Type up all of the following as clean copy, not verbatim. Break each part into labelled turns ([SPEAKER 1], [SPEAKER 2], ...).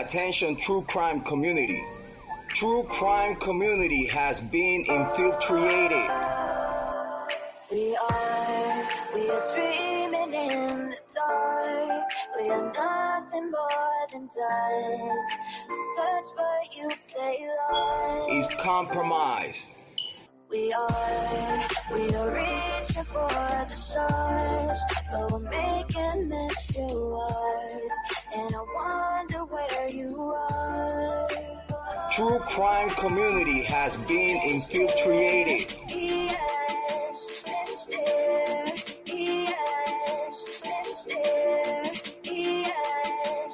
[SPEAKER 1] Attention, true crime community. True crime community has been infiltrated.
[SPEAKER 2] We are dreaming in the dark. We are nothing more than dust. Search but you stay lost.
[SPEAKER 1] Is compromised.
[SPEAKER 2] We are reaching for the stars, but we're making this too hard. And I wonder where you are.
[SPEAKER 1] True crime community has been infiltrated.
[SPEAKER 2] Yes, Mr. Yes, Mr. Yes.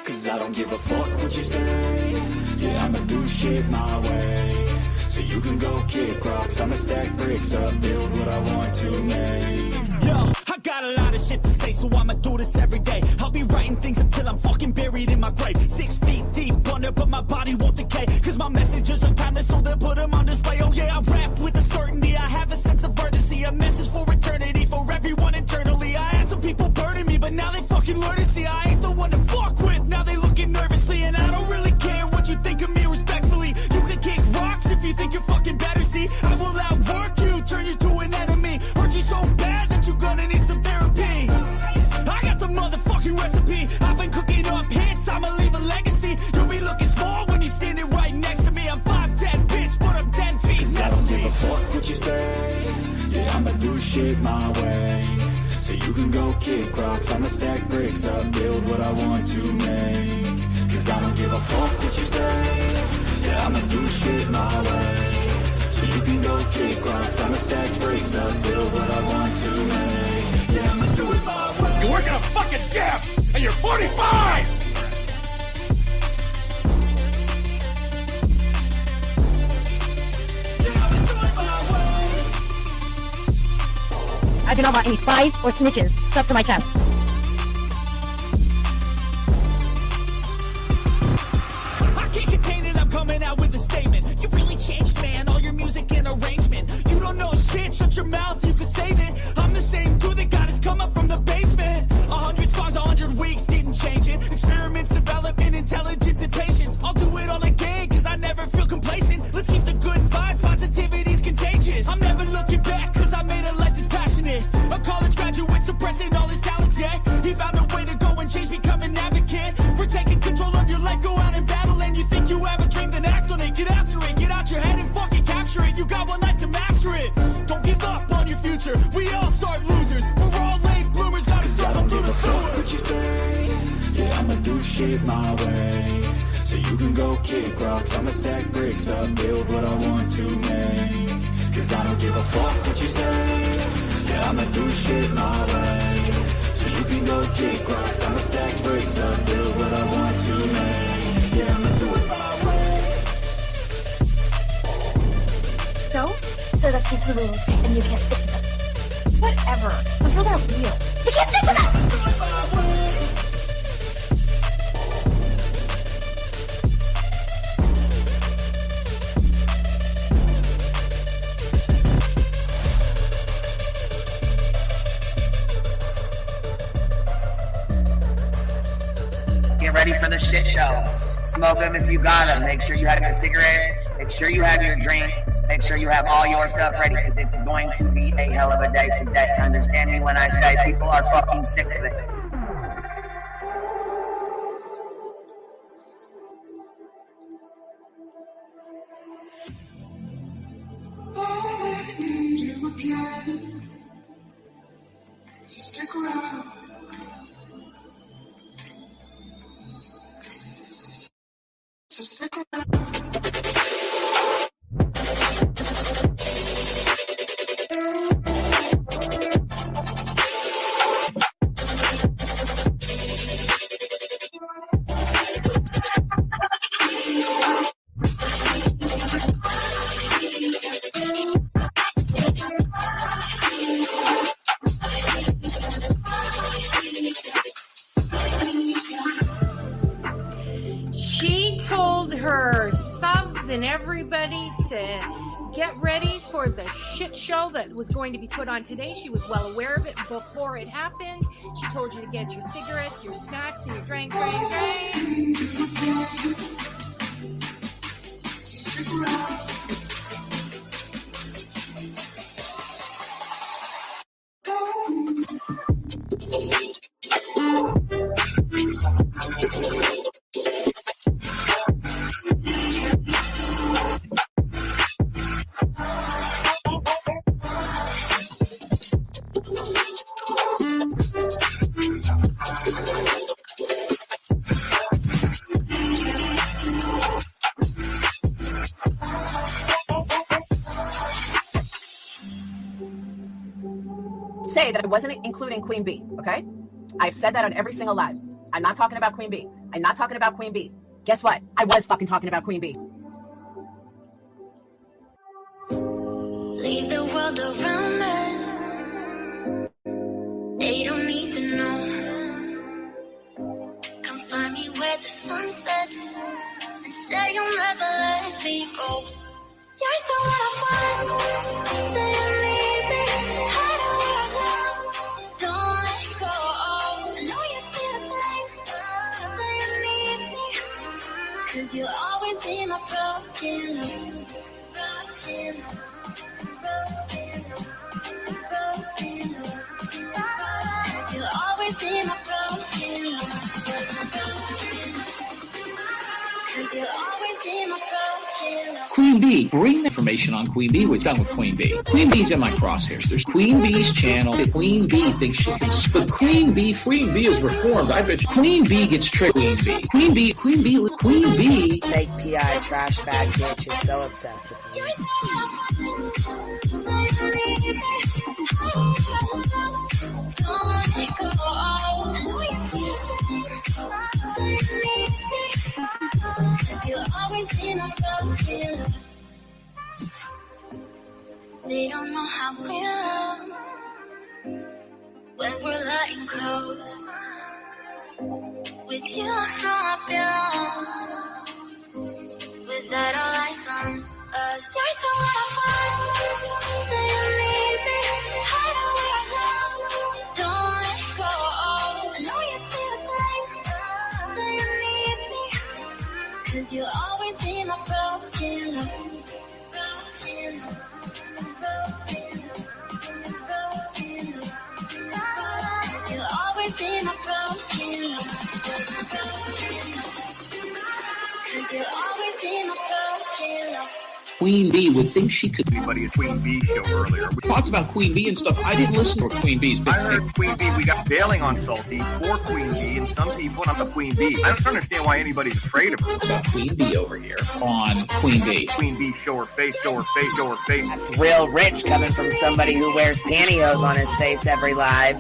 [SPEAKER 3] Cause I don't give a fuck what you say. Yeah, I'ma do shit my way. So you can go kick rocks, I'ma stack bricks up, build what I want to make. Yo, I got a lot of shit to say, so I'ma do this every day. I'll be writing things until I'm fucking buried in my grave. 6 feet deep under, but my body won't decay. Cause my messages are timeless, so they'll put them on display. Oh yeah, I rap with a certainty, I have a sense of urgency. A message for eternity, for everyone internally. I had some people burning me, but now they fucking learn to see I ain't the one to fuck with. Now they looking nervously, and I don't really care what you think of me respectfully. You can kick rocks if you think you're fucking better, see. I will outwork you, turn you to an enemy. Hurt you so bad that you're gonna need some therapy. I got the motherfucking recipe. I've been cooking up hits, I'ma leave a legacy. You'll be looking small when you're standing right next to me. I'm 5'10", bitch, but I'm 10 feet next to me. I don't give a fuck what you say. Yeah, I'ma do shit my way. So you can go kick rocks, I'ma stack bricks up, build what I want to make. Cause I don't give a fuck what you say. Yeah, I'ma do shit my way. So you can go kick rocks, I'ma stack bricks up, build what I want to make. Yeah, I'ma do it my way.
[SPEAKER 4] You work in a fucking gym, and you're 45!
[SPEAKER 5] I do not want any spies or snitches stuck to my chest.
[SPEAKER 3] I can't contain it, I'm coming out with a statement. You really changed, man, all your music and arrangement. You don't know shit, shut your mouth, you can save it. I'm the same dude that got his come up from the basement. 100 songs, 100 weeks, didn't change it. Experiments, development, intelligence, and patience. I'll do it all again, cause I never feel complacent. Let's keep the good vibes, positivity's contagious. I'm never looking back, cause I made a life that's passionate. A college graduate suppressing all his talents, yeah. He found a way to go and change, become an advocate. For taking control of your life, go out and battle. And you think you have a dream, then act on it. Get after it, get out your head and fucking capture it. You got one life to master it. Don't give up on your future. We all start losers. We're all late bloomers, gotta struggle through the sewer. What you say? Yeah, I'ma do shit my way. So you can go kick rocks, I'ma stack bricks up, build what I want to make. Cause I don't give a fuck what you say. Yeah, I'ma do shit my way. So you can go kick rocks, I'ma stack bricks up, build what I want to make. Yeah, I'ma do it my way.
[SPEAKER 5] So that's his rules, and you can't stick to them. Whatever. Those rules aren't real. You can't stick to them!
[SPEAKER 6] Get ready for the shit show. Smoke them if you got them. Make sure you have your cigarettes. Make sure you have your drinks. Make sure you have all your stuff ready because it's going to be a hell of a day today. Understand me when I say people are fucking sick of this.
[SPEAKER 7] I need you again. So stick around. So stick around.
[SPEAKER 8] She told her subs and everybody to get ready for the shit show that was going to be put on today. She was well aware of it before it happened. She told you to get your cigarettes, your snacks, and your drinks.
[SPEAKER 7] So stick around.
[SPEAKER 9] Say that I wasn't including Queen B, okay? I've said that on every single live. I'm not talking about Queen B. I'm not talking about Queen B. Guess what? I was fucking talking about Queen B.
[SPEAKER 2] Leave the world around us. They don't need to know. Come find me where the sun sets and say you'll never let me go. You're the one I want. Say you need me. Hide where I go. Don't let go. I know you feel the same. Say you need me. 'Cause you'll always be my broken love. Broken love. Cause you'll always be my broken love. Cause you'll always be my broken love.
[SPEAKER 10] Queen B, bring the information on Queen B. We're done with Queen B. Queen B's in my crosshairs. There's Queen B's channel. Queen B thinks she can. But Queen B is reformed. I bet you Queen B gets tricked. Queen B. Fake PI trash bag bitch is so obsessed with me.
[SPEAKER 2] You'll always be my broken love. They don't know how we love when we're letting close. With you, I know I belong. With that, all eyes on us. You're the one I want. Say you need me. Hide where I go. Don't let go. I know you feel the same. Say you need me. 'Cause you'll always be my broken love. Broken love. Cause you'll always be my broken love. Cause you'll always be my broken love.
[SPEAKER 10] Queen B would think she could.
[SPEAKER 4] Everybody at Queen B show earlier.
[SPEAKER 10] We talked about Queen B and stuff. I didn't listen to Queen B's.
[SPEAKER 4] I heard Queen B. We got bailing on Salty for Queen B, and some people not the Queen B. I don't understand why anybody's afraid of her.
[SPEAKER 10] About Queen B over here on Queen B.
[SPEAKER 4] Queen B, show her face, show her face, show her face.
[SPEAKER 6] That's real rich coming from somebody who wears pantyhose on his face every live.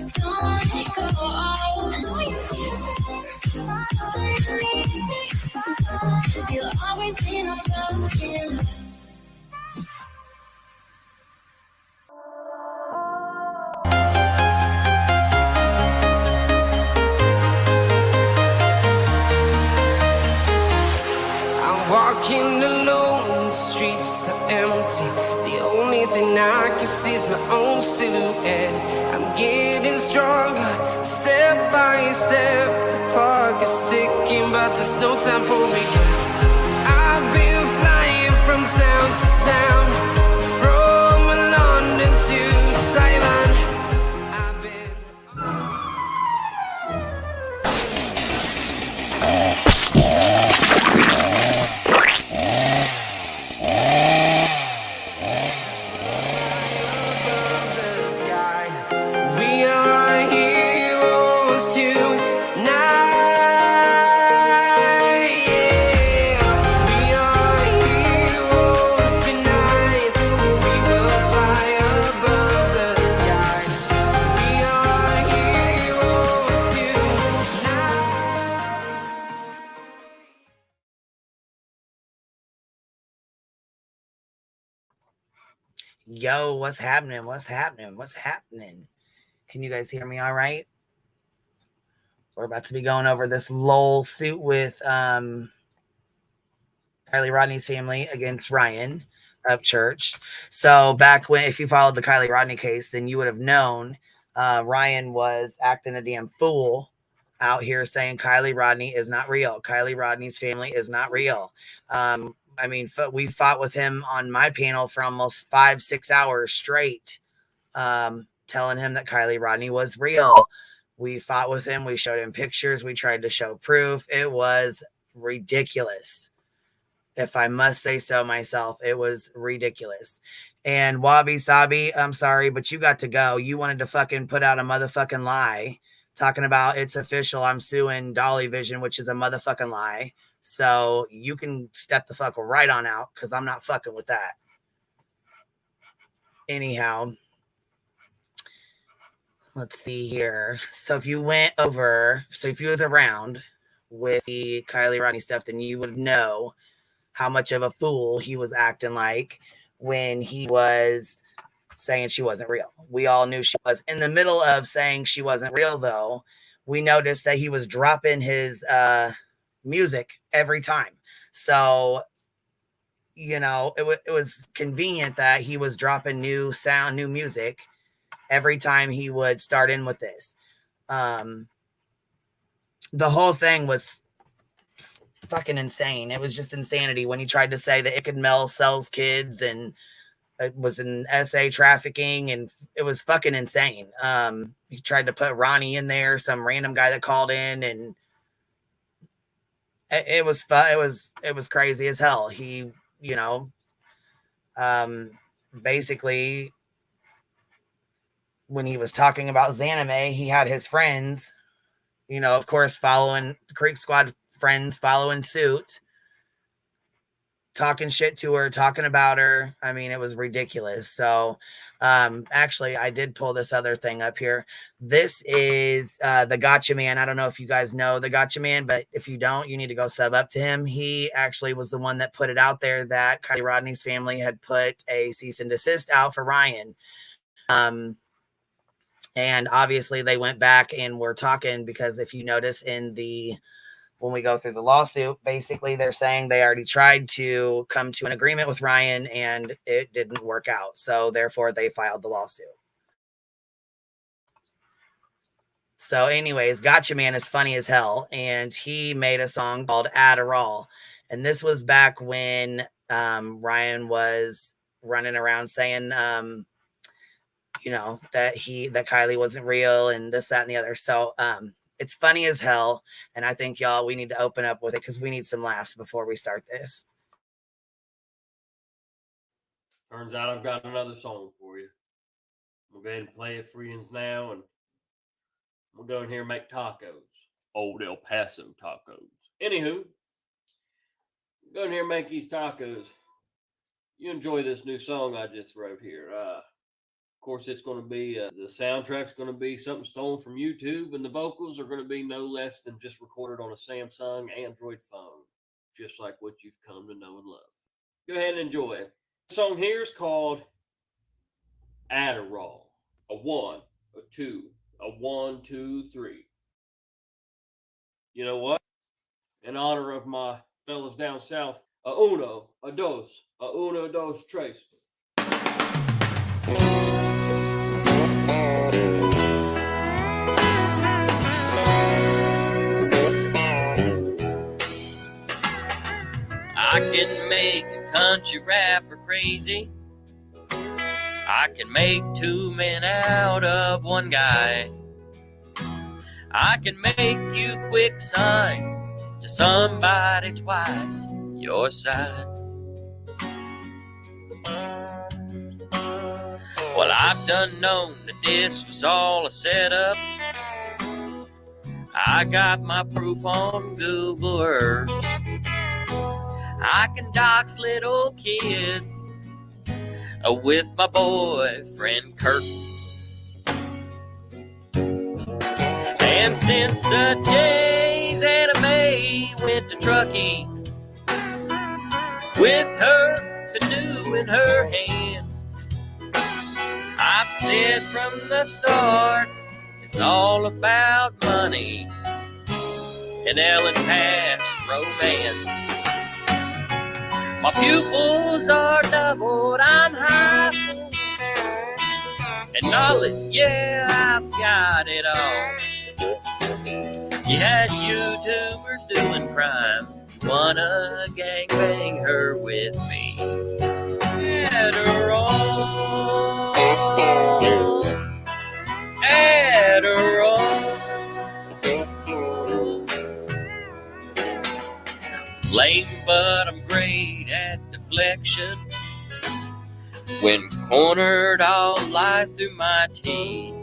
[SPEAKER 2] You'll always be my broken love.
[SPEAKER 11] Walking alone, the streets are empty. The only thing I can see is my own silhouette. I'm getting stronger, step by step. The clock is ticking, but there's no time for regrets. I've been flying from town to town, from London to Taiwan. I've been...
[SPEAKER 6] Yo, what's happening? What's happening? What's happening? Can you guys hear me all right? We're about to be going over this LOL suit with Kiely Rodni's family against Ryan. Upchurch. So back when, if you followed the Kiely Rodni case, then you would have known Ryan was acting a damn fool out here saying Kiely Rodni is not real. Kiely Rodni's family is not real. I mean, we fought with him on my panel for almost 5-6 hours straight, telling him that Kiely Rodni was real. We fought with him. We showed him pictures. We tried to show proof. It was ridiculous. If I must say so myself, it was ridiculous. And Wabi Sabi, I'm sorry, but you got to go. You wanted to fucking put out a motherfucking lie talking about it's official. I'm suing Dolly Vision, which is a motherfucking lie. So you can step the fuck right on out because I'm not fucking with that. Anyhow, let's see here. So if you went over, so if you was around with the Kiely Rodni stuff, then you would know how much of a fool he was acting like when he was saying she wasn't real. We all knew she was. In the middle of saying she wasn't real, though, we noticed that he was dropping his music every time. So, you know, it was convenient that he was dropping new sound, new music every time he would start in with this. The whole thing was fucking insane. It was just insanity when he tried to say that Icked Mel sells kids and it was an SA trafficking, and it was fucking insane. He tried to put Ronnie in there, some random guy that called in, and it was crazy as hell. He, you know, basically when he was talking about Zanime, he had his friends, you know, of course, following Creek Squad friends following suit, talking shit to her, talking about her. I mean, it was ridiculous. So actually, I did pull this other thing up here. This is the Gotcha Man. I don't know if you guys know the Gotcha Man, but if you don't, you need to go sub up to him. He actually was the one that put it out there that Kiely Rodni's family had put a cease and desist out for Ryan. And obviously they went back and were talking, because if you notice when we go through the lawsuit, basically they're saying they already tried to come to an agreement with Ryan and it didn't work out. So therefore they filed the lawsuit. So anyways, Gotcha Man is funny as hell. And he made a song called Adderall. And this was back when Ryan was running around saying, you know, that Kiely wasn't real and this, that, and the other. So it's funny as hell. And I think y'all, we need to open up with it because we need some laughs before we start this.
[SPEAKER 12] Turns out I've got another song for you. We'll go ahead and play it, friends, now, and we'll go in here and make tacos. Old El Paso tacos. Anywho, go in here and make these tacos. You enjoy this new song I just wrote here. Of course, it's going to be, the soundtrack's going to be something stolen from YouTube, and the vocals are going to be no less than just recorded on a Samsung Android phone, just like what you've come to know and love. Go ahead and enjoy it. The song here is called Adderall. A 1, a 2, a 1, 2, 3. You know what? In honor of my fellas down south, a uno, a dos, tres.
[SPEAKER 13] I can make a country rapper crazy. I can make 2 men out of 1 guy. I can make you quick sign to somebody twice your size. Well, I've done known that this was all a setup. I got my proof on Google Earth. I can dox little kids with my boyfriend Kurt. And since the days Anna Mae went to trucking with her canoe in her hand, I've said from the start it's all about money and Ellen Pass romance. My pupils are doubled, I'm high full. And knowledge, yeah, I've got it all. You had YouTubers doing crime. Wanna gangbang her with me. Adderall. Adderall. Lame, but I'm great at deflection. When cornered, I'll lie through my teeth.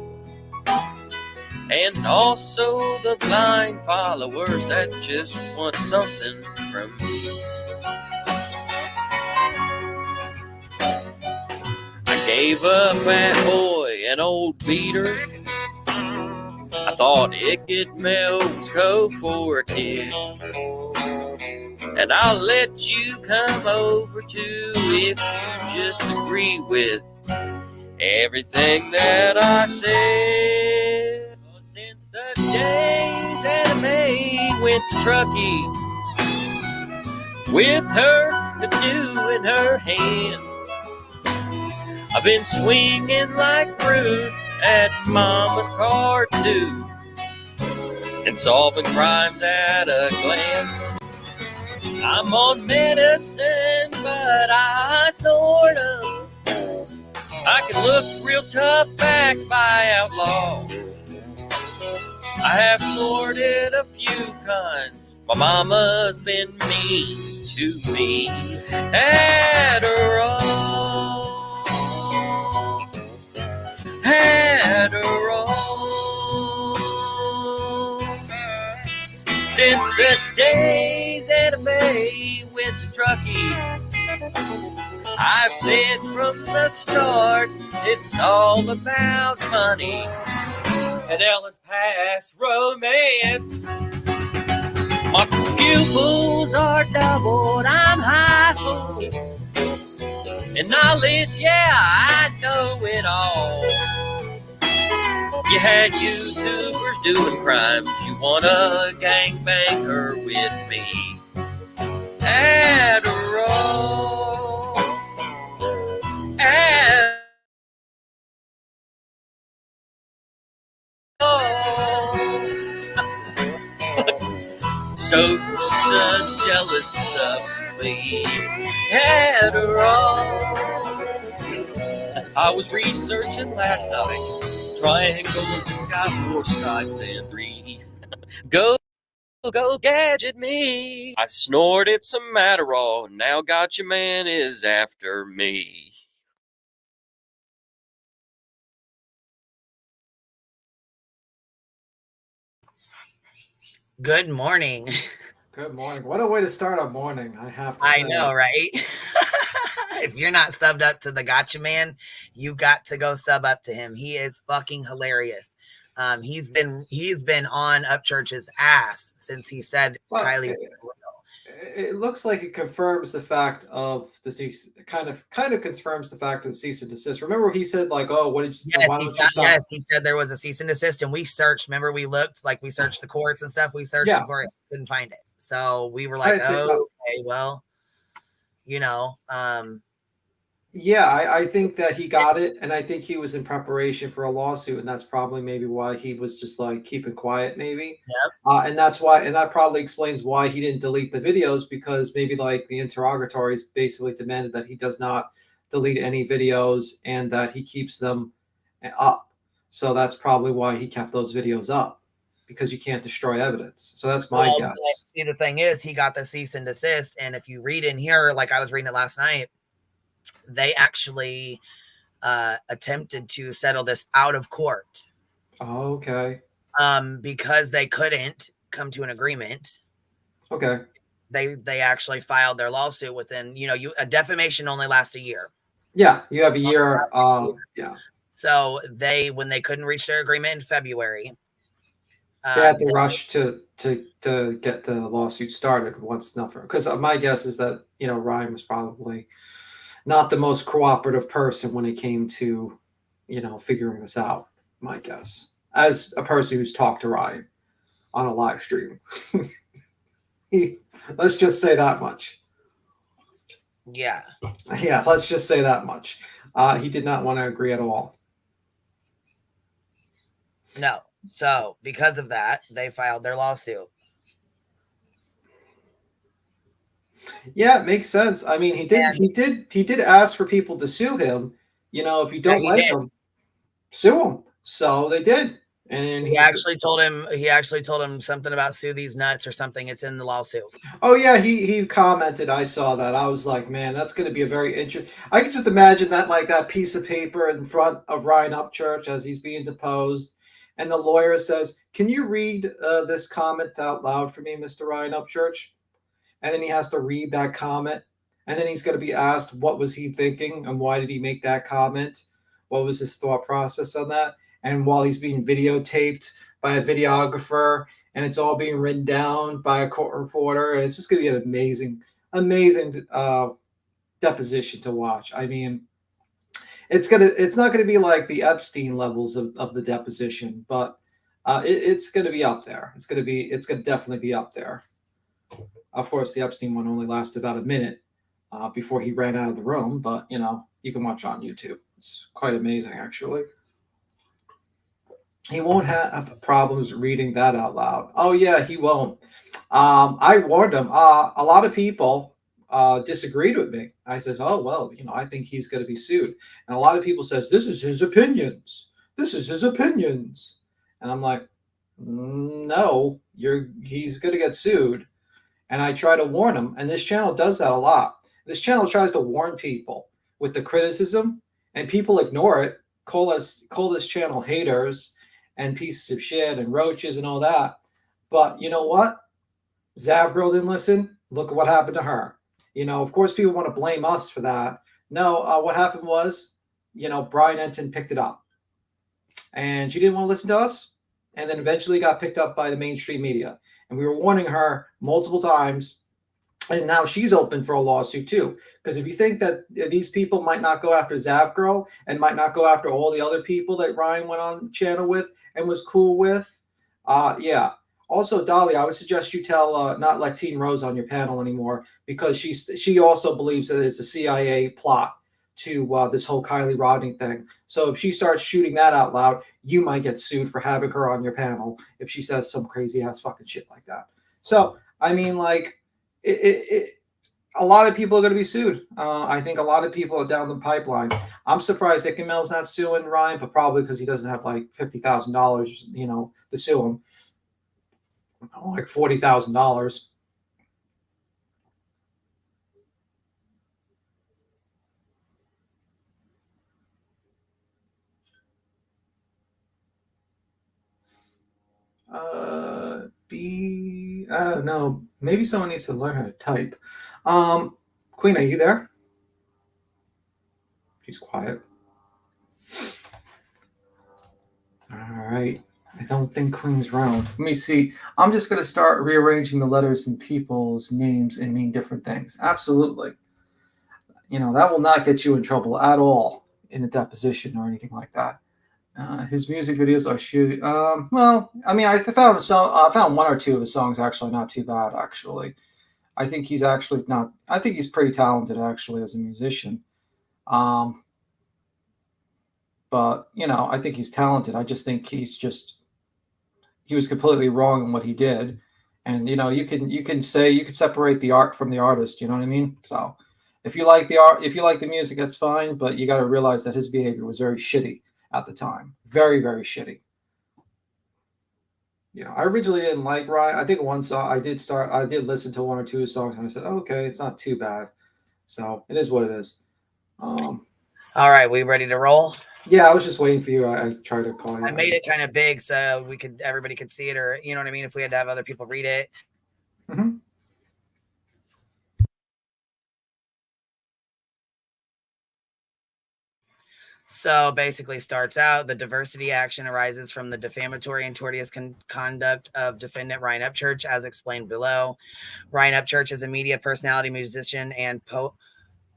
[SPEAKER 13] And also the blind followers that just want something from me. I gave a fat boy an old beater. I thought it could melt his coat for a kid. And I'll let you come over too if you just agree with everything that I said. Since the days that May went to Truckee with her canoe in her hand, I've been swinging like Bruce at Mama's car too, and solving crimes at a glance. I'm on medicine, but I snort 'em. I can look real tough back by outlaw. I have snorted a few kinds. My mama's been mean to me. Adderall. Adderall. Since the days that May went to Truckee, I've said from the start, it's all about money and Ellen's past romance. My pupils are doubled, I'm high full. And knowledge, yeah, I know it all. You had YouTubers doing crimes, you wanna gangbang her with me. Adderall. Adderall. So jealous of me. Adderall. I was researching last night. Triangles, it's got more sides than three. Go gadget me. I snorted some Adderall. Now Gotcha Man is after me.
[SPEAKER 14] Good morning.
[SPEAKER 15] Good morning. What a way to start a morning, I have to say.
[SPEAKER 14] I know, right? If you're not subbed up to the Gotcha Man, you got to go sub up to him. He is fucking hilarious. He's been on Upchurch's ass since he said Kiely was real.
[SPEAKER 15] It looks like it confirms the fact of the cease. Kind of confirms the fact of the cease and desist. Remember, he said like, "Oh, what did you?
[SPEAKER 14] Yes,
[SPEAKER 15] why don't you stop?"
[SPEAKER 14] Yes, he said there was a cease and desist, and we searched. Remember, we looked, like we searched the courts and stuff. We searched for it, couldn't find it. So we were like, "Oh, okay, well, you know."
[SPEAKER 15] Yeah, I think that he got it, and I think he was in preparation for a lawsuit, and that's probably maybe why he was just like keeping quiet, maybe.
[SPEAKER 14] Yep.
[SPEAKER 15] And that's why, and that probably explains why he didn't delete the videos, because maybe like the interrogatories basically demanded that he does not delete any videos and that he keeps them up. So that's probably why he kept those videos up, because you can't destroy evidence. So that's my guess.
[SPEAKER 14] See, the thing is, he got the cease and desist, and if you read in here, like I was reading it last night, they actually attempted to settle this out of court.
[SPEAKER 15] Oh, okay.
[SPEAKER 14] Because they couldn't come to an agreement.
[SPEAKER 15] Okay.
[SPEAKER 14] They actually filed their lawsuit within, a defamation only lasts a year.
[SPEAKER 15] Yeah, you have a year. Yeah.
[SPEAKER 14] So when they couldn't reach their agreement in February,
[SPEAKER 15] they had to rush to get the lawsuit started once nothing. Because my guess is that Ryan was probably not the most cooperative person when it came to, figuring this out. My guess, as a person who's talked to Ryan on a live stream, let's just say that much.
[SPEAKER 14] Yeah.
[SPEAKER 15] Yeah, let's just say that much. He did not want to agree at all.
[SPEAKER 14] No. So because of that, they filed their lawsuit.
[SPEAKER 15] Yeah, it makes sense. I mean, he did ask for people to sue him. You know, if you don't like him, sue him. So they did. And
[SPEAKER 14] he actually told him something about sue these nuts or something. It's in the lawsuit.
[SPEAKER 15] Oh yeah, he commented. I saw that. I was like, man, that's going to be a very interesting. I could just imagine that, like that piece of paper in front of Ryan Upchurch as he's being deposed, and the lawyer says, "Can you read this comment out loud for me, Mr. Ryan Upchurch?" And then he has to read that comment, and then he's going to be asked, "What was he thinking, and why did he make that comment? What was his thought process on that?" And while he's being videotaped by a videographer, and it's all being written down by a court reporter, and it's just going to be an amazing deposition to watch. I mean, it's not going to be like the Epstein levels of the deposition, but it's going to be up there. It's going to definitely be up there. Of course, the Epstein one only lasted about a minute before he ran out of the room, but you know, you can watch it on YouTube. It's quite amazing, actually. He won't have problems reading that out loud. Oh yeah, he won't. I warned him. A lot of people disagreed with me. I says, oh well, you know, I think he's going to be sued, and a lot of people says this is his opinions. This is his opinions, and I'm like, no, he's going to get sued. And I try to warn him, and this channel does that a lot. This channel tries to warn people with the criticism, and people ignore it. Call this channel haters and pieces of shit and roaches and all that. But you know what? Zav Girl didn't listen. Look at what happened to her. You know, of course, people want to blame us for that. No, what happened was, you know, Brian Enton picked it up, and she didn't want to listen to us, and then eventually got picked up by the mainstream media. And we were warning her multiple times, and now she's open for a lawsuit too. Because if you think that these people might not go after Zav Girl and might not go after all the other people that Ryan went on the channel with and was cool with, yeah. Also, Dolly, I would suggest you tell not let Teen Rose on your panel anymore, because she also believes that it's a CIA plot to this whole Kiely Rodni thing. So if she starts shooting that out loud, you might get sued for having her on your panel if she says some crazy ass fucking shit like that. So I mean, like, a lot of people are going to be sued. I think a lot of people are down the pipeline. I'm surprised Icky Mel's not suing Ryan, but probably because he doesn't have like $50,000, you know, to sue him. Like $40,000. No, maybe someone needs to learn how to type. Queen, are you there? She's quiet. All right. I don't think Queen's around. Let me see. I'm just going to start rearranging the letters in people's names and mean different things. Absolutely. You know, that will not get you in trouble at all in a deposition or anything like that. His music videos are shooting. Well, I mean, I found one or two of his songs actually not too bad. Actually, I think he's actually not. I think he's pretty talented actually as a musician. But you know, I think he's talented. I just think he was completely wrong in what he did. And you know, you can separate the art from the artist. You know what I mean? So if you like the art, if you like the music, that's fine. But you got to realize that his behavior was very shitty at the time. Very, very shitty. You know, I originally didn't like Ryan. I think one song I did listen to one or two of his songs, and I said, oh, okay, it's not too bad. So it is what it is.
[SPEAKER 14] All right, we ready to roll?
[SPEAKER 15] Yeah, I was just waiting for you. I tried to call you.
[SPEAKER 14] I made it kind of big so everybody could see it, or you know what I mean, if we had to have other people read it.
[SPEAKER 15] Mm-hmm.
[SPEAKER 14] So basically starts out, the diversity action arises from the defamatory and tortious conduct of defendant Ryan Upchurch, as explained below. Ryan Upchurch is a media personality, musician, and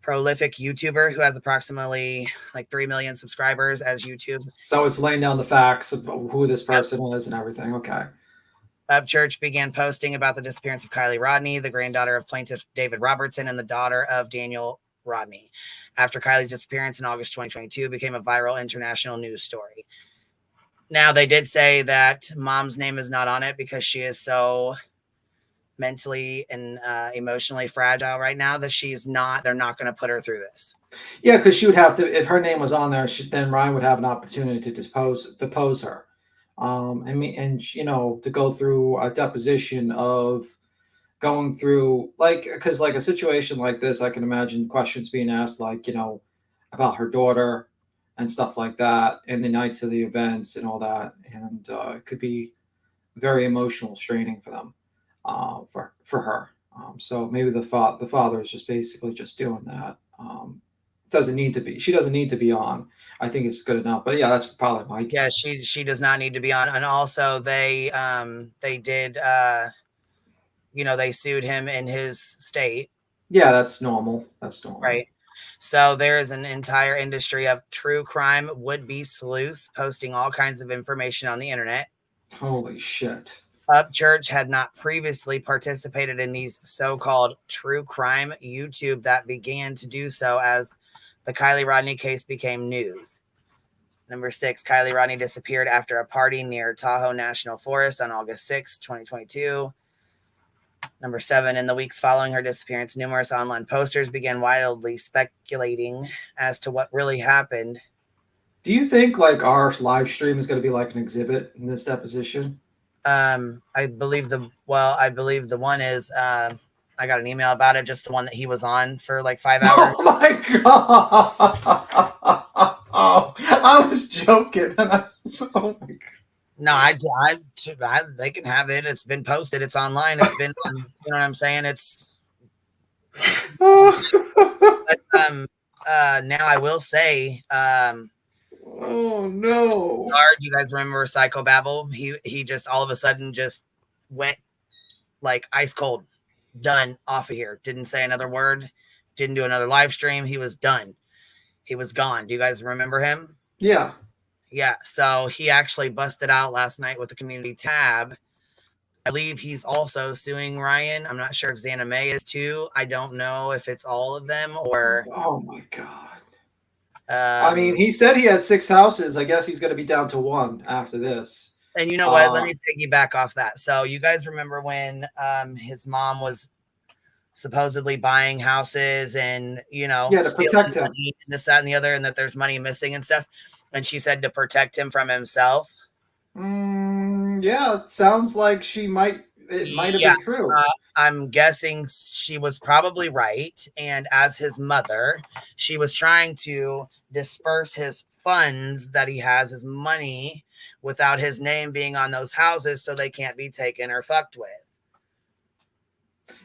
[SPEAKER 14] prolific YouTuber who has approximately like 3 million subscribers as YouTube.
[SPEAKER 15] So it's laying down the facts of who this person is and everything. Okay.
[SPEAKER 14] Upchurch began posting about the disappearance of Kiely Rodni, the granddaughter of plaintiff David Robertson and the daughter of Daniel Rodni after Kiely's disappearance in August 2022 became a viral international news story. Now, they did say that mom's name is not on it because she is so mentally and emotionally fragile right now that they're not going to put her through this.
[SPEAKER 15] Yeah, because she would have to, if her name was on there, then Ryan would have an opportunity to depose her. To go through a deposition of going through, because a situation like this, I can imagine questions being asked, about her daughter and stuff like that, and the nights of the events and all that, and it could be very emotional, straining for them, for her. So maybe the father is just basically just doing that. Doesn't need to be. She doesn't need to be on. I think it's good enough. But yeah, that's probably my.
[SPEAKER 14] Yeah, she does not need to be on. And also they did they sued him in his state.
[SPEAKER 15] Yeah, that's normal.
[SPEAKER 14] Right. So there is an entire industry of true crime would-be sleuths posting all kinds of information on the internet.
[SPEAKER 15] Holy shit.
[SPEAKER 14] Upchurch had not previously participated in these so-called true crime YouTube that began to do so as the Kiely Rodni case became news. Number 6, Kiely Rodni disappeared after a party near Tahoe National Forest on August 6, 2022. Number 7, in the weeks following her disappearance, numerous online posters began wildly speculating as to what really happened.
[SPEAKER 15] Do you think our live stream is going to be like an exhibit in this deposition?
[SPEAKER 14] I believe the one is I got an email about it, just the one that he was on for 5 hours.
[SPEAKER 15] Oh my god! Oh, I was joking, and oh my god.
[SPEAKER 14] No, they can have it. It's been posted. It's online. It's been on, you know what I'm saying? It's but, now I will say
[SPEAKER 15] oh no.
[SPEAKER 14] You guys remember Psychobabble? He just all of a sudden just went ice cold. Done, off of here. Didn't say another word. Didn't do another live stream. He was done. He was gone. Do you guys remember him?
[SPEAKER 15] Yeah.
[SPEAKER 14] Yeah. So he actually busted out last night with the community tab. I believe he's also suing Ryan. I'm not sure if Xana May is too. I don't know if it's all of them or.
[SPEAKER 15] Oh my god. I mean, he said he had 6 houses. I guess he's going to be down to 1 after this.
[SPEAKER 14] And you know what? Let me piggyback off that. So you guys remember when his mom was supposedly buying houses and,
[SPEAKER 15] to protect him.
[SPEAKER 14] This, that, and the other, and that there's money missing and stuff. And she said to protect him from himself.
[SPEAKER 15] Yeah, it sounds like it might have been true.
[SPEAKER 14] I'm guessing she was probably right. And as his mother, she was trying to disperse his funds that he has, his money, without his name being on those houses so they can't be taken or fucked with.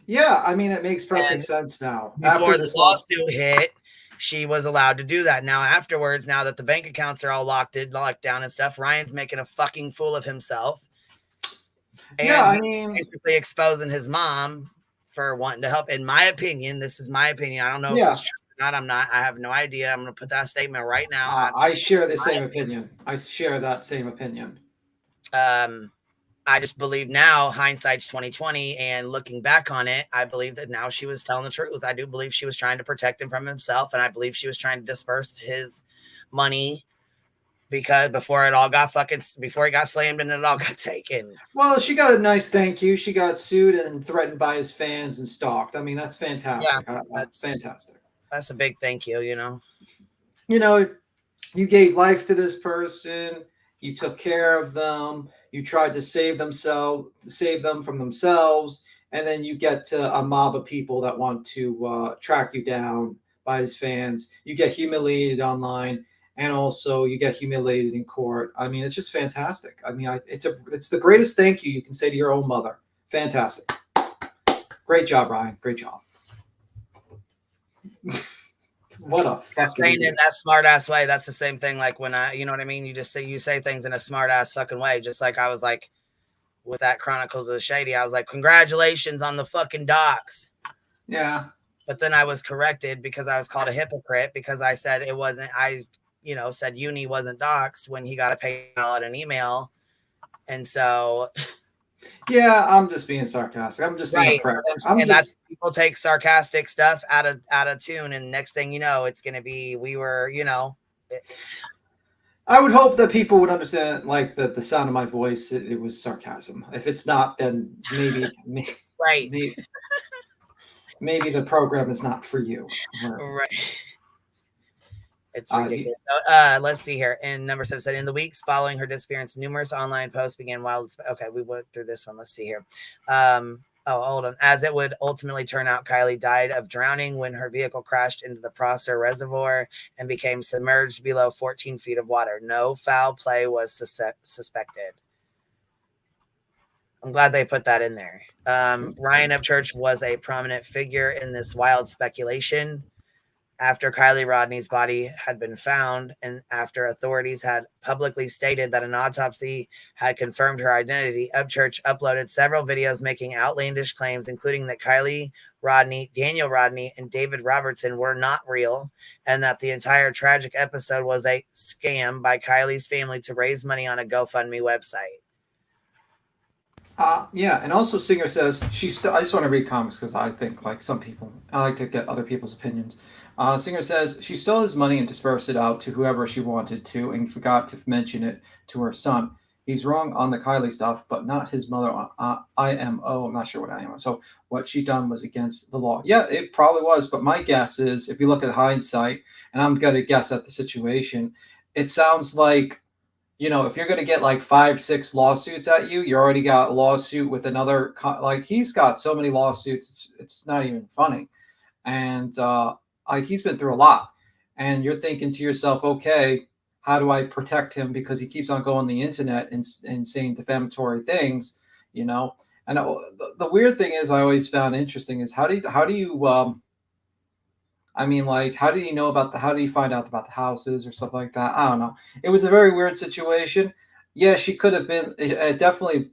[SPEAKER 15] Yeah, I mean, it makes perfect sense now.
[SPEAKER 14] Before the lawsuit hit, she was allowed to do that. Now, afterwards, now that the bank accounts are all locked down and stuff, Ryan's making a fucking fool of himself. And
[SPEAKER 15] yeah, I mean,
[SPEAKER 14] basically exposing his mom for wanting to help. In my opinion, this is my opinion. I don't know if it's true or not. I have no idea. I'm going to put that statement right now.
[SPEAKER 15] I share the same opinion. I share that same opinion.
[SPEAKER 14] I just believe now, hindsight's 2020, and looking back on it, I believe that now she was telling the truth. I do believe she was trying to protect him from himself, and I believe she was trying to disperse his money because before he got slammed and it all got taken.
[SPEAKER 15] Well, she got a nice thank you. She got sued and threatened by his fans and stalked. I mean, that's fantastic.
[SPEAKER 14] Yeah,
[SPEAKER 15] that's fantastic.
[SPEAKER 14] That's a big thank you,
[SPEAKER 15] You gave life to this person. You took care of them. You tried to save them from themselves. And then you get to a mob of people that want to track you down by his fans. You get humiliated online. And also you get humiliated in court. I mean, it's just fantastic. I mean, it's the greatest thank you can say to your own mother. Fantastic. Great job, Ryan. Great job. What a
[SPEAKER 14] saying in that smart ass way. That's the same thing. Like when you know what I mean? You say things in a smart ass fucking way. Just like I was like with that Chronicles of the Shady, I was like, congratulations on the fucking docs.
[SPEAKER 15] Yeah.
[SPEAKER 14] But then I was corrected because I was called a hypocrite because I said it wasn't, said Uni wasn't doxxed when he got a PayPal and an email. And so
[SPEAKER 15] Yeah, I'm just being sarcastic. I'm just being a prick.
[SPEAKER 14] That's people take sarcastic stuff out of tune, and next thing you know, it's gonna be
[SPEAKER 15] I would hope that people would understand, like, the sound of my voice. It was sarcasm. If it's not, then maybe
[SPEAKER 14] right.
[SPEAKER 15] Maybe the program is not for you.
[SPEAKER 14] Right. It's ridiculous. Let's see here. And number 7 said, in the weeks following her disappearance, numerous online posts began wild. Okay, we went through this one. Let's see here. Hold on. As it would ultimately turn out, Kiely died of drowning when her vehicle crashed into the Prosser Reservoir and became submerged below 14 feet of water. No foul play was suspected. I'm glad they put that in there. Ryan Upchurch was a prominent figure in this wild speculation. After Kiely Rodni's body had been found, and after authorities had publicly stated that an autopsy had confirmed her identity, Upchurch uploaded several videos making outlandish claims, including that Kiely Rodni, Daniel Rodni, and David Robertson were not real, and that the entire tragic episode was a scam by Kiely's family to raise money on a GoFundMe website.
[SPEAKER 15] Yeah, and also Singer says she's still. I just want to read comments because I think, like some people, I like to get other people's opinions. Singer says she still has money and dispersed it out to whoever she wanted to, and forgot to mention it to her son. He's wrong on the Kiely stuff, but not his mother. IMO. I'm not sure what IMO. So what she done was against the law. Yeah, it probably was. But my guess is, if you look at hindsight, and I'm gonna guess at the situation, it sounds like, if you're going to get like 5-6 lawsuits at you, you already got a lawsuit with another, like he's got so many lawsuits, it's not even funny. And he's been through a lot, and you're thinking to yourself, okay, how do I protect him? Because he keeps on going on the internet and saying defamatory things, and the weird thing is, I always found interesting is how do you how did he know how did he find out about the houses or stuff like that? I don't know. It was a very weird situation. Yeah, she could have been, definitely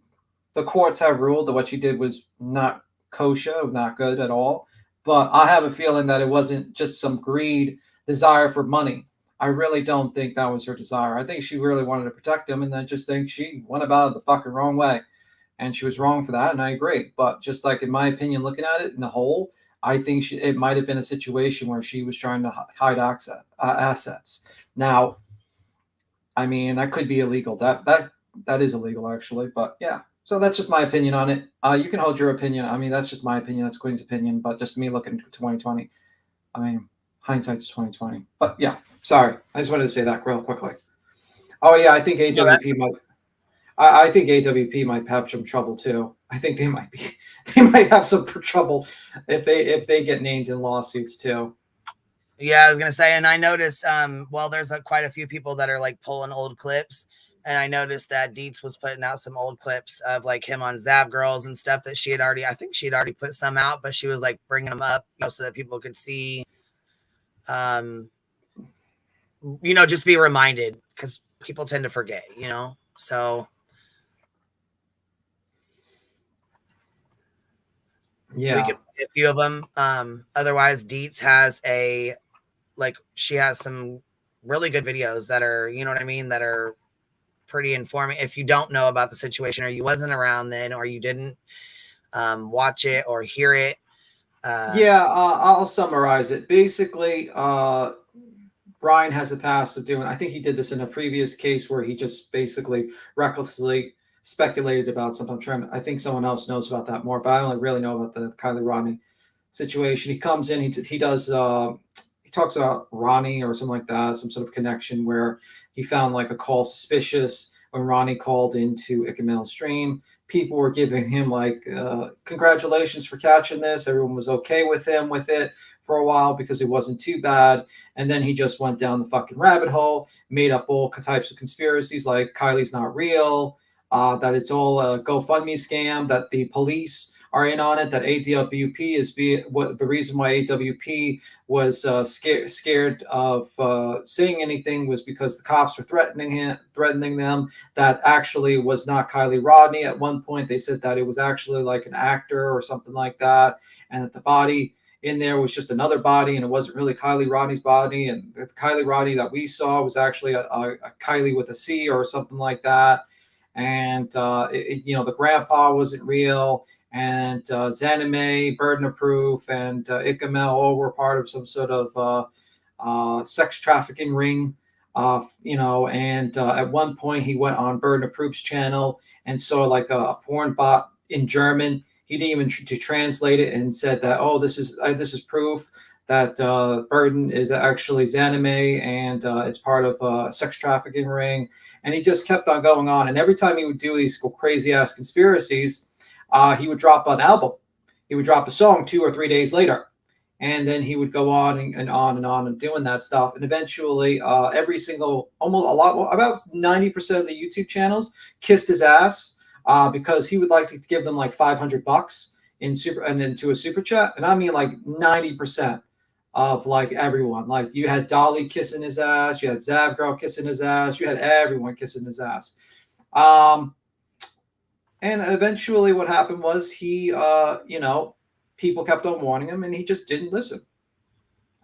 [SPEAKER 15] the courts have ruled that what she did was not kosher, not good at all. But I have a feeling that it wasn't just some greed, desire for money. I really don't think that was her desire. I think she really wanted to protect him, and I just think she went about it the fucking wrong way. And she was wrong for that, and I agree. But just like, in my opinion, looking at it in the whole, I think it might have been a situation where she was trying to hide assets. Now, that could be illegal. That is illegal, actually. But yeah, so that's just my opinion on it. You can hold your opinion. That's just my opinion. That's Queen's opinion. But just me looking at 2020. Hindsight's 2020. But yeah, sorry. I just wanted to say that real quickly. Oh yeah, I think AWP might. I think AWP might have some trouble too. I think they might have some trouble if they get named in lawsuits too.
[SPEAKER 14] Yeah, I was gonna say, and I noticed, there's quite a few people that are like pulling old clips, and I noticed that Dietz was putting out some old clips of like him on Zav Girls and stuff that she had already put some out, but she was like bringing them up, so that people could see, just be reminded, because people tend to forget, so.
[SPEAKER 15] Yeah,
[SPEAKER 14] we could play a few of them. Otherwise, Dietz has she has some really good videos that are, that are pretty informing. If you don't know about the situation, or you wasn't around then, or you didn't watch it or hear it.
[SPEAKER 15] I'll summarize it. Basically, Ryan has a past of doing, I think he did this in a previous case where he just basically recklessly speculated about something. I think someone else knows about that more, but I only really know about the Kiely Rodni situation. He comes in, he does, he talks about Ronnie or something like that, some sort of connection where he found like a call suspicious when Ronnie called into Ickamel Stream. People were giving him like, congratulations for catching this. Everyone was okay with him with it for a while because it wasn't too bad. And then he just went down the fucking rabbit hole, made up all types of conspiracies like Kylie's not real, that it's all a GoFundMe scam, that the police are in on it, that AWP is the reason why AWP was scared of saying anything was because the cops were threatening them. That actually was not Kiely Rodni. At one point, they said that it was actually like an actor or something like that, and that the body in there was just another body, and it wasn't really Kiely Rodni's body, and the Kiely Rodni that we saw was actually a Kiely with a C or something like that. and the grandpa wasn't real, and Zanime, Burden of Proof, and Ikamel all were part of some sort of sex trafficking ring. And at one point he went on Burden of Proof's channel and saw like a porn bot in German. He didn't even to translate it and said that, oh, this is proof that Burden is actually Zanime and it's part of a sex trafficking ring. And he just kept on going on. And every time he would do these crazy ass conspiracies, he would drop an album. He would drop a song 2 or 3 days later. And then he would go on and on and on and doing that stuff. And eventually about 90% of the YouTube channels kissed his ass because he would like to give them like $500 into a super chat. And I mean like 90% of like everyone. Like you had Dolly kissing his ass, you had Zav Girl kissing his ass, you had everyone kissing his ass. And eventually what happened was he, people kept on warning him and he just didn't listen.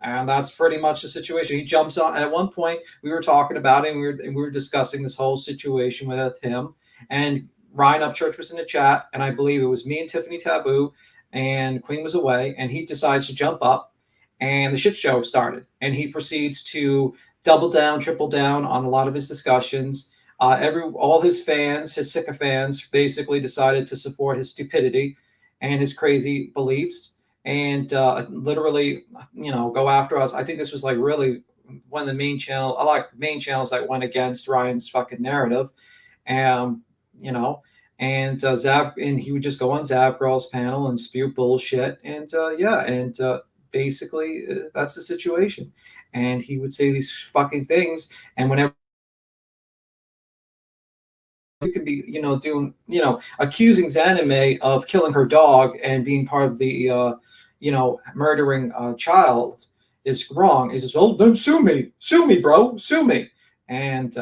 [SPEAKER 15] And that's pretty much the situation. He jumps on. And at one point we were talking about it and we were discussing this whole situation with him. And Ryan Upchurch was in the chat. And I believe it was me and Tiffany Taboo and Queen was away. And he decides to jump up and the shit show started. And he proceeds to double down, triple down on a lot of his discussions. All his fans, his sycophants, basically decided to support his stupidity and his crazy beliefs and literally, go after us. I think this was like really one of the main channels. I like main channels that went against Ryan's fucking narrative. And Zav, and he would just go on Zav Girl's panel and spew bullshit. And basically that's the situation. And he would say these fucking things. And whenever you could be, doing, accusing Zanime of killing her dog and being part of the, murdering a child is wrong. He says, well, then sue me, bro, sue me. And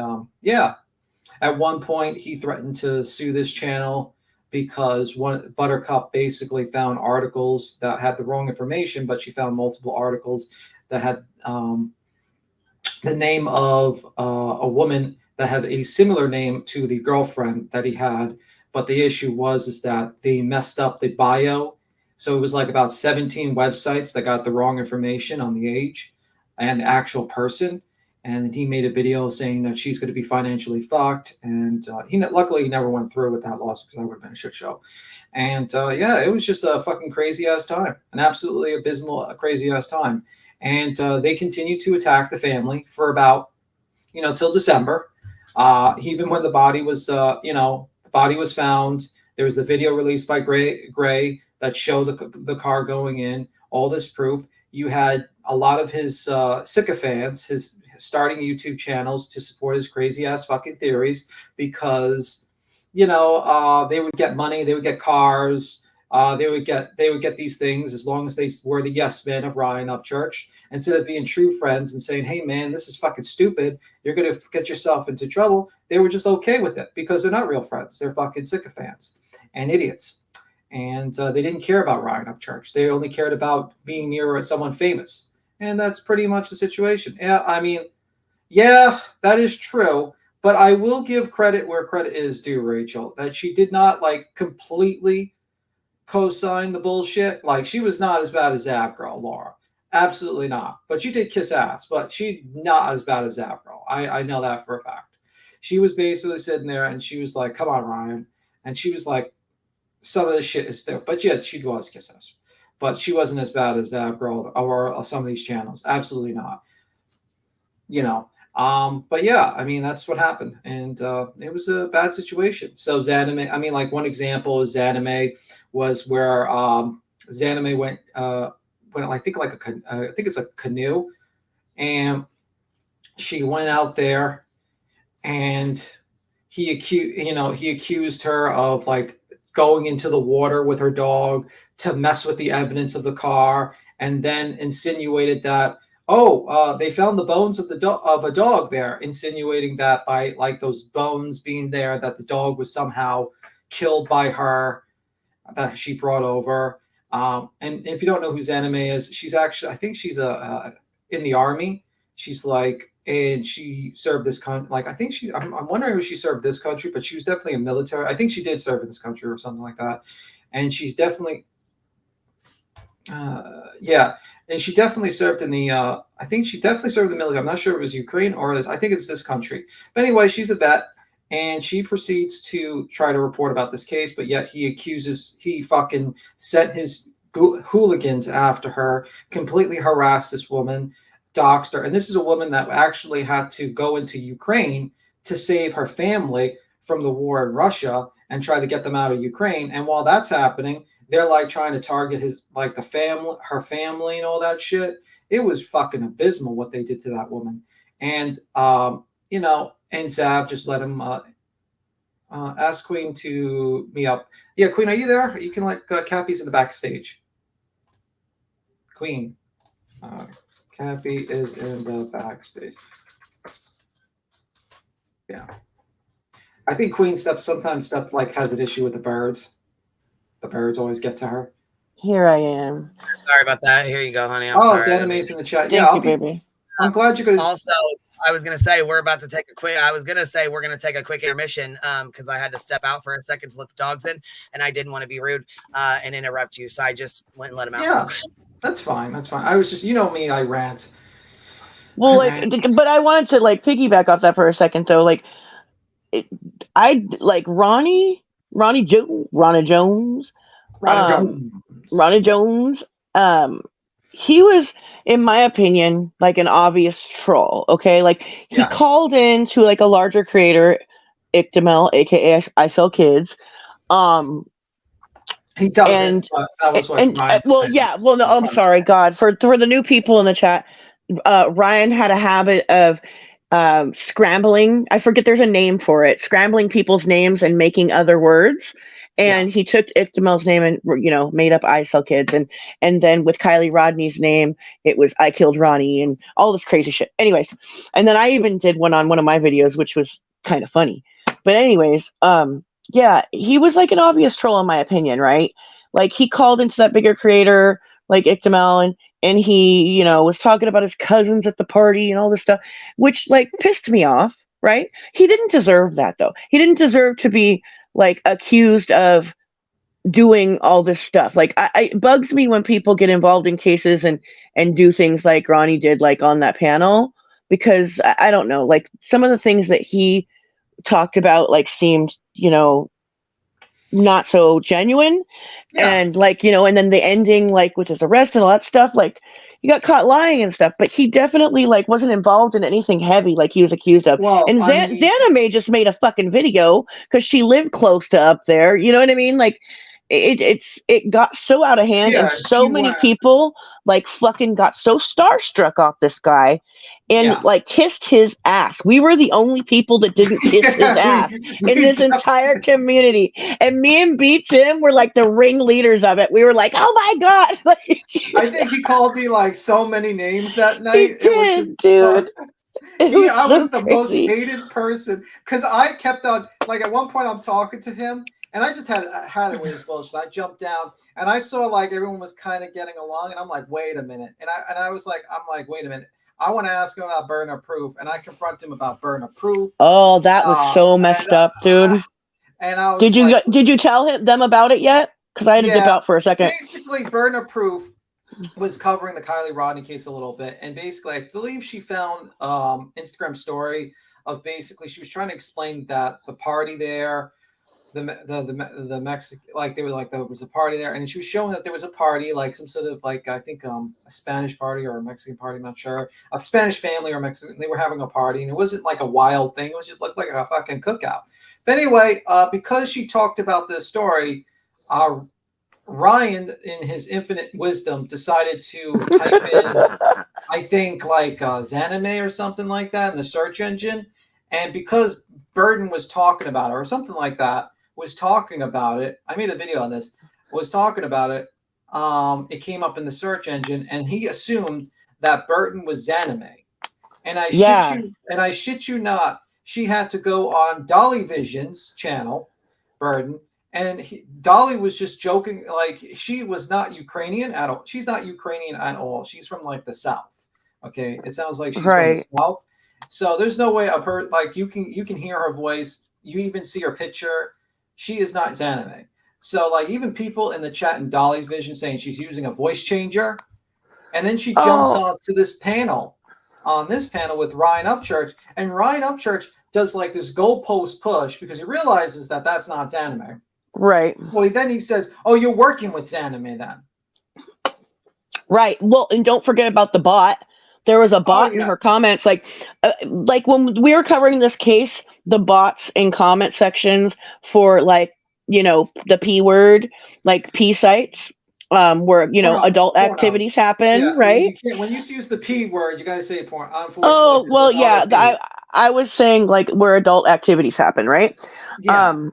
[SPEAKER 15] at one point he threatened to sue this channel because Buttercup basically found articles that had the wrong information, but she found multiple articles that had the name of a woman that had a similar name to the girlfriend that he had. But the issue is that they messed up the bio. So it was like about 17 websites that got the wrong information on the age and the actual person. And he made a video saying that she's going to be financially fucked. And luckily he never went through with that lawsuit because that would have been a shit show. And it was just a fucking crazy ass time, an absolutely abysmal, crazy ass time. And they continued to attack the family for about, till December. Even when the body was, the body was found, there was the video released by Gray that showed the car going in, all this proof. You had a lot of his sycophants, his starting YouTube channels to support his crazy ass fucking theories because, they would get money, they would get cars, they would get these things as long as they were the yes men of Ryan Upchurch. Instead of being true friends and saying, hey, man, this is fucking stupid, you're going to get yourself into trouble, they were just okay with it because they're not real friends. They're fucking sycophants and idiots. And they didn't care about Ryan Upchurch. They only cared about being near someone famous. And that's pretty much the situation. Yeah, I mean, yeah, that is true. But I will give credit where credit is due, Rachel, that she did not completely co-sign the bullshit. Like, she was not as bad as Zav Girl, Laura. Absolutely not. But she did kiss ass, but she not as bad as Zav Girl. I know that for a fact. She was basically sitting there and she was like, come on, Ryan. And she was like, some of this shit is there. But yeah, she was kiss ass. But she wasn't as bad as Zav Girl or some of these channels. Absolutely not. But yeah, I mean, that's what happened. And it was a bad situation. So Zanime, I mean, like one example is Zanime was where Zanime went I think it's a canoe, and she went out there and he accused her of going into the water with her dog to mess with the evidence of the car, and then insinuated that, they found the bones of a dog there, insinuating that by those bones being there, that the dog was somehow killed by her, that she brought over. And if you don't know who Zanime is, she's actually, I think she's in the army. She's like and she served this country. Like, I think I'm wondering if she served this country, but she was definitely a military. I think she did serve in this country or something like that. And she's definitely, yeah. And she definitely served in the, I think she definitely served in the military. I'm not sure if it was Ukraine or I think it's this country. But anyway, she's a vet. And she proceeds to try to report about this case, but yet he fucking sent his hooligans after her, completely harassed this woman, doxed her. And this is a woman that actually had to go into Ukraine to save her family from the war in Russia and try to get them out of Ukraine. And while that's happening, they're like trying to target her family and all that shit. It was fucking abysmal what they did to that woman. And, you know, and Zab just let him ask Queen to me up. Yeah, Queen, are you there? You can Cappy's in the backstage. Queen. Cappy is in the backstage. Yeah. I think Queen sometimes like has an issue with the birds. The birds always get to her.
[SPEAKER 16] Here I am.
[SPEAKER 14] Sorry about that. Here you go, honey. I'm sorry.
[SPEAKER 15] Zanime's in the chat.
[SPEAKER 16] Thank you, baby.
[SPEAKER 15] I'm glad you could.
[SPEAKER 14] Also, I was gonna say we're about to take a quick. I was gonna say we're gonna take a quick intermission because I had to step out for a second to let the dogs in, and I didn't want to be rude and interrupt you, so I just went and let them out.
[SPEAKER 15] Yeah, that's fine. That's fine. I was just, you know me, I rant.
[SPEAKER 16] Well, but I wanted to piggyback off that for a second though. I like Ronnie Jones. He was, in my opinion, like an obvious troll. Okay, he called in to a larger creator, Ictamel, aka I Sell Kids.
[SPEAKER 15] He doesn't. That was what
[SPEAKER 16] no, I'm sorry, God, for the new people in the chat. Ryan had a habit of scrambling. I forget, there's a name for it. Scrambling people's names and making other words. And he took Ictamel's name and, made up I Sell Kids. And then with Kiely Rodni's name, it was I Killed Ronnie and all this crazy shit. Anyways, and then I even did one on one of my videos, which was kind of funny. But anyways, he was like an obvious troll in my opinion, right? Like he called into that bigger creator, like Ictamel, and he, was talking about his cousins at the party and all this stuff, which pissed me off, right? He didn't deserve that though. He didn't deserve to be accused of doing all this stuff. It bugs me when people get involved in cases and do things like Ronnie did, on that panel, because I don't know, some of the things that he talked about, seemed, not so genuine. And and then the ending, with his arrest and all that stuff, he got caught lying and stuff, but he definitely wasn't involved in anything heavy like he was accused of. Well, and Zanime just made a fucking video because she lived close to up there. You know what I mean? It got so out of hand, and so many people fucking got so starstruck off this guy and kissed his ass. We were the only people that didn't kiss his ass in this entire community. And me and B Tim were the ringleaders of it. We were like, oh my God.
[SPEAKER 15] I think he called me so many names that night.
[SPEAKER 16] He did, dude.
[SPEAKER 15] I was the most hated person because I kept on at one point I'm talking to him. And I just had it with his bullshit. I jumped down and I saw everyone was kind of getting along, and I'm like, wait a minute. And I was like, wait a minute. I want to ask him about burden of proof, and I confront him about burden of proof.
[SPEAKER 16] Oh, that was so messed up, dude.
[SPEAKER 15] And I was
[SPEAKER 16] did you tell them about it yet? Because I had to dip out for a second.
[SPEAKER 15] Basically, burden of proof was covering the Kiely Rodni case a little bit, and basically, I believe she found Instagram story of basically she was trying to explain that the party there. The Mexican, they were there was a party there, and she was showing that there was a party, some sort of I think a Spanish party or a Mexican party, I'm not sure, a Spanish family or Mexican. They were having a party, and it wasn't a wild thing. It was just looked like a fucking cookout. But anyway, because she talked about this story, Ryan, in his infinite wisdom, decided to type in, I think Zanime or something like that in the search engine, and because Burden was talking about it or something like that. Was talking about it. I made a video on this. Was talking about it. It came up in the search engine, and he assumed that Burton was Zanime. And I shit you not. She had to go on Dolly Vision's channel, Burton, and Dolly was just joking. She was not Ukrainian at all. She's not Ukrainian at all. She's from the South. Okay, it sounds like she's from the South. So there's no way of her, like, you can hear her voice, you even see her picture. She is not Zanime. So like even people in the chat in Dolly's Vision saying she's using a voice changer, and then she jumps on to this panel, on this panel with Ryan Upchurch, and Ryan Upchurch does like this goalpost push because he realizes that that's not Zanime.
[SPEAKER 16] Right.
[SPEAKER 15] Well, then he says, "Oh, you're working with Zanime then."
[SPEAKER 16] Right. Well, and don't forget about the bot. There was a bot in her comments, like when we were covering this case, the bots in comment sections for like, you know, the P word, like P sites, where, you know, adult activities happen, right?
[SPEAKER 15] You can't, when you use the P word, you got to say porn. Unfortunately,
[SPEAKER 16] Oh, well, yeah. I was saying like where adult activities happen, right?
[SPEAKER 15] Yeah.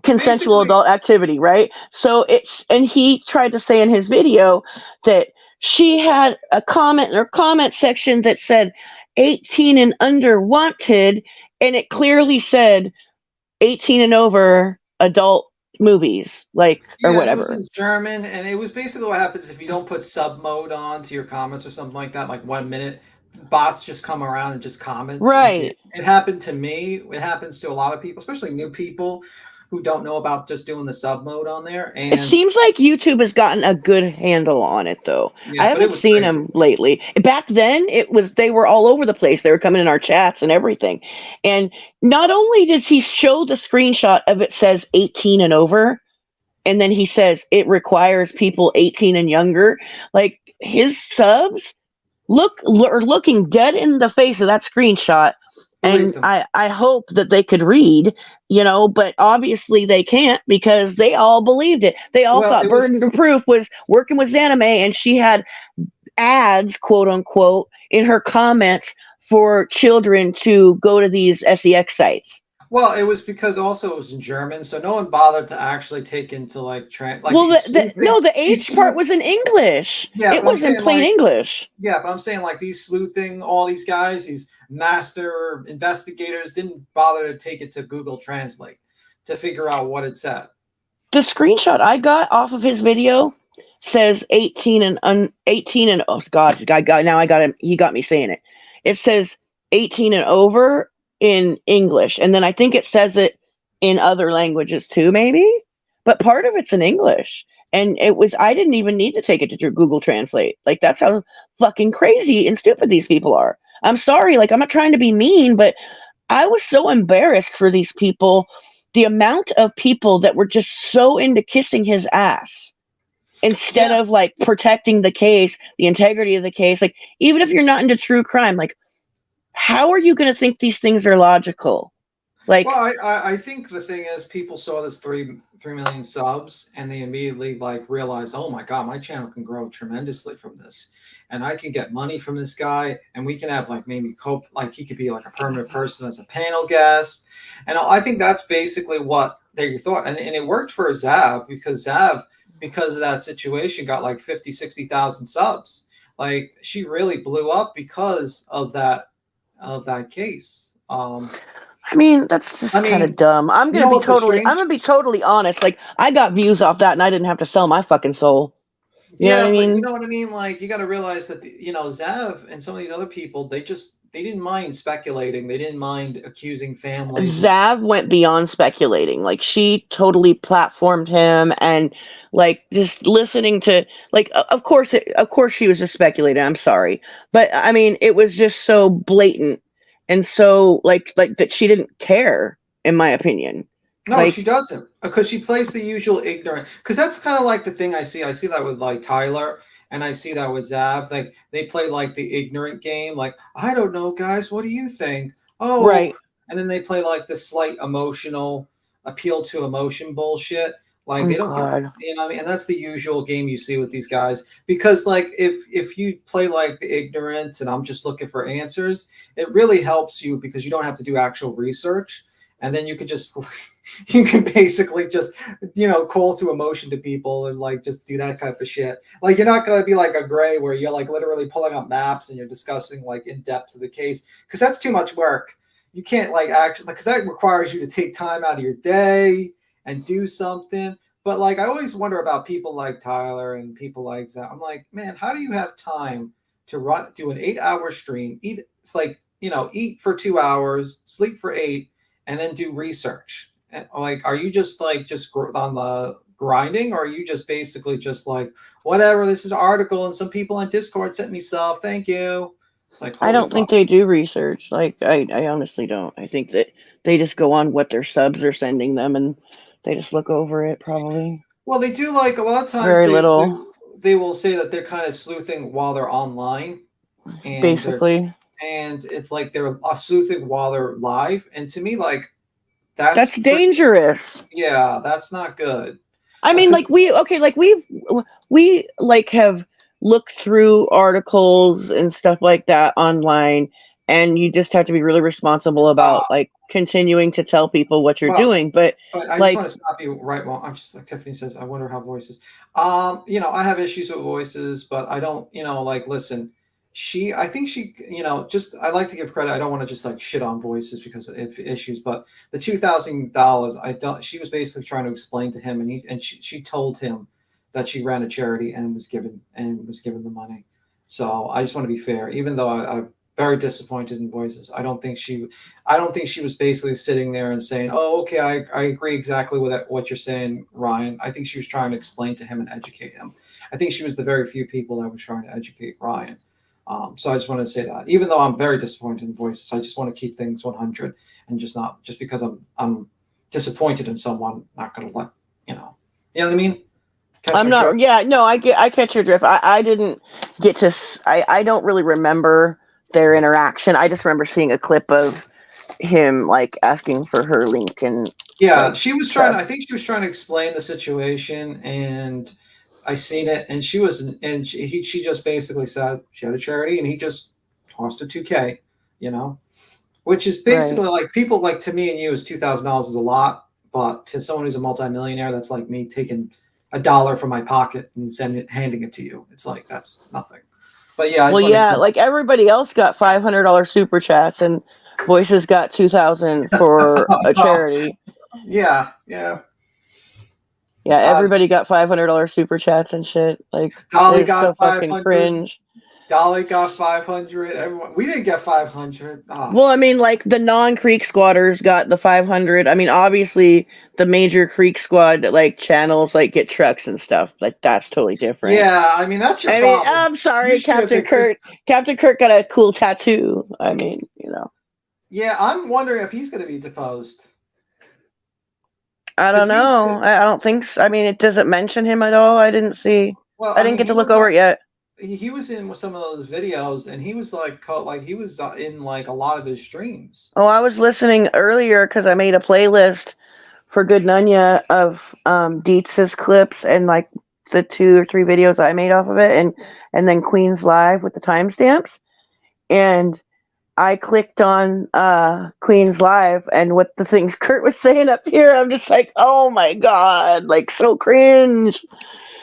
[SPEAKER 16] Consensual adult activity, right? So and he tried to say in his video that she had a comment in her comment section that said 18 and under wanted, and it clearly said 18 and over adult movies, like, or whatever.
[SPEAKER 15] It was in German, and it was basically what happens if you don't put sub mode on to your comments or something like that, like 1 minute, bots just come around and just comment.
[SPEAKER 16] Right.
[SPEAKER 15] It happened to me. It happens to a lot of people, especially new people who don't know about just doing the sub mode on there. And
[SPEAKER 16] it seems like YouTube has gotten a good handle on it, though. I haven't seen them lately. Back then, they were all over the place. They were coming in our chats and everything. And not only does he show the screenshot of it says 18 and over, and then he says it requires people 18 and younger. Like, his subs are looking dead in the face of that screenshot. And I hope that they could read, you know, but obviously they can't because they all believed it. They all thought Burden of Proof was working with Zanime, and she had ads, quote unquote, in her comments for children to go to these SEX sites.
[SPEAKER 15] Well, it was because also it was in German, so no one bothered to actually take into like
[SPEAKER 16] well, the age part was in English.
[SPEAKER 15] Yeah,
[SPEAKER 16] it was in plain English.
[SPEAKER 15] Yeah, but I'm saying like these sleuthing, all these guys, these master investigators didn't bother to take it to Google Translate to figure out what it said.
[SPEAKER 16] The screenshot I got off of his video says 18 and oh God, he got me saying it. It says 18 and over in English, and then I think it says it in other languages too, maybe, but part of it's in English. And I didn't even need to take it to Google Translate. Like, that's how fucking crazy and stupid these people are. I'm sorry, like, I'm not trying to be mean, but I was so embarrassed for these people. The amount of people that were just so into kissing his ass instead of like protecting the case, the integrity of the case. Like, even if you're not into true crime, like, how are you going to think these things are logical? Like,
[SPEAKER 15] well, I think the thing is, people saw this 3 million subs, and they immediately like realized, oh my God, my channel can grow tremendously from this, and I can get money from this guy, and we can have like maybe like he could be like a permanent person as a panel guest, and I think that's basically what they thought, and it worked for Zav because because of that situation, got like 50,000-60,000 subs. Like, she really blew up because of that case.
[SPEAKER 16] I mean, that's just kind of dumb. I'm gonna be totally honest. Like, I got views off that, and I didn't have to sell my fucking soul. You know what I mean?
[SPEAKER 15] You know what I mean? Like, you got to realize that Zav and some of these other people, they didn't mind speculating. They didn't mind accusing families.
[SPEAKER 16] Zav went beyond speculating. Like, she totally platformed him, and like just listening to, like, of course she was just speculating. I'm sorry, but I mean, it was just so blatant. And so, like that, she didn't care, in my opinion.
[SPEAKER 15] No,
[SPEAKER 16] like,
[SPEAKER 15] she doesn't, because she plays the usual ignorant. Because that's kind of like the thing I see. I see that with like Tyler, and I see that with Zav. Like, they play like the ignorant game. Like, I don't know, guys. What do you think? Oh,
[SPEAKER 16] right.
[SPEAKER 15] And then they play like the slight emotional appeal to emotion bullshit. Like, they don't, you know what I mean? And that's the usual game you see with these guys. Because like, if you play like the ignorant and I'm just looking for answers, it really helps you because you don't have to do actual research. And then you can just, you can basically just, call to emotion to people and like just do that type of shit. Like, you're not going to be like a Gray where you're like literally pulling up maps and you're discussing like in depth of the case, because that's too much work. You can't like actually, because that requires you to take time out of your day and do something. But like, I always wonder about people like Tyler and people like that. I'm like, man, how do you have time to do an 8-hour stream? It's like, eat for 2 hours, sleep for 8, and then do research. And, like, are you just on the grinding, or are you just basically just like, whatever, this is an article and some people on Discord sent me stuff, thank you? It's like,
[SPEAKER 16] I don't think they do research. Like, I honestly don't. I think that they just go on what their subs are sending them, and they just look over it, probably.
[SPEAKER 15] Well, they do, like, a lot of times
[SPEAKER 16] Very little.
[SPEAKER 15] they will say that they're kind of sleuthing while they're online. And
[SPEAKER 16] basically.
[SPEAKER 15] And it's like they're sleuthing while they're live. And to me, like,
[SPEAKER 16] that's dangerous.
[SPEAKER 15] Yeah, that's not good.
[SPEAKER 16] I mean, like, we like have looked through articles and stuff like that online, and you just have to be really responsible about like continuing to tell people what you're doing. But
[SPEAKER 15] I
[SPEAKER 16] like,
[SPEAKER 15] just want to stop you right. Well, I'm just like Tiffany says, I wonder how voices. I have issues with voices, but I don't. Like, listen. I think she, I like to give credit. I don't want to just like shit on voices because of issues, but the $2,000, she was basically trying to explain to him, and she told him that she ran a charity and was given the money. So I just want to be fair, even though I'm very disappointed in voices. I don't think she was basically sitting there and saying, "Oh, okay, I agree exactly with what you're saying, Ryan." I think she was trying to explain to him and educate him. I think she was the very few people that was trying to educate Ryan. So I just want to say that, even though I'm very disappointed in voices, I just want to keep things 100 and just because I'm disappointed in someone, not going to let, you know what I mean?
[SPEAKER 16] I'm not, drift? Yeah, no, I catch your drift. I didn't get to, I don't really remember their interaction. I just remember seeing a clip of him like asking for her link and.
[SPEAKER 15] Yeah, like, she was trying, I think she was trying to explain the situation, and I seen it, and she just basically said she had a charity, and he just tossed a $2K, which is basically like, people like, to me and you, is $2,000 is a lot, but to someone who's a multimillionaire, that's like me taking $1 from my pocket and handing it to you. It's like, that's nothing. But yeah,
[SPEAKER 16] like everybody else got $500 super chats, and Voices got $2,000 for a charity.
[SPEAKER 15] Yeah.
[SPEAKER 16] Yeah, everybody got $500 super chats and shit. Like,
[SPEAKER 15] Dolly got so 500.
[SPEAKER 16] Fucking cringe.
[SPEAKER 15] Dolly got 500. Everyone, we didn't get 500. Oh.
[SPEAKER 16] Well, I mean, like, the non-Creek squatters got the 500. I mean, obviously, the major Creek squad like channels like get trucks and stuff. Like, that's totally different.
[SPEAKER 15] Yeah, I mean, that's your problem.
[SPEAKER 16] I'm sorry, Captain Kurt. Captain Kurt got a cool tattoo. I mean,
[SPEAKER 15] Yeah, I'm wondering if he's going to be deposed.
[SPEAKER 16] I don't know. I don't think so. I mean, it doesn't mention him at all. I didn't see. Well, I didn't get to look over it yet.
[SPEAKER 15] He was in some of those videos, and he was he was in like a lot of his streams.
[SPEAKER 16] Oh, I was listening earlier because I made a playlist for Good Nunya of Dietz's clips and like the 2 or 3 videos I made off of it, and then Queen's Live with the timestamps, and I clicked on Queen's Live, and what the things Kurt was saying up here, I'm just like, oh my god, like, so cringe.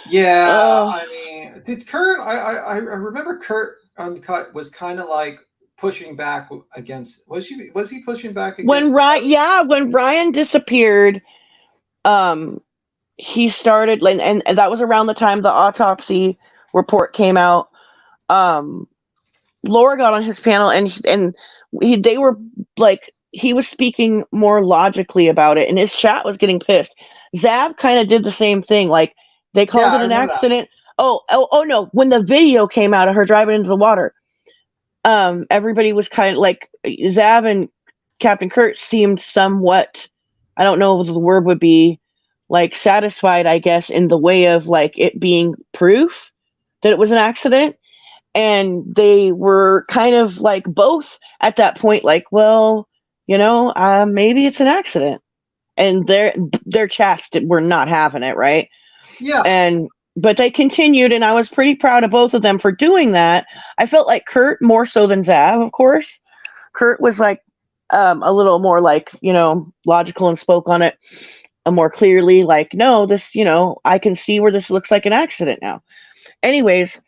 [SPEAKER 15] Yeah, I mean, did Kurt? I remember Kurt Uncut was kind of like pushing back against. Was he pushing back against?
[SPEAKER 16] When Ryan disappeared, he started, and that was around the time the autopsy report came out. Laura got on his panel, and they were like, he was speaking more logically about it, and his chat was getting pissed. Zab kind of did the same thing. Like, they called it an accident. Oh no! When the video came out of her driving into the water, everybody was kind of like, Zab and Captain Kurt seemed somewhat, I don't know what the word would be, like satisfied, I guess, in the way of like it being proof that it was an accident. And they were kind of like both at that point, like, well, maybe it's an accident. And their chats were not having it, right?
[SPEAKER 15] Yeah.
[SPEAKER 16] But they continued, and I was pretty proud of both of them for doing that. I felt like Kurt more so than Zav, of course. Kurt was like a little more like, logical and spoke on it more clearly. Like, no, this, I can see where this looks like an accident now. Anyways,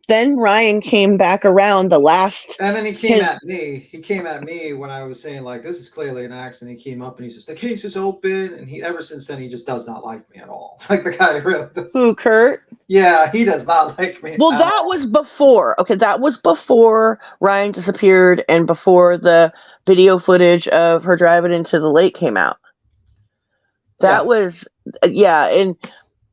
[SPEAKER 16] Then Ryan came back around the last,
[SPEAKER 15] and then he came at me. He came at me when I was saying like, this is clearly an accident. He came up and he's just, the case is open. And he, ever since then, he just does not like me at all. Like the guy really does.
[SPEAKER 16] Who, Kurt?
[SPEAKER 15] Yeah, he does not like me.
[SPEAKER 16] Well, that was before. Okay, that was before Ryan disappeared and before the video footage of her driving into the lake came out. That was, and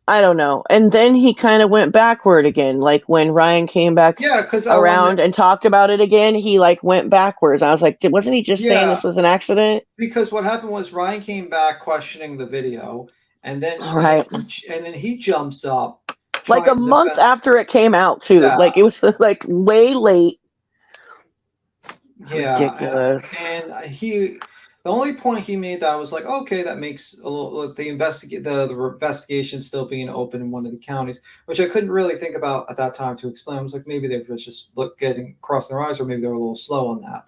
[SPEAKER 16] I don't know. And then he kind of went backward again. Like when Ryan came back around and talked about it again, he like went backwards. I was like, wasn't he just saying this was an accident?
[SPEAKER 15] Because what happened was Ryan came back questioning the video, and then he jumps up
[SPEAKER 16] like a month after it came out too.
[SPEAKER 15] Yeah.
[SPEAKER 16] Like it was like way late.
[SPEAKER 15] Yeah,
[SPEAKER 16] ridiculous.
[SPEAKER 15] And the only point he made that I was like, okay, that makes a little the investigation still being open in one of the counties, which I couldn't really think about at that time to explain. I was like, maybe they were just crossing their eyes, or maybe they were a little slow on that.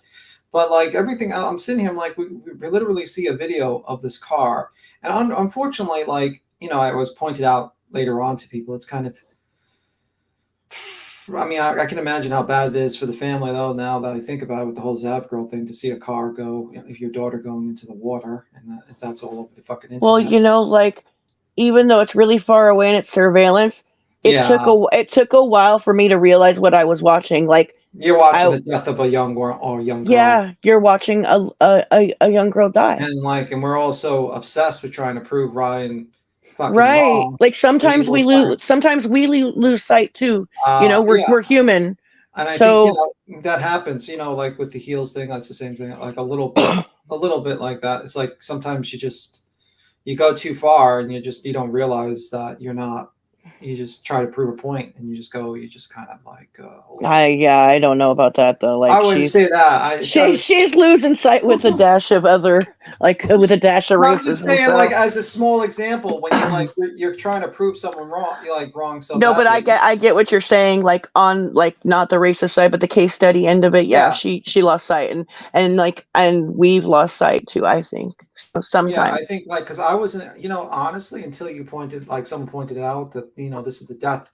[SPEAKER 15] But like everything, I'm sitting here, I'm like, we literally see a video of this car, and unfortunately, like I was pointed out later on to people, it's kind of. I mean, I can imagine how bad it is for the family, though, now that I think about it with the whole Zav girl thing, to see a car go, if your daughter going into the water, and if that's all over the fucking internet.
[SPEAKER 16] Well, like, even though it's really far away and it's surveillance, it took a while for me to realize what I was watching. Like,
[SPEAKER 15] you're watching the death of a young girl.
[SPEAKER 16] Yeah, you're watching a young girl die.
[SPEAKER 15] And we're also obsessed with trying to prove Ryan
[SPEAKER 16] right
[SPEAKER 15] wrong.
[SPEAKER 16] Like sometimes we lose sight too. We're human,
[SPEAKER 15] and I think that happens, like with the heels thing. That's the same thing, like a little bit like that. It's like sometimes you go too far and you don't realize that you just try to prove a point, and you just kind of like
[SPEAKER 16] I don't know about that though. Like
[SPEAKER 15] I wouldn't say that.
[SPEAKER 16] She's losing sight with a dash of other, like with a dash of racism.
[SPEAKER 15] I'm just saying, like as a small example, when you're trying to prove someone wrong, you're like wrong. So
[SPEAKER 16] no, but I get what you're saying. Like on not the racist side, but the case study end of it. Yeah. She lost sight, and we've lost sight too. I think sometimes.
[SPEAKER 15] Yeah, I think because I wasn't, honestly, until someone pointed out that this is the death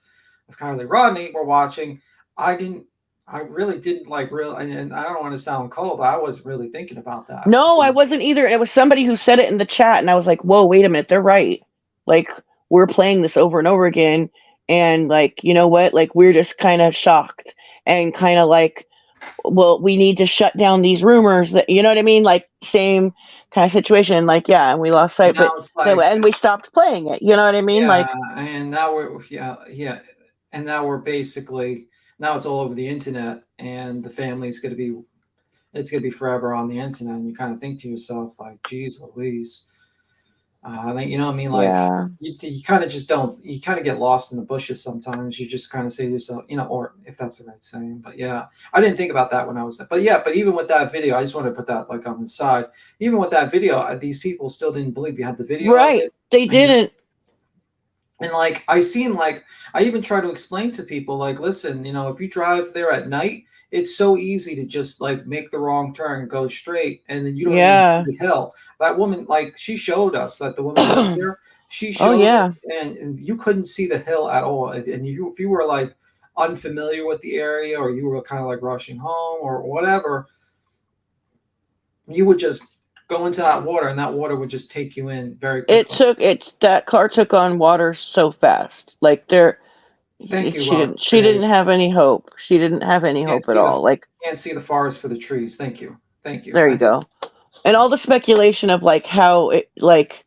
[SPEAKER 15] of Kiely Rodni we're watching. I really didn't and I don't want to sound cold, but I wasn't really thinking about that.
[SPEAKER 16] No, I wasn't either. It was somebody who said it in the chat, and I was like, whoa, wait a minute, they're right. Like, we're playing this over and over again, and like, you know what? Like, we're just kind of shocked and kind of like, well, we need to shut down these rumors that, you know what I mean? Like, same kind of situation. Like, yeah, and we lost sight, and we stopped playing it. You know what I mean?
[SPEAKER 15] Yeah, and now and now we're basically. Now it's all over the internet, and the family's going to be forever on the internet. And you kind of think to yourself, like, geez Louise, you know what I mean? Like, you kind of just don't, you kind of get lost in the bushes sometimes. You just kind of say to yourself, or if that's the right saying, but yeah, I didn't think about that when I was there. But yeah, but even with that video, I just wanted to put that like on the side. Even with that video, these people still didn't believe you had the video.
[SPEAKER 16] Right. They didn't.
[SPEAKER 15] And like I even try to explain to people, like, listen, if you drive there at night, it's so easy to just like make the wrong turn and go straight, and then you don't even see the hill. That woman, like, she showed us that the woman up there, she showed and you couldn't see the hill at all. And if you were like unfamiliar with the area, or you were kind of like rushing home or whatever, you would just go into that water, and that water would just take you in very quickly.
[SPEAKER 16] That car took on water so fast. Like she didn't have any hope. She didn't have any hope at all. Like,
[SPEAKER 15] can't see the forest for the trees. Thank you.
[SPEAKER 16] There you go. And all the speculation of like how it, like,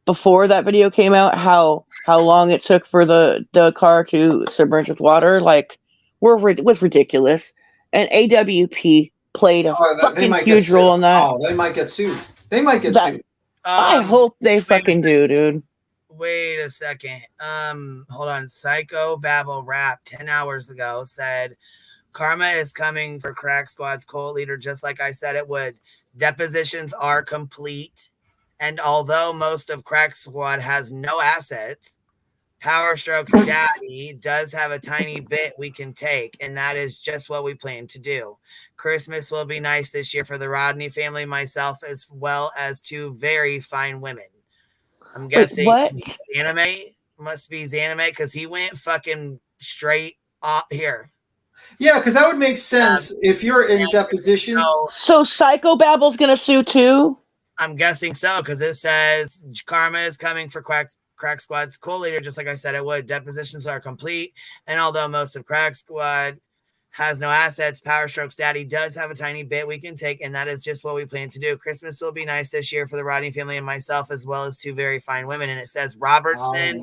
[SPEAKER 16] before that video came out, how long it took for the car to submerge with water, like, was ridiculous. And AWP played a fucking huge role in that.
[SPEAKER 15] Oh, they might get sued. Sued.
[SPEAKER 16] I hope they fucking do, dude.
[SPEAKER 14] Wait a second. Hold on. Psycho Babble Rap 10 hours ago said karma is coming for Crack Squad's co-leader, just like I said it would. Depositions are complete, and although most of Crack Squad has no assets, Power Strokes Daddy does have a tiny bit we can take, and that is just what we plan to do. Christmas will be nice this year for the Rodni family, myself, as well as two very fine women. I'm guessing
[SPEAKER 16] what?
[SPEAKER 14] Anime must be Zanime, because he went fucking straight here.
[SPEAKER 15] Yeah, because that would make sense if you're in depositions.
[SPEAKER 16] So Psychobabble's gonna sue too?
[SPEAKER 14] I'm guessing so, because it says karma is coming for Crack Squad's co-leader, just like I said it would. Depositions are complete, and although most of Crack Squad has no assets, Power Strokes Daddy does have a tiny bit we can take, and that is just what we plan to do. Christmas will be nice this year for the Rodney family and myself, as well as two very fine women. And it says Robertson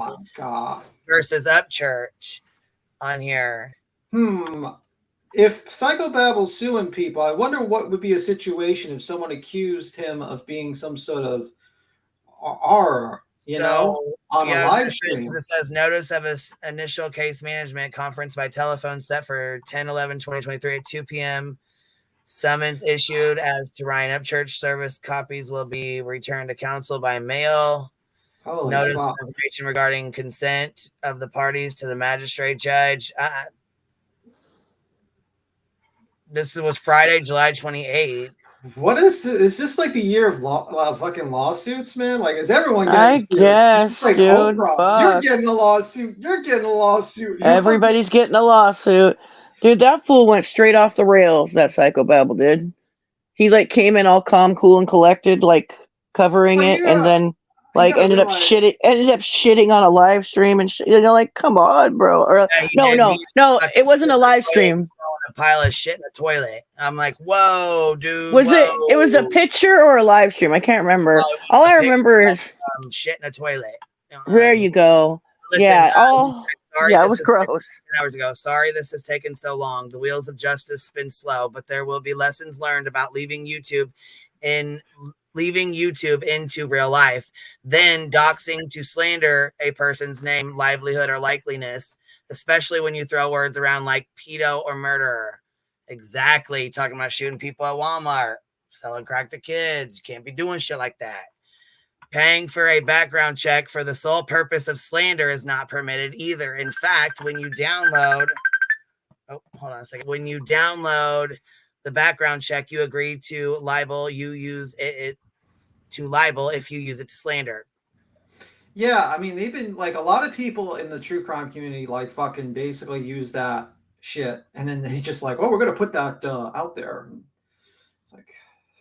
[SPEAKER 14] versus Upchurch on here.
[SPEAKER 15] If Psychobabble's suing people, I wonder what would be a situation if someone accused him of being some sort of on a live stream.
[SPEAKER 14] It says notice of his initial case management conference by telephone set for 10/11/2023 at 2 p.m. Summons issued as to Ryan Upchurch. Service copies will be returned to council by mail. Notice of information regarding consent of the parties to the magistrate judge. This was Friday, July 28th.
[SPEAKER 15] What is this? Is this like the year of fucking lawsuits, man? Like, is everyone getting
[SPEAKER 16] I guess,
[SPEAKER 15] like,
[SPEAKER 16] dude.
[SPEAKER 15] You're getting a lawsuit. You're getting a lawsuit.
[SPEAKER 16] Everybody's getting a lawsuit. Dude, that fool went straight off the rails, that Psychobabble did. He, like, came in all calm, cool, and collected, like, covering it, and then, like, ended up shitting on a live stream and shit. You know, like, come on, bro. Or no, it wasn't a live stream.
[SPEAKER 14] A pile of shit in the toilet. I'm like, whoa, dude.
[SPEAKER 16] It was a picture or a live stream? I can't remember. All I remember is
[SPEAKER 14] shit in the toilet.
[SPEAKER 16] There you go.
[SPEAKER 14] Listen,
[SPEAKER 16] it was gross.
[SPEAKER 14] 10 hours ago. Sorry this has taken so long. The wheels of justice spin slow, but there will be lessons learned about leaving YouTube into real life. Then doxing to slander a person's name, livelihood, or likeliness, especially when you throw words around like pedo or murderer. Exactly. Talking about shooting people at Walmart, selling crack to kids. You can't be doing shit like that. Paying for a background check for the sole purpose of slander is not permitted either. In fact, when you download... Oh, hold on a second. When you download the background check, you agree to libel. You use it to libel if you use it to slander.
[SPEAKER 15] Yeah, I mean, they've been like a lot of people in the true crime community, like fucking basically use that shit, and then they just like, oh, we're gonna put that out there. It's like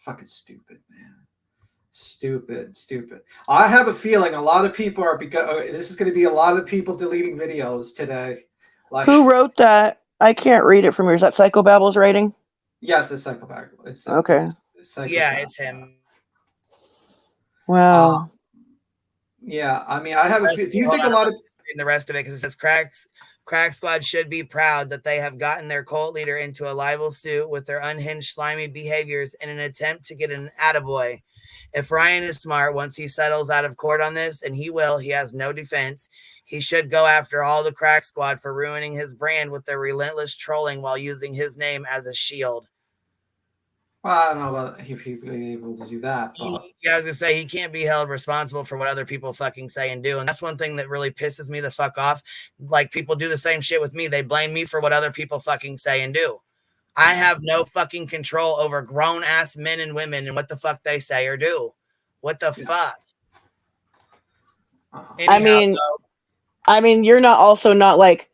[SPEAKER 15] fucking stupid, man. Stupid. I have a feeling a lot of people are this is gonna be a lot of people deleting videos today. Like,
[SPEAKER 16] who wrote that? I can't read it from here. Is that Psychobabble's writing?
[SPEAKER 15] Yes, it's Psychobabble. It's
[SPEAKER 16] okay.
[SPEAKER 14] It's him.
[SPEAKER 16] Wow.
[SPEAKER 15] Yeah, I mean, I have a. Do you think a lot of
[SPEAKER 14] the rest of it, because it says Crack Squad should be proud that they have gotten their cult leader into a libel suit with their unhinged, slimy behaviors in an attempt to get an attaboy. If Ryan is smart, once he settles out of court on this, and he will, he has no defense. He should go after all the Crack Squad for ruining his brand with their relentless trolling while using his name as a shield.
[SPEAKER 15] Well, I don't know about if he'd be able to do that. But...
[SPEAKER 14] Yeah, I was gonna say he can't be held responsible for what other people fucking say and do, and that's one thing that really pisses me the fuck off. Like, people do the same shit with me. They blame me for what other people fucking say and do. I have no fucking control over grown ass men and women and what the fuck they say or do. What the fuck? Anyhow,
[SPEAKER 16] I mean, you're not like.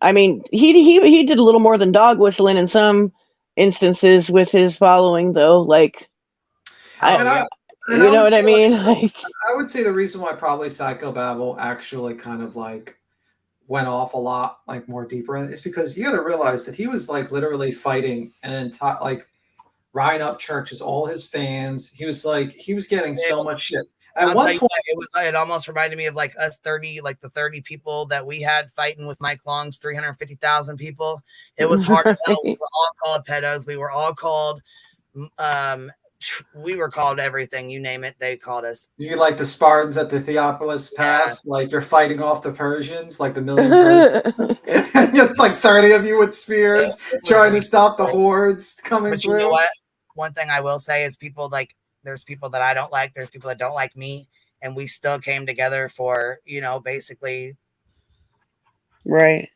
[SPEAKER 16] I mean, he did a little more than dog whistling in some instances with his following, though. Like, you know what I mean? Like,
[SPEAKER 15] I would say the reason why probably Psychobabble actually kind of like went off a lot, like more deeper in it, is because you got to realize that he was like literally fighting an entire, like, Ryan Upchurch is all his fans. He was getting so much shit. At one point,
[SPEAKER 14] it almost reminded me of like us 30, like the 30 people that we had fighting with Mike Long's 350,000 people. It was hard as hell. We were all called pedos. We were all called, we were called everything. You name it, they called us.
[SPEAKER 15] You like the Spartans at the Theopolis Pass, like you're fighting off the Persians, like the million Persians. It's like 30 of you with spears trying to stop the hordes coming through.
[SPEAKER 14] You know what? One thing I will say is there's people that I don't like. There's people that don't like me. And we still came together for, basically.
[SPEAKER 16] Right.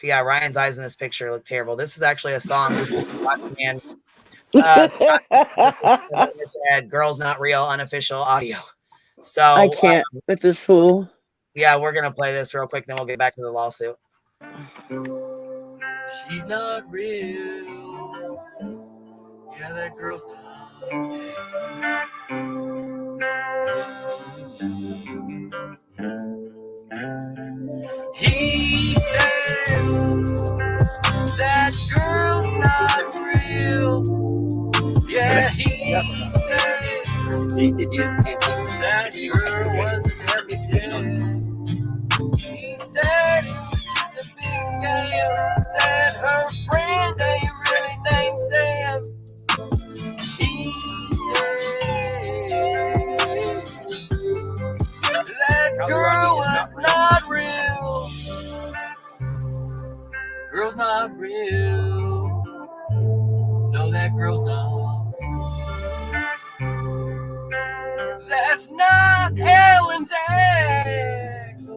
[SPEAKER 14] Yeah, Ryan's eyes in this picture look terrible. This is actually a song. And said, "Girls Not Real" unofficial audio. So
[SPEAKER 16] I can't with this fool.
[SPEAKER 14] Yeah, we're going to play this real quick. Then we'll get back to the lawsuit.
[SPEAKER 13] She's not real. Yeah, that girl's not real. He said that girl's not real. Yeah, he said that girl wasn't everything. He said it was just a big scam. Said her friend ain't really named Sam. He said that girl was not real. Girl's not real. No, that girl's not. That's not Ellen's ex.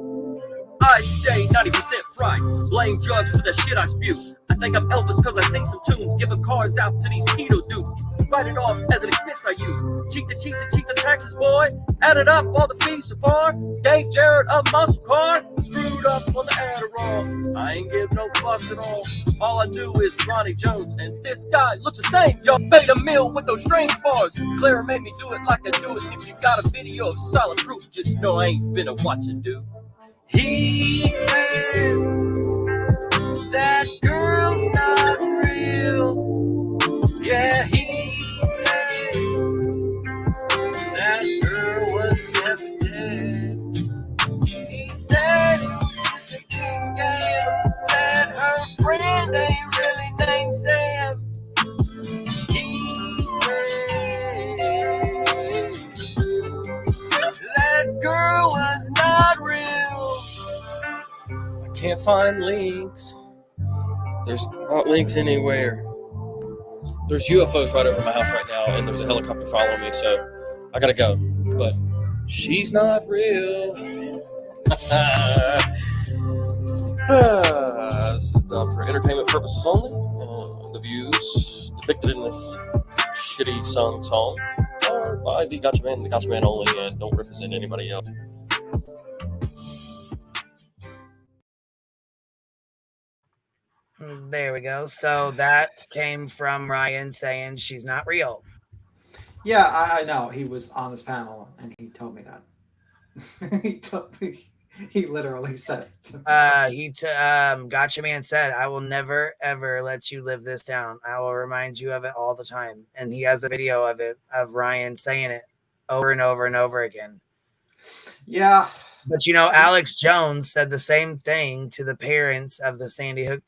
[SPEAKER 13] I stay 90% fried. Blame drugs for the shit I spew. I think I'm Elvis cause I sing some tunes. Giving cars out to these pedo dudes. Write it off as an expense I use. Cheat the taxes, boy. Added up all the fees so far. Gave Jared a muscle car. Screwed up on the Adderall. I ain't give no fucks at all. All I do is Ronnie Jones. And this guy looks the same. Y'all made a meal with those strange bars. Clara made me do it like I do it. And if you got a video of solid proof, just know I ain't finna watch it, dude. He said that girl's not real. Yeah, he said that girl was never dead. He said it was just a big scam. Said her friend ain't really named Sam. He said that girl was not real. Can't find links. There's not links anywhere. There's UFOs right over my house right now, and there's a helicopter following me, so I gotta go. But she's not real. This is done for entertainment purposes only. The views depicted in this shitty song are by the Gotcha Man and the Gotcha Man only, and don't represent anybody else.
[SPEAKER 14] There we go. So that came from Ryan saying she's not real.
[SPEAKER 15] Yeah, I know. He was on this panel and he told me that. He literally said it.
[SPEAKER 14] Gotcha Man said, I will never ever let you live this down. I will remind you of it all the time. And he has a video of it, of Ryan saying it over and over and over again.
[SPEAKER 15] Yeah.
[SPEAKER 14] But you know, Alex Jones said the same thing to the parents of the Sandy Hook,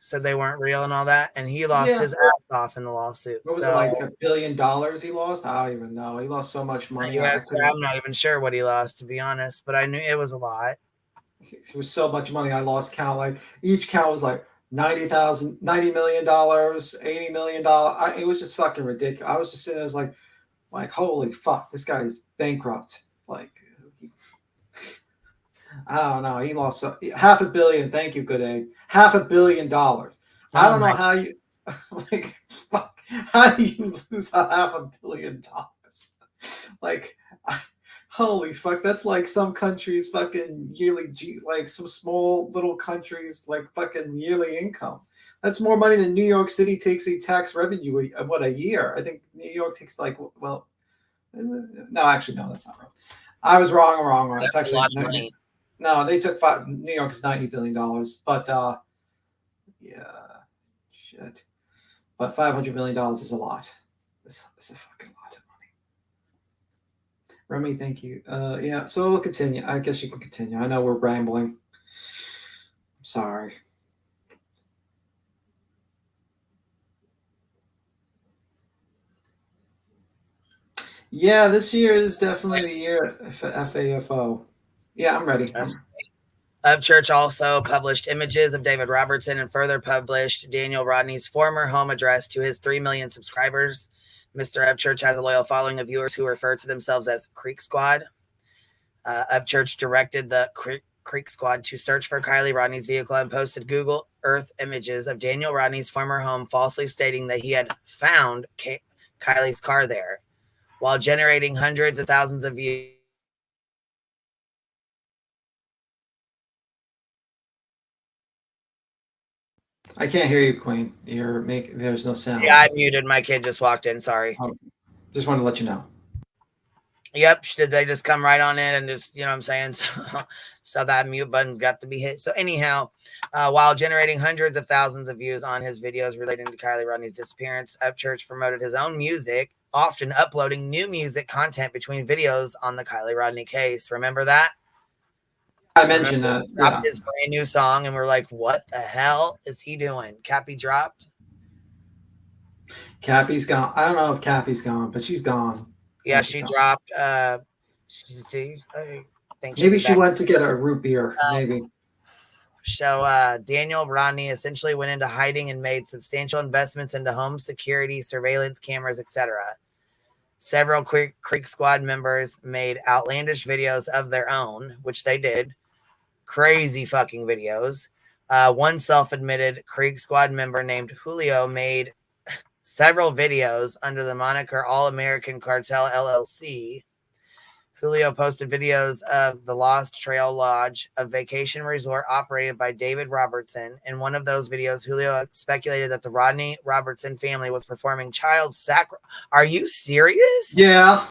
[SPEAKER 14] said they weren't real and all that, and he lost his ass off in the lawsuit.
[SPEAKER 15] What was it, like $1 billion he lost? I don't even know. He lost so much money.
[SPEAKER 14] Yes, I'm not even sure what he lost, to be honest, but I knew it was a lot.
[SPEAKER 15] It was so much money. I lost count. Like each count was like $90 million, $80 million. It was just fucking ridiculous. I was just sitting there, I was like, holy fuck, this guy is bankrupt. Like, I don't know. He lost $500 million. Thank you, Good Egg. $500 million. I don't know how you like. Fuck, how do you lose $500 million? Like, holy fuck, that's like some countries' fucking yearly like some small little countries' like fucking yearly income. That's more money than New York City takes a tax revenue a year. I think New York takes no, actually no, that's not right. I was wrong.
[SPEAKER 14] That's
[SPEAKER 15] it's actually
[SPEAKER 14] a lot of money.
[SPEAKER 15] No, they took New York is $90 billion, but yeah, shit. But $500 million is a lot. It's a fucking lot of money. Remy, thank you. Yeah, so we'll continue. I guess you can continue. I know we're rambling. I'm sorry. Yeah, this year is definitely the year for FAFO. Yeah, I'm ready.
[SPEAKER 14] Upchurch also published images of David Robertson and further published Daniel Rodney's former home address to his 3 million subscribers. Mr. Upchurch has a loyal following of viewers who refer to themselves as Creek Squad. Upchurch directed the Creek Squad to search for Kiely Rodni's vehicle and posted Google Earth images of Daniel Rodney's former home, falsely stating that he had found Kiely's car there, while generating hundreds of thousands of views.
[SPEAKER 15] I can't hear you, Queen. There's no sound.
[SPEAKER 14] Yeah, I muted. My kid just walked in. Sorry.
[SPEAKER 15] Just wanted to let you know.
[SPEAKER 14] Yep. Did they just come right on in and just, you know what I'm saying? So that mute button's got to be hit. So anyhow, while generating hundreds of thousands of views on his videos relating to Kiely Rodni's disappearance, Upchurch promoted his own music, often uploading new music content between videos on the Kiely Rodni case. Remember that?
[SPEAKER 15] I mentioned that.
[SPEAKER 14] Dropped his brand new song, and we're like, what the hell is he doing? Cappy dropped?
[SPEAKER 15] Cappy's gone. I don't know if Cappy's gone, but she's gone.
[SPEAKER 14] Yeah, she dropped.
[SPEAKER 15] Maybe she went to get a root beer. Maybe.
[SPEAKER 14] So Daniel Rodni essentially went into hiding and made substantial investments into home security, surveillance cameras, etc. Several Creek Squad members made outlandish videos of their own, which they did. Crazy fucking videos. One self-admitted Creek Squad member named Julio made several videos under the moniker All American Cartel LLC. Julio posted videos of the Lost Trail Lodge, a vacation resort operated by David Robertson. In one of those videos, Julio speculated that the Rodni Robertson family was performing child sacrifice. Are you serious?
[SPEAKER 15] Yeah,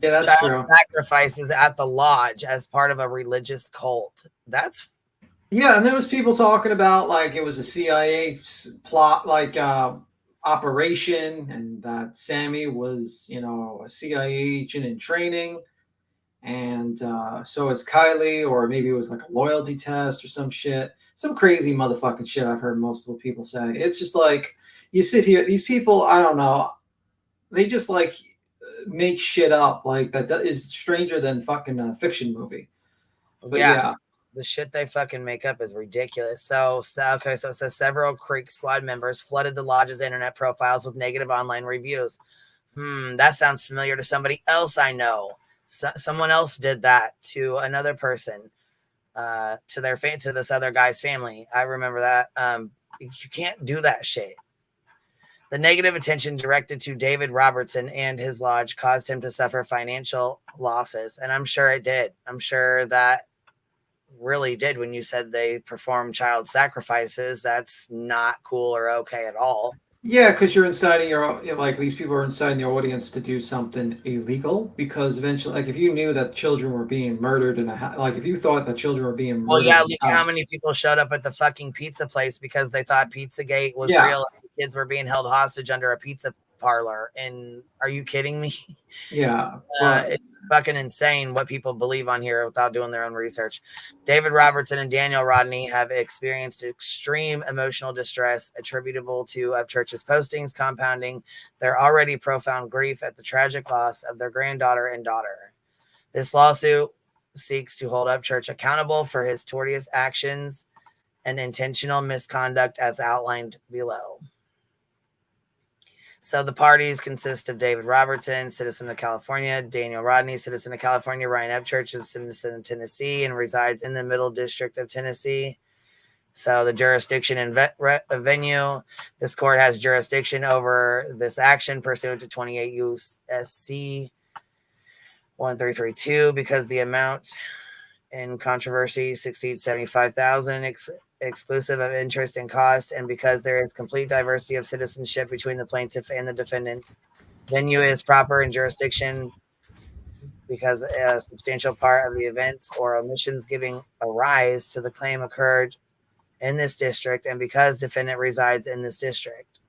[SPEAKER 15] that's
[SPEAKER 14] child
[SPEAKER 15] true.
[SPEAKER 14] Sacrifices at the lodge as part of a religious cult. That's
[SPEAKER 15] and there was people talking about like it was a CIA plot, like operation, and that Sammy was, a CIA agent in training, and so is Kiely, or maybe it was like a loyalty test or some shit, some crazy motherfucking shit I've heard multiple people say. It's just like you sit here, these people, I don't know, they just like make shit up like that is stranger than fucking a fiction movie. But yeah.
[SPEAKER 14] The shit they fucking make up is ridiculous. So it says several Creek Squad members flooded the lodge's internet profiles with negative online reviews. That sounds familiar to somebody else I know. Someone else did that to another person, to this other guy's family. I remember that. You can't do that shit. The negative attention directed to David Robertson and his lodge caused him to suffer financial losses, and I'm sure it did. I'm sure that really did. When you said they perform child sacrifices, that's not cool or okay at all.
[SPEAKER 15] Yeah, because you're inciting these people are inciting the audience to do something illegal, because eventually, like if you knew that children were being murdered if you thought that children were being murdered.
[SPEAKER 14] Well, look how many people showed up at the fucking pizza place because they thought Pizzagate was real. Kids were being held hostage under a pizza parlor. And are you kidding me?
[SPEAKER 15] Yeah.
[SPEAKER 14] It's fucking insane what people believe on here without doing their own research. David Robertson and Daniel Rodni have experienced extreme emotional distress attributable to Upchurch's postings, compounding their already profound grief at the tragic loss of their granddaughter and daughter. This lawsuit seeks to hold Upchurch accountable for his tortious actions and intentional misconduct as outlined below. So the parties consist of David Robertson, citizen of California, Daniel Rodni, citizen of California, Ryan Upchurch is citizen of Tennessee and resides in the Middle District of Tennessee. So the jurisdiction and venue, this court has jurisdiction over this action pursuant to 28 U.S.C. 1332 because the amount in controversy exceeds $75,000 exclusive of interest and cost, and because there is complete diversity of citizenship between the plaintiff and the defendants. Venue is proper in jurisdiction because a substantial part of the events or omissions giving a rise to the claim occurred in this district, and because defendant resides in this district.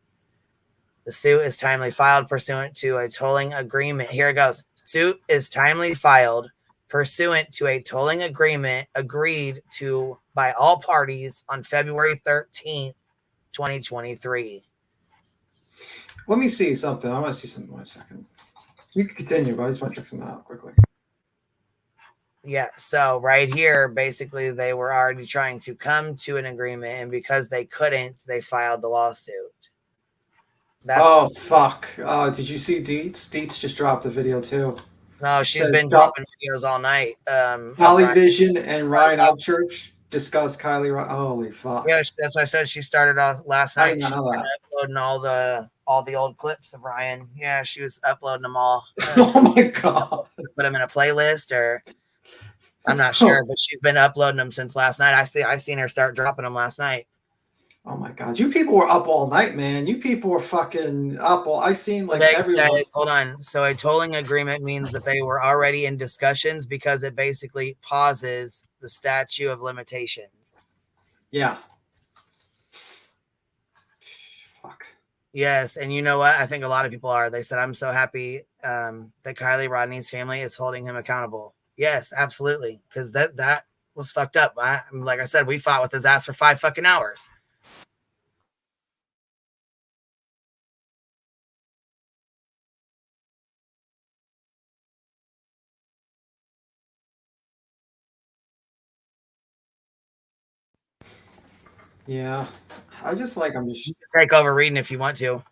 [SPEAKER 14] The suit is timely filed pursuant to a tolling agreement. Here it goes. Suit is timely filed pursuant to a tolling agreement agreed to by all parties on February 13th, 2023.
[SPEAKER 15] Let me see something. I want to see something in a second. You can continue, but I just want to check something out quickly.
[SPEAKER 14] Yeah, so right here, basically, they were already trying to come to an agreement, and because they couldn't, they filed the lawsuit.
[SPEAKER 15] Fuck. Did you see Dietz? Dietz just dropped a video, too.
[SPEAKER 14] No, she's been dropping videos all night.
[SPEAKER 15] Polyvision and Ryan Upchurch discuss Kiely Rodni. Holy fuck!
[SPEAKER 14] Yeah, that's what I said. She started off last night.
[SPEAKER 15] I didn't know that.
[SPEAKER 14] Uploading all the old clips of Ryan. Yeah, she was uploading them all.
[SPEAKER 15] Oh my god!
[SPEAKER 14] Put them in a playlist or. I'm not sure, but she's been uploading them since last night. I seen her start dropping them last night.
[SPEAKER 15] Oh my God, you people were up all night, man. You people were fucking up all. I seen like everyone.
[SPEAKER 14] Hold on. So a tolling agreement means that they were already in discussions because it basically pauses the statute of limitations.
[SPEAKER 15] Yeah. Fuck.
[SPEAKER 14] Yes, and you know what? I think a lot of people are. They said, "I'm so happy that Kiely Rodni's family is holding him accountable." Yes, absolutely, because that was fucked up. Like I said, we fought with his ass for 5 fucking hours.
[SPEAKER 15] Yeah, I'm just.
[SPEAKER 14] You can take over reading if you want to.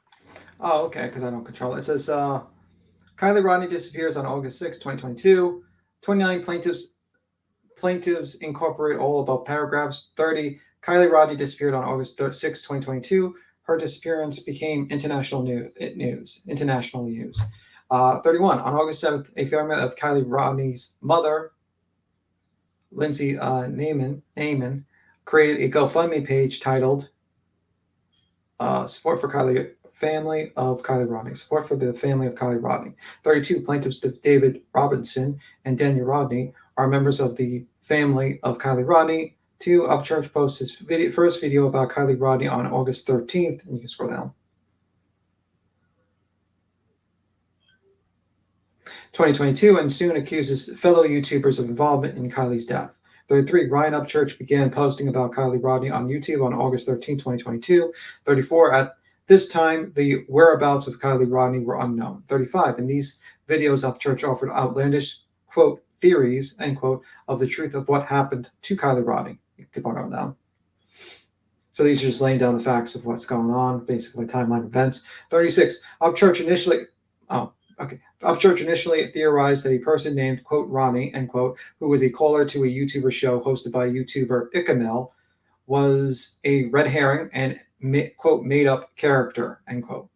[SPEAKER 15] Oh, okay, because I don't control it. It says Kiely Rodni disappears on August 6, 2022. 29 plaintiffs incorporate all above paragraphs. 30. Kiely Rodni disappeared on August 6, 2022. Her disappearance became international news. 31. On August 7th, a family of Kiely Rodni's mother, Lindsay Naiman, created a GoFundMe page titled Support for Kiely Family of Kiely Rodni. Support for the family of Kiely Rodni. 32. Plaintiffs David Robinson and Daniel Rodni are members of the family of Kiely Rodni. 2. Upchurch posts his first video about Kiely Rodni on August 13th. And you can scroll down. 2022, and soon accuses fellow YouTubers of involvement in Kylie's death. 33. Ryan Upchurch began posting about Kiely Rodni on YouTube on August 13, 2022. 34. At this time, the whereabouts of Kiely Rodni were unknown. 35. In these videos, Upchurch offered outlandish, quote, theories, end quote, of the truth of what happened to Kiely Rodni. You can keep on going down. So these are just laying down the facts of what's going on, basically timeline events. 36. Upchurch initially theorized that a person named, quote, Ronnie, end quote, who was a caller to a YouTuber show hosted by YouTuber Icamel, was a red herring and, quote, made up character, end quote.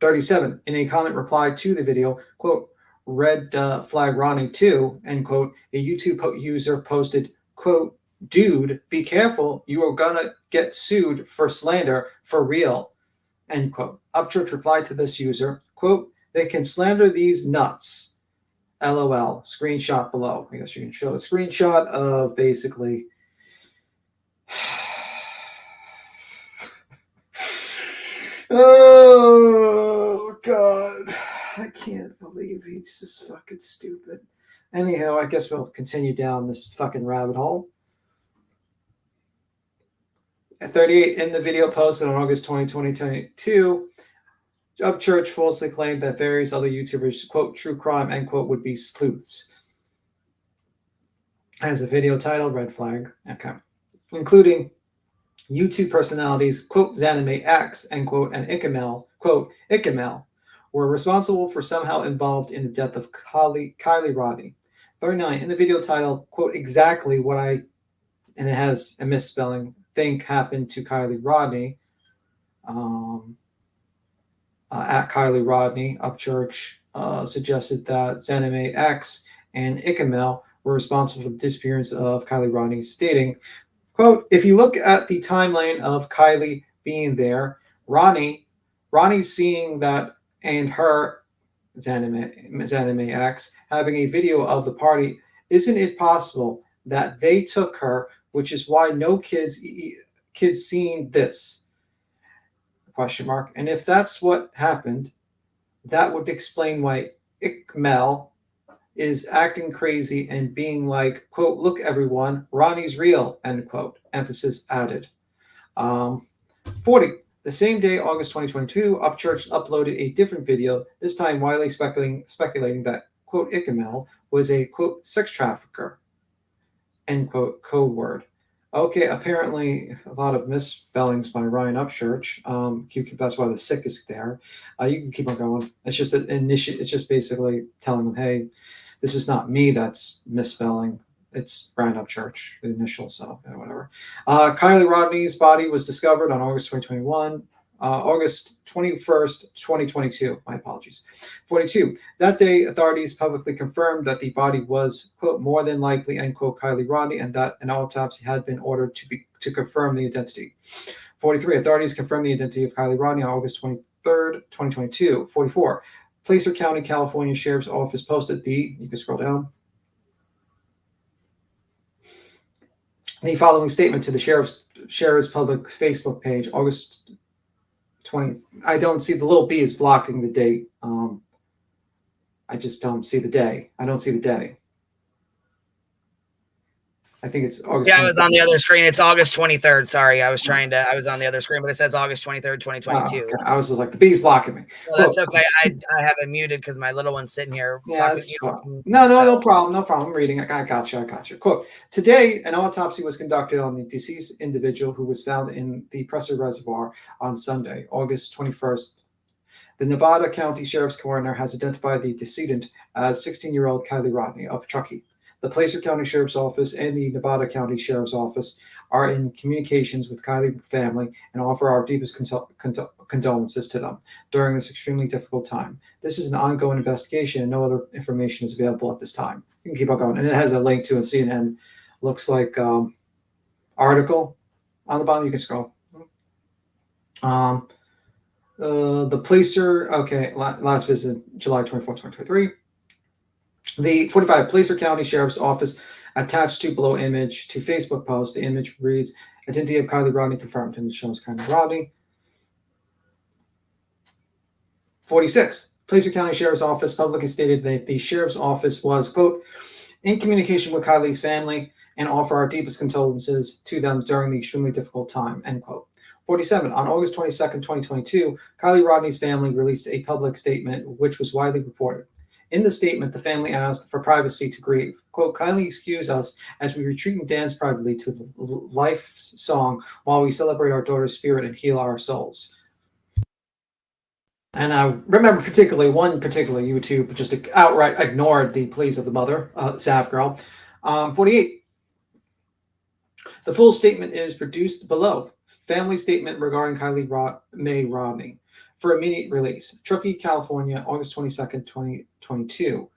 [SPEAKER 15] 37. In a comment reply to the video, quote, red flag Ronnie too, end quote, a YouTube user posted, quote, dude, be careful, you are gonna get sued for slander for real, end quote. Upchurch replied to this user, quote, they can slander these nuts, LOL, screenshot below. I guess you can show the screenshot of basically oh God, I can't believe he's just fucking stupid. Anyhow, I guess we'll continue down this fucking rabbit hole. At 38, in the video posted on August 2022, Upchurch falsely claimed that various other YouTubers, quote, true crime, end quote, would be sleuths. Has a video titled Red Flag, okay, including YouTube personalities, quote, Zanime X, end quote, and Icamel, quote, Icamel, were responsible for somehow involved in the death of Kiely Rodni. 39, in the video titled, quote, exactly what I, and it has a misspelling, think happened to Kiely Rodni, at Kiely Rodni, Upchurch suggested that Zanime X and Icamel were responsible for the disappearance of Kiely Rodni, stating, quote, if you look at the timeline of Kiely being there, Ronnie seeing that and her, Zanime X, having a video of the party, isn't it possible that they took her, which is why no kids seen this? Question mark. And if that's what happened, that would explain why Icamel is acting crazy and being like, quote, look, everyone, Ronnie's real, end quote, emphasis added. 40. The same day, August 2022, Upchurch uploaded a different video, this time widely speculating that, quote, Icamel was a, quote, sex trafficker, end quote, code word. Okay, apparently a lot of misspellings by Ryan Upchurch. That's why the sick is there. You can keep on going. It's just it's just basically telling them, hey, this is not me that's misspelling. It's Ryan Upchurch, the initial, so whatever. Kiely Rodni's body was discovered on August 2021. August 21st, 2022. My apologies. 42. That day, authorities publicly confirmed that the body was, quote, more than likely, end quote, Kiely Rodni, and that an autopsy had been ordered to confirm the identity. 43. Authorities confirmed the identity of Kiely Rodni on August 23rd, 2022. 44. Placer County, California Sheriff's Office posted you can scroll down, the following statement to the sheriff's public Facebook page, August 20th. I don't see the little B is blocking the date. I just don't see the day. I don't see the day. I think it's August.
[SPEAKER 14] Yeah, 23rd. I was on the other screen. It's August 23rd. Sorry, I was on the other screen, but it says August 23rd, 2022.
[SPEAKER 15] Okay. I was just like, the B's blocking me.
[SPEAKER 14] Well, that's okay. I have it muted because my little one's sitting here.
[SPEAKER 15] Yeah, that's fine. No problem. No problem. I'm reading. I got you. Quote, today, an autopsy was conducted on the deceased individual who was found in the Presser Reservoir on Sunday, August 21st. The Nevada County Sheriff's Coroner has identified the decedent as 16-year-old Kiely Rodni of Truckee. The Placer County Sheriff's Office and the Nevada County Sheriff's Office are in communications with Kiely's family and offer our deepest condolences to them during this extremely difficult time. This is an ongoing investigation and no other information is available at this time. You can keep on going. And it has a link to a CNN, looks like article on the bottom. You can scroll. The Placer, okay, last visit July 24, 2023. The 45 Placer County Sheriff's Office attached to below image to Facebook post. The image reads, identity of Kiely Rodni confirmed, and it shows Kiely Rodni. 46. Placer County Sheriff's Office publicly stated that the Sheriff's Office was, quote, in communication with Kiely's family and offer our deepest condolences to them during the extremely difficult time, end quote. 47. On August 22nd, 2022, Kiely Rodni's family released a public statement which was widely reported. In the statement, the family asked for privacy to grieve. Quote, kindly excuse us as we retreat and dance privately to the life song while we celebrate our daughter's spirit and heal our souls. And I remember one particular YouTube just outright ignored the pleas of the mother, Sav Girl. 48. The full statement is produced below. Family statement regarding Kiely Mae Rodni for immediate release. Truckee, California, August 22nd, 2022.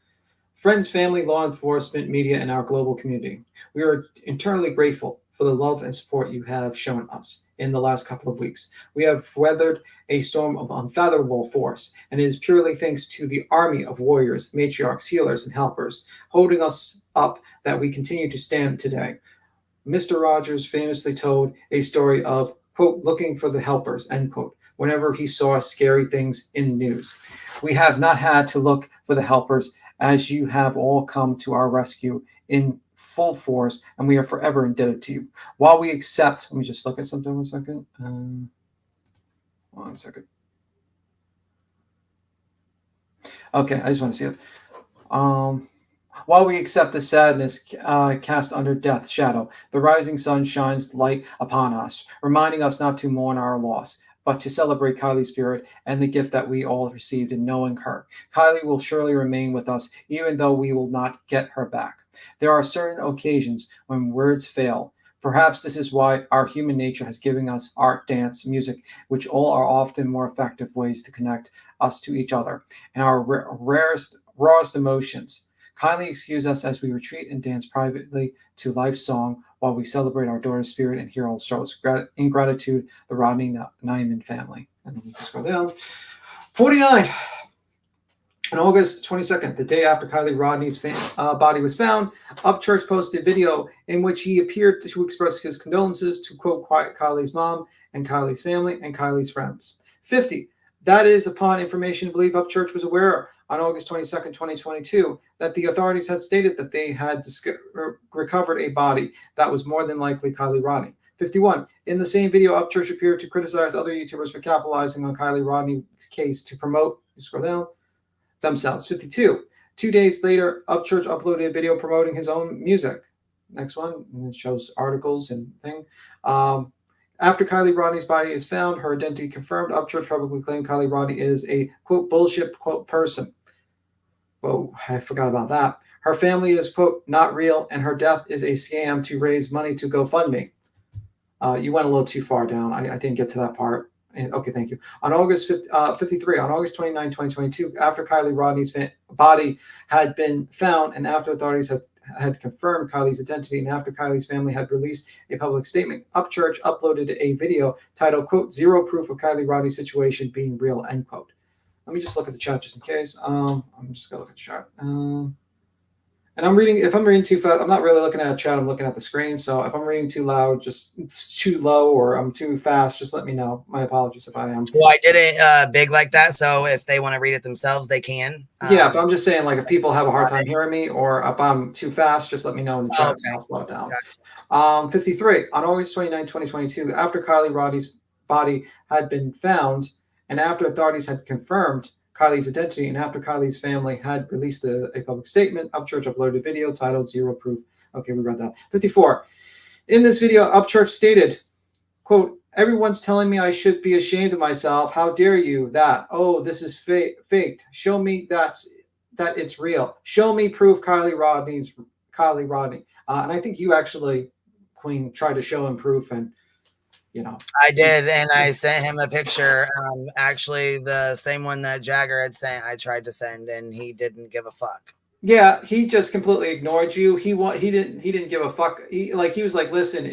[SPEAKER 15] Friends, family, law enforcement, media, and our global community. We are eternally grateful for the love and support you have shown us in the last couple of weeks. We have weathered a storm of unfathomable force, and it is purely thanks to the army of warriors, matriarchs, healers, and helpers holding us up that we continue to stand today. Mr. Rogers famously told a story of, quote, looking for the helpers, end quote, whenever he saw scary things in the news. We have not had to look for the helpers as you have all come to our rescue in full force, and we are forever indebted to you. While we accept, let me just look at something 1 second. 1 second. Okay, I just want to see it. While we accept the sadness cast under death's shadow, the rising sun shines light upon us, reminding us not to mourn our loss, but to celebrate Kiely's spirit and the gift that we all received in knowing her. Kiely will surely remain with us, even though we will not get her back. There are certain occasions when words fail. Perhaps this is why our human nature has given us art, dance, music, which all are often more effective ways to connect us to each other and our rawest emotions. Kindly excuse us as we retreat and dance privately to life's song while we celebrate our daughter's spirit and hear all souls. In gratitude, the Rodni Nyman family. And then we just go down. 49. On August 22nd, the day after Kiely Rodni's body was found, Upchurch posted a video in which he appeared to express his condolences to, quote, Kiely's mom and Kiely's family and Kiely's friends. 50. That is upon information to believe Upchurch was aware on August 22nd, 2022, that the authorities had stated that they had recovered a body that was more than likely Kiely Rodni. 51. In the same video, Upchurch appeared to criticize other YouTubers for capitalizing on Kiely Rodni's case to promote, you scroll down, themselves. 52. 2 days later, Upchurch uploaded a video promoting his own music. Next one, and it shows articles and thing. After Kiely Rodni's body is found, her identity confirmed, Upchurch publicly claimed Kiely Rodni is a, quote, bullshit, quote, person. Whoa, I forgot about that. Her family is, quote, not real, and her death is a scam to raise money to GoFundMe. You went a little too far down. I didn't get to that part. Okay, thank you. On August 53, on August 29, 2022, after Kiely Rodni's body had been found and after authorities had confirmed Kylie's identity and after Kylie's family had released a public statement, Upchurch uploaded a video titled, quote, "Zero proof of Kiely Rodni's situation being real," end quote. Let me just look at the chat just in case. I'm just going to look at the chat. And I'm reading, if I'm reading too fast, I'm not really looking at a chat, I'm looking at the screen. So if I'm reading too loud, just too low, or I'm too fast, just let me know. My apologies if I am.
[SPEAKER 14] Well, I did it big like that, so if they want to read it themselves, they can.
[SPEAKER 15] Yeah, but I'm just saying, like, if people have a hard time hearing me, or if I'm too fast, just let me know in the chat.
[SPEAKER 14] Okay.
[SPEAKER 15] And I'll slow it down. 53, on August 29, 2022, after Kiely Rodni's body had been found, and after authorities had confirmed Kylie's identity, and after Kylie's family had released a public statement, Upchurch uploaded a video titled "Zero Proof." Okay, we read that. 54. In this video, Upchurch stated, quote, "Everyone's telling me I should be ashamed of myself. How dare you? That. Oh, this is faked. Show me that it's real. Show me proof Kiely Rodni." And I think you actually, Queen, tried to show him proof, and you know,
[SPEAKER 14] I did, and I sent him a picture. Actually, the same one that Jagger had sent. I tried to send, and he didn't give a fuck.
[SPEAKER 15] Yeah, he just completely ignored you. He didn't give a fuck. He was like, "Listen,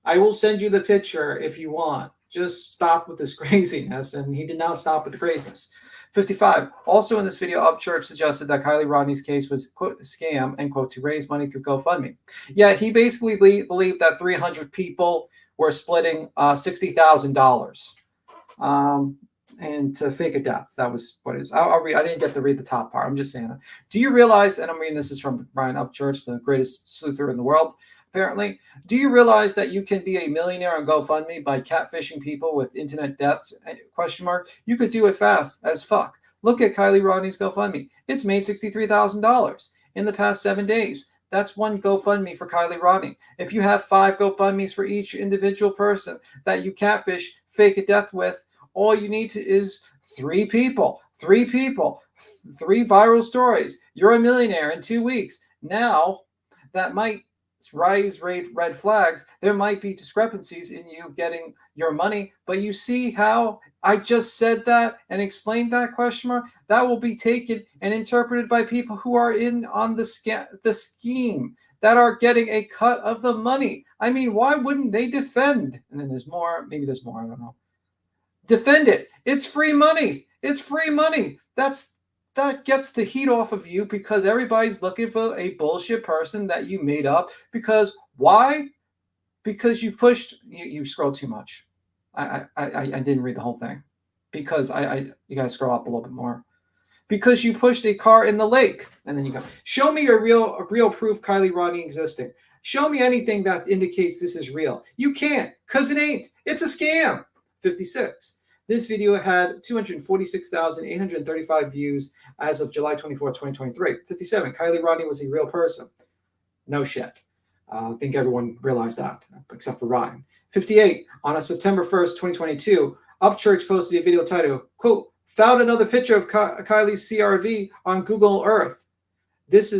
[SPEAKER 15] I will send you the picture if you want. Just stop with this craziness." And he did not stop with the craziness. 55. Also in this video, Upchurch suggested that Kiely Rodni's case was, quote, a scam, end quote, to raise money through GoFundMe. Yeah, he basically believed that 300 people were splitting $60,000 and to fake a death. That was what it is. I'll read. I didn't get to read the top part. I'm just saying that. Do you realize, and I'm reading this is from Brian Upchurch, the greatest sleuther in the world, apparently. Do you realize that you can be a millionaire on GoFundMe by catfishing people with internet deaths? Question mark. You could do it fast as fuck. Look at Kiely Rodni's GoFundMe. It's made $63,000 in the past 7 days. That's one GoFundMe for Kiely Rodni. If you have 5 GoFundMes for each individual person that you catfish, fake a death with, all you need is 3 people, 3 viral stories. You're a millionaire in 2 weeks. Now, that might raise red flags. There might be discrepancies in you getting your money, but you see how I just said that and explained that, question mark? That will be taken and interpreted by people who are in on the scheme, that are getting a cut of the money. I mean, why wouldn't they defend? And then there's more. Maybe there's more. I don't know. Defend it. It's free money. It's free money. That gets the heat off of you because everybody's looking for a bullshit person that you made up. Because why? Because you pushed. You scrolled too much. I didn't read the whole thing. Because you gotta scroll up a little bit more. Because you pushed a car in the lake, and then you go, show me a real proof Kiely Rodni existing. Show me anything that indicates this is real. You can't, because it ain't. It's a scam. 56. This video had 246,835 views as of July 24, 2023. 57. Kiely Rodni was a real person. No shit. I think everyone realized that, except for Ryan. 58. On September 1st, 2022, Upchurch posted a video titled, quote, found another picture of Kylie's CRV on Google Earth. This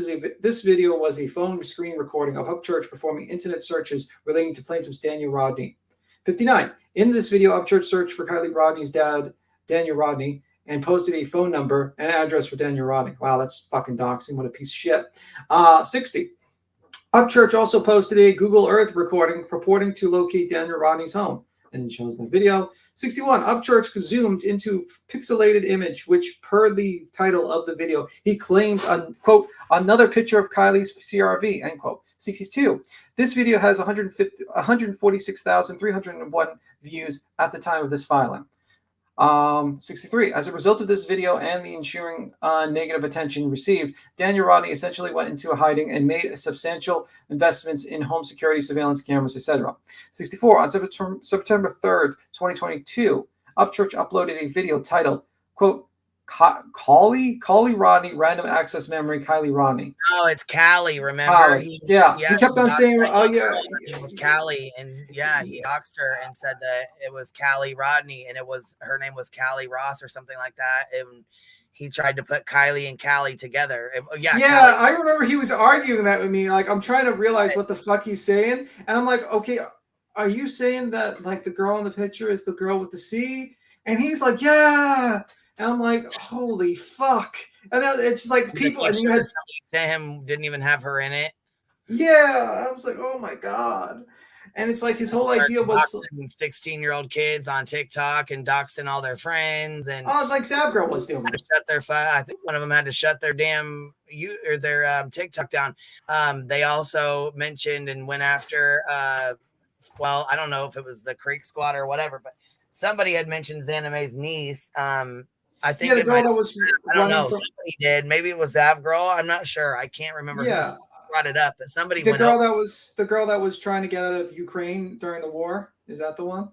[SPEAKER 15] video was a phone screen recording of Upchurch performing internet searches relating to plaintiff Daniel Rodni. 59. In this video, Upchurch searched for Kiely Rodni's dad, Daniel Rodni, and posted a phone number and address for Daniel Rodni. Wow, that's fucking doxing. What a piece of shit. 60. Upchurch also posted a Google Earth recording purporting to locate Daniel Rodni's home. And it shows the video. 61. Upchurch zoomed into pixelated image, which, per the title of the video, he claimed, quote, another picture of Kylie's CRV, end quote. 62. This video has 146,301 views at the time of this filing. 63. As a result of this video and the ensuing negative attention received, Daniel Rodni essentially went into hiding and made substantial investments in home security, surveillance cameras, etc. 64. On September 3rd, 2022, Upchurch uploaded a video titled, quote, Kiely Rodni, random access memory, Kiely Rodni.
[SPEAKER 14] Oh, it's Kiely, remember?
[SPEAKER 15] He kept on saying, oh, yeah.
[SPEAKER 14] It was Kiely, and yeah, he doxed her and said that it was Kiely Rodni, and her name was Kiely Ross or something like that, and he tried to put Kiely and Kiely together.
[SPEAKER 15] I remember he was arguing that with me. Like, I'm trying to realize what the fuck he's saying, and I'm like, okay, are you saying that like the girl in the picture is the girl with the C? And he's like, yeah. And I'm like, holy fuck. And it's just like people, and you had
[SPEAKER 14] him didn't even have her in it.
[SPEAKER 15] Yeah, I was like, oh my god. And it's like his whole idea was
[SPEAKER 14] 16-year-old kids on TikTok and doxing all their friends, and
[SPEAKER 15] like Zab Girl was doing.
[SPEAKER 14] Shut their I think one of them had to shut their damn their TikTok down. They also mentioned and went after. Well, I don't know if it was the Creek Squad or whatever, but somebody had mentioned Xanime's niece. I think
[SPEAKER 15] the girl that was
[SPEAKER 14] I don't know. Somebody did. Maybe it was Zav Girl. I'm not sure. I can't remember who brought it up, but somebody
[SPEAKER 15] the girl that was trying to get out of Ukraine during the war. Is that the one?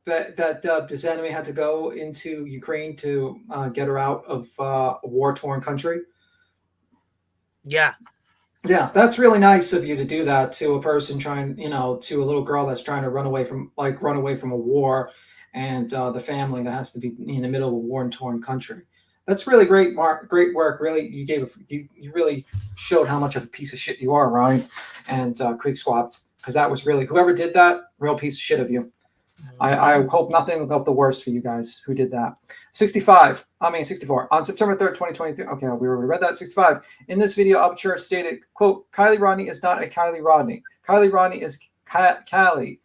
[SPEAKER 15] That Xanime had to go into Ukraine to get her out of a war-torn country.
[SPEAKER 14] Yeah.
[SPEAKER 15] Yeah, that's really nice of you to do that to a person trying, to a little girl that's trying to run away from a war, and the family that has to be in the middle of a war-torn country. That's really great, Mark. Great work. Really, you really showed how much of a piece of shit you are, Ryan, and Creek Squad, because that was really whoever did that, real piece of shit of you. I hope nothing of the worst for you guys who did that. 64. On September 3rd, 2023. Okay, we already read that. 65. In this video, Upchurch stated, quote, Kiely Rodni is not a Kiely Rodni. Kiely Rodni is Kiely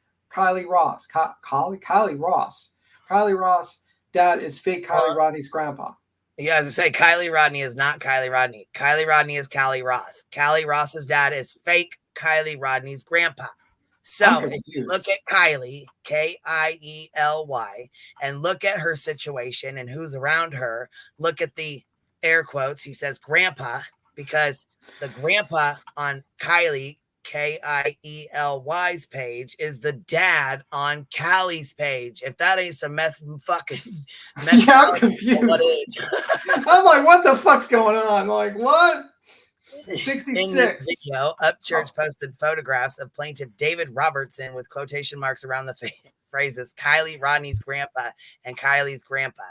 [SPEAKER 15] Ross. Kiely Ross. Kiely Ross' dad is fake Kiely Rodni's grandpa.
[SPEAKER 14] Yeah, as I say, Kiely Rodni is not Kiely Rodni. Kiely Rodni is Callie Ross. Callie Ross's dad is fake Kiely Rodni's grandpa. So if you look at Kiely, Kiely, and look at her situation and who's around her, look at the air quotes. He says grandpa, because the grandpa on Kiely, Kiely's page is the dad on Callie's page. If that ain't some fucking meth,
[SPEAKER 15] yeah, I'm confused. What is? I'm like, what the fuck's going on? Like, what? 66.
[SPEAKER 14] In this video, Upchurch posted photographs of plaintiff David Robertson with quotation marks around the phrases Kiely Rodni's grandpa and Kylie's grandpa.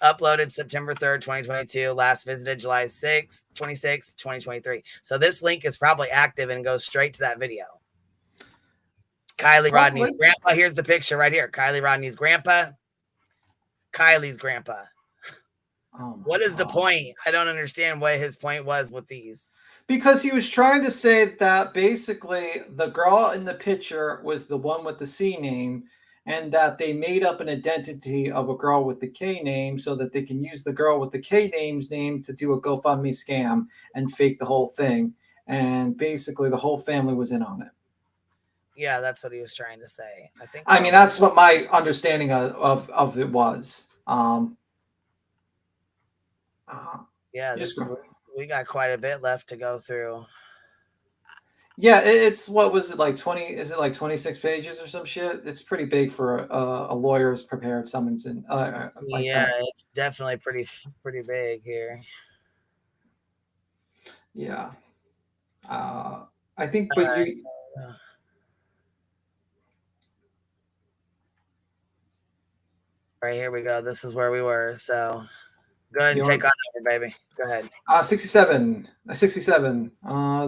[SPEAKER 14] Uploaded September 3rd, 2022. Last visited July 26th, 2023. So this link is probably active and goes straight to that video. Kiely Rodni's grandpa. Here's the picture right here. Kiely Rodni's grandpa. Kylie's grandpa. What is the point? I don't understand what his point was with these.
[SPEAKER 15] Because he was trying to say that basically the girl in the picture was the one with the C name, and that they made up an identity of a girl with the K name so that they can use the girl with the K name's name to do a GoFundMe scam and fake the whole thing. And basically the whole family was in on it.
[SPEAKER 14] Yeah, that's what he was trying to say.
[SPEAKER 15] I mean, that's what my understanding of it was.
[SPEAKER 14] Yeah, we got quite a bit left to go through.
[SPEAKER 15] Yeah, it's what was it like 20? Is it like 26 pages or some shit? It's pretty big for a lawyer's prepared summons. And
[SPEAKER 14] it's definitely pretty big here.
[SPEAKER 15] Yeah, I think, but right.
[SPEAKER 14] Right, here we go. This is where we were. So go ahead and take on over, baby. Go ahead.
[SPEAKER 15] 67.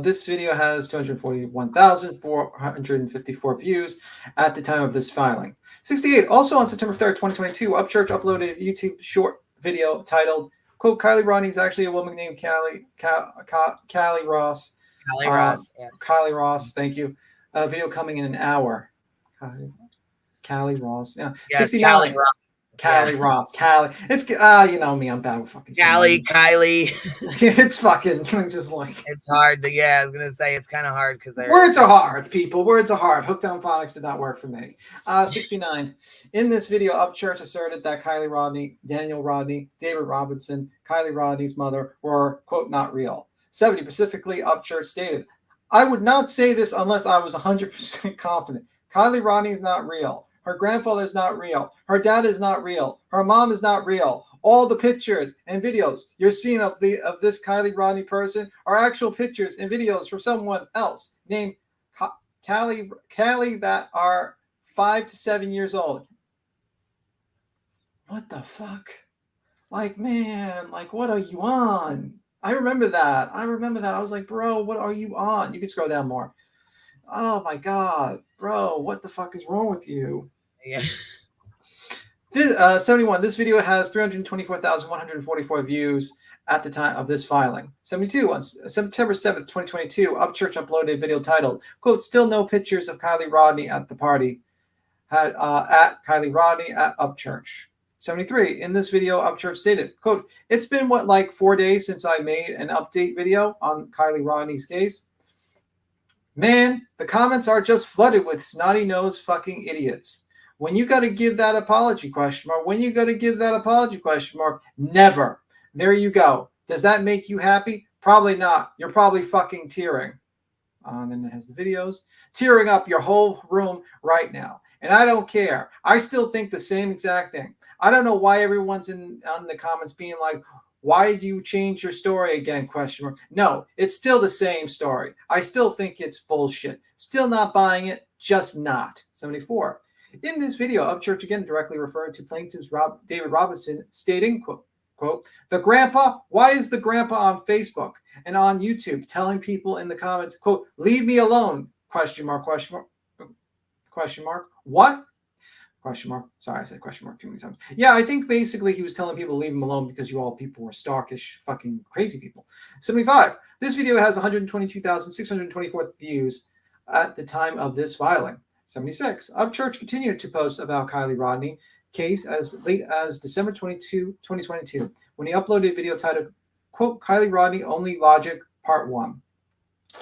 [SPEAKER 15] This video has 241,454 views at the time of this filing. 68. Also on September 3rd, 2022, Upchurch uploaded a YouTube short video titled, quote, Kiely Rodni is actually a woman named Callie Ross. Kiely Ross, thank you. Video coming in an hour. Callie Ross. Yeah. 69. Kiely Ross. Callie. It's you know me, I'm bad with fucking
[SPEAKER 14] Kylie.
[SPEAKER 15] It's fucking just like
[SPEAKER 14] it's hard to I was gonna say it's kind of hard because
[SPEAKER 15] words are hard, people. Words are hard. Hooked on phonics did not work for me. 69. In this video, Upchurch asserted that Kiely Rodni, Daniel Rodni, David Robinson, Kiely Rodni's mother were, quote, not real. 70. Specifically, Upchurch stated, I would not say this unless I was 100% confident. Kiely Rodni is not real. Her grandfather is not real. Her dad is not real. Her mom is not real. All the pictures and videos you're seeing of this Kiely Rodni person are actual pictures and videos from someone else named Callie that are 5 to 7 years old. What the fuck? Like, man, like, what are you on? I remember that. I was like, bro, what are you on? You can scroll down more. Oh my God, bro, what the fuck is wrong with you?
[SPEAKER 14] Yeah.
[SPEAKER 15] 71. This video has 324,144 views at the time of this filing. 72. On September 7th, 2022, Upchurch uploaded a video titled, quote, "Still no pictures of Kiely Rodni at the party." At Kiely Rodni at Upchurch. 73. In this video, Upchurch stated, quote, "It's been, what, like 4 days since I made an update video on Kiely Rodni's case? Man, the comments are just flooded with snotty-nosed fucking idiots. When you got to give that apology, question mark? When you got to give that apology, question mark? Never. There you go. Does that make you happy? Probably not. You're probably fucking tearing." And then it has the videos. "Tearing up your whole room right now. And I don't care. I still think the same exact thing. I don't know why everyone's on the comments being like, why did you change your story again, question mark? No, it's still the same story. I still think it's bullshit. Still not buying it, just not." 74. In this video, Upchurch again directly referred to plaintiff's David Robinson, stating, quote, "The grandpa, why is the grandpa on Facebook and on YouTube telling people in the comments, quote, 'Leave me alone,' question mark, question mark, question mark, what? Question mark. Sorry, I said question mark too many times. Yeah, I think basically he was telling people to leave him alone because you all people were stalkish, fucking crazy people." 75. This video has 122,624 views at the time of this filing. 76. Upchurch continued to post about Kiely Rodni case as late as December 22, 2022, when he uploaded a video titled, quote, "Kiely Rodni Only Logic Part 1.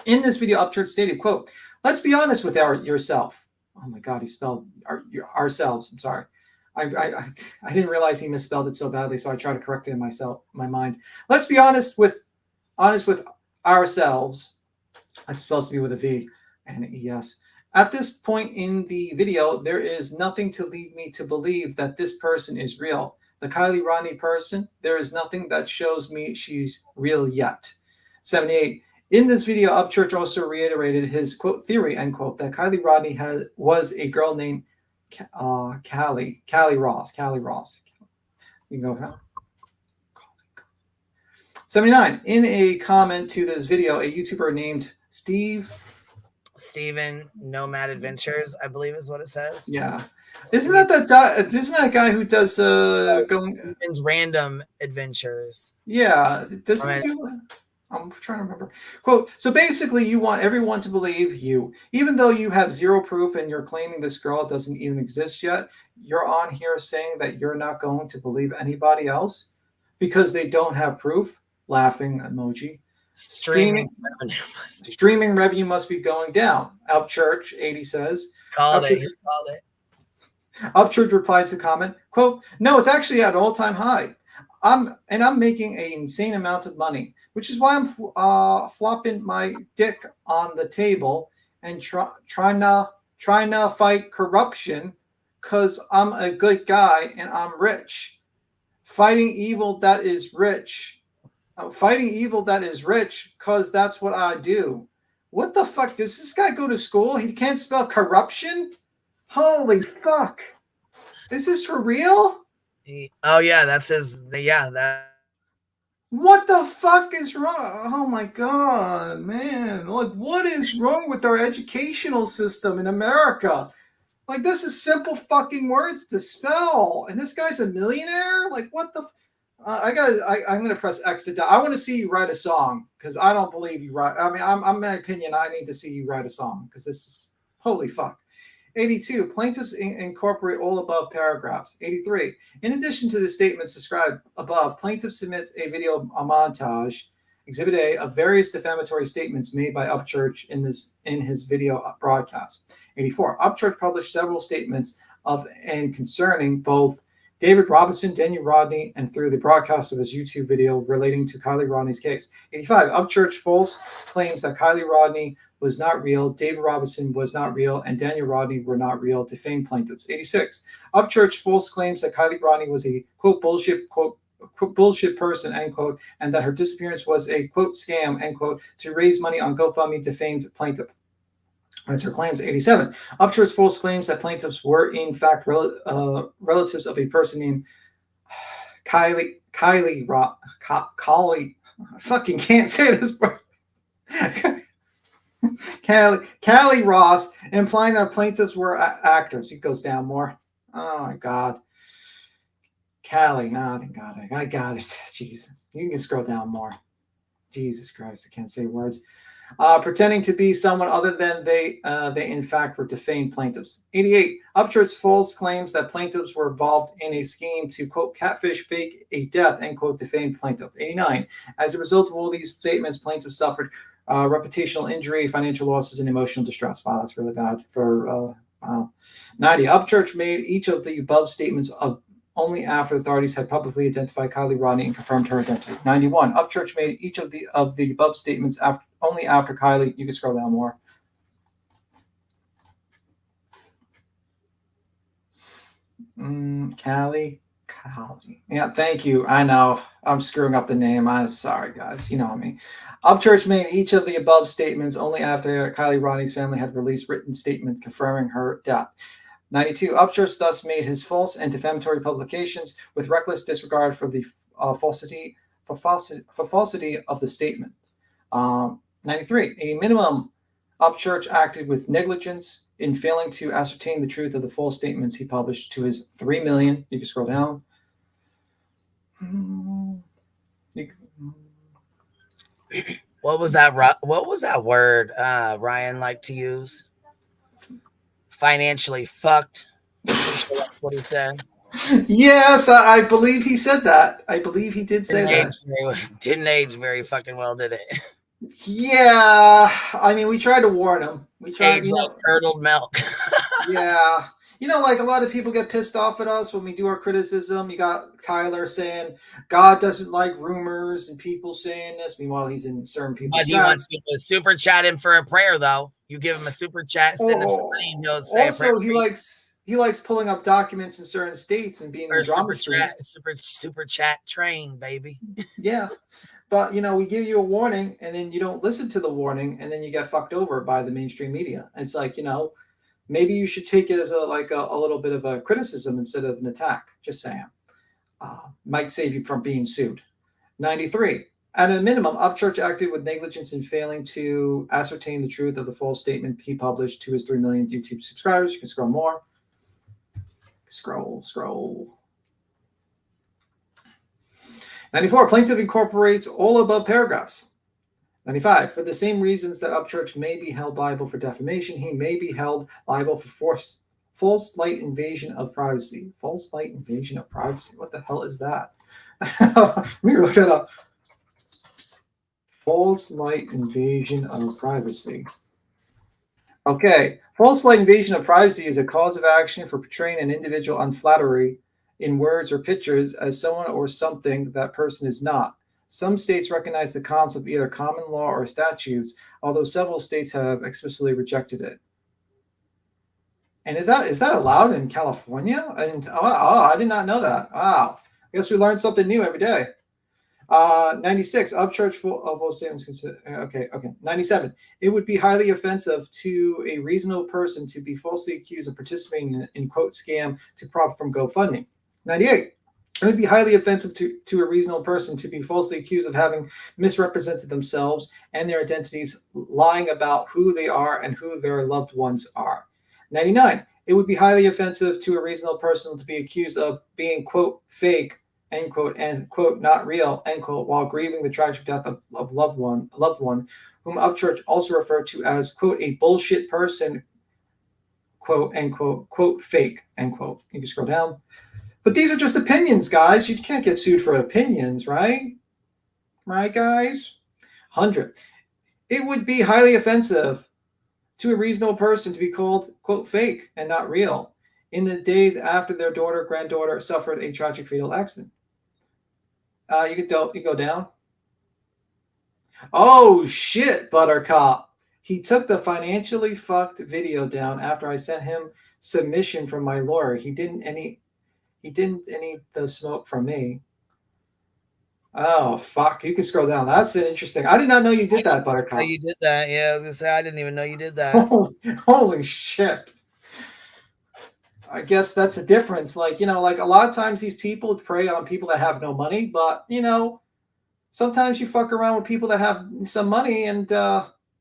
[SPEAKER 15] In this video, Upchurch stated, quote, "Let's be honest with yourself." Oh my God, he spelled ourselves. I'm sorry. I didn't realize he misspelled it so badly, so I tried to correct it in my mind. "Let's be honest with ourselves." That's supposed to be with a V and an ES. "At this point in the video, there is nothing to lead me to believe that this person is real. The Kiely Rodni person, there is nothing that shows me she's real yet." 78. In this video, Upchurch also reiterated his, quote, "theory," end quote, that Kiely Rodni was a girl named Callie Ross. You can go now. 79. In a comment to this video, a YouTuber named
[SPEAKER 14] Steven Nomad Adventures, I believe is what it says.
[SPEAKER 15] Yeah. Isn't that guy who does
[SPEAKER 14] Steven's Random Adventures?
[SPEAKER 15] Yeah. Doesn't he do? I'm trying to remember. Quote, "So basically you want everyone to believe you, even though you have zero proof and you're claiming this girl doesn't even exist yet. You're on here saying that you're not going to believe anybody else because they don't have proof." Laughing emoji. Streaming revenue must be going down. Upchurch 80 says.
[SPEAKER 14] Called it.
[SPEAKER 15] Upchurch replies to the comment, quote, "No, it's actually at an all-time high. I'm making an insane amount of money, which is why I'm flopping my dick on the table and trying to fight corruption because I'm a good guy and I'm rich. Fighting evil that is rich. Fighting evil that is rich because that's what I do." What the fuck? Does this guy go to school? He can't spell corruption? Holy fuck. Is this for real?
[SPEAKER 14] Oh, yeah, that's his. Yeah, that.
[SPEAKER 15] What the fuck is wrong? Oh my God, man. Like, what is wrong with our educational system in America? Like, this is simple fucking words to spell. And this guy's a millionaire? Like, what the... I'm going to press X to die. I want to see you write a song because I don't believe you write. I mean, I'm my opinion. I need to see you write a song because this is... Holy fuck. 82. Plaintiffs incorporate all above paragraphs. 83. In addition to the statements described above, plaintiff submits a video montage, Exhibit A, of various defamatory statements made by Upchurch in his video broadcast. 84. Upchurch published several statements of and concerning both David Robinson, Daniel Rodni, and through the broadcast of his YouTube video relating to Kiely Rodni's case. 85. Upchurch false claims that Kiely Rodni was not real, David Robinson was not real, and Daniel Rodni were not real, defame plaintiffs. 86. Upchurch false claims that Kiely Rodni was a, quote, bullshit person, end quote, and that her disappearance was a, quote, scam, end quote, to raise money on GoFundMe, defamed plaintiff. That's her claims. 87. Upchurch false claims that plaintiffs were in fact relatives of a person named Kiely. I fucking can't say this word. Kiely Ross, implying that plaintiffs were actors. It goes down more. Oh my God. Kiely, I got it. Jesus. You can scroll down more. Jesus Christ, I can't say words. Pretending to be someone other than they in fact were defamed plaintiffs. 88. Upchurch false claims that plaintiffs were involved in a scheme to, quote, catfish, fake a death, end quote, defamed plaintiff. 89. As a result of all these statements, plaintiffs suffered reputational injury, financial losses, and emotional distress. Wow, that's really bad. For 90. Upchurch made each of the above statements of only after authorities had publicly identified Kiely Rodni and confirmed her identity. 91. Upchurch made each of the above statements only after Kiely. You can scroll down more. Kiely. Yeah, thank you. I know I'm screwing up the name. I'm sorry, guys. You know what I mean. Upchurch made each of the above statements only after Kiely Rodni's family had released written statements confirming her death. 92. Upchurch thus made his false and defamatory publications with reckless disregard for the falsity of the statement. 93. A minimum, Upchurch acted with negligence in failing to ascertain the truth of the false statements he published to his 3 million. You can scroll down.
[SPEAKER 14] What was that word Ryan liked to use? Financially fucked. That's what he said.
[SPEAKER 15] Yes, I believe he said that. I believe he did say that.
[SPEAKER 14] Didn't age very fucking well, did it?
[SPEAKER 15] Yeah, I mean, we tried to warn him. We tried,
[SPEAKER 14] like curdled milk.
[SPEAKER 15] Yeah, like a lot of people get pissed off at us when we do our criticism. You got Tyler saying God doesn't like rumors and people saying this. Meanwhile, he's in certain people's
[SPEAKER 14] chats. He wants people to super chat him for a prayer, though. You give him a super chat, send him some money, and he'll say
[SPEAKER 15] also, a prayer. He likes pulling up documents in certain states and being in drama streams.
[SPEAKER 14] Super chat train, baby.
[SPEAKER 15] Yeah. But, we give you a warning, and then you don't listen to the warning, and then you get fucked over by the mainstream media. It's like, maybe you should take it as a little bit of a criticism instead of an attack. Just saying. Might save you from being sued. 93. At a minimum, Upchurch acted with negligence in failing to ascertain the truth of the false statement he published to his 3 million YouTube subscribers. You can scroll more. Scroll. 94. Plaintiff incorporates all above paragraphs. 95. For the same reasons that Upchurch may be held liable for defamation, he may be held liable for false light invasion of privacy. False light invasion of privacy. What the hell is that? Let me look that up. False light invasion of privacy. Okay. False light invasion of privacy is a cause of action for portraying an individual unflattering in words or pictures as someone or something that person is not. Some states recognize the concept of either common law or statutes, although several states have explicitly rejected it. And is that allowed in California? And I did not know that. Wow. I guess we learn something new every day. 96. Upchurch full statements. Okay. 97. It would be highly offensive to a reasonable person to be falsely accused of participating in quote scam to profit from GoFundMe. 98. It would be highly offensive to a reasonable person to be falsely accused of having misrepresented themselves and their identities, lying about who they are and who their loved ones are. 99. It would be highly offensive to a reasonable person to be accused of being, quote, fake, end quote, and, quote, not real, end quote, while grieving the tragic death of loved one, whom Upchurch also referred to as, quote, a bullshit person, quote, end quote, fake, end quote. You can scroll down. But these are just opinions, guys. You can't get sued for opinions, right? Right, guys? 100. It would be highly offensive to a reasonable person to be called, quote, fake and not real in the days after their granddaughter suffered a tragic fatal accident. You go down. Oh, shit, Buttercup. He took the financially fucked video down after I sent him submission from my lawyer. He didn't any the smoke from me. Oh, fuck. You can scroll down. That's interesting. I did not know you did that, Buttercup.
[SPEAKER 14] You did that. Yeah, I was going to say, I didn't even know you did that.
[SPEAKER 15] Holy shit. I guess that's the difference. Like a lot of times these people prey on people that have no money, but, sometimes you fuck around with people that have some money and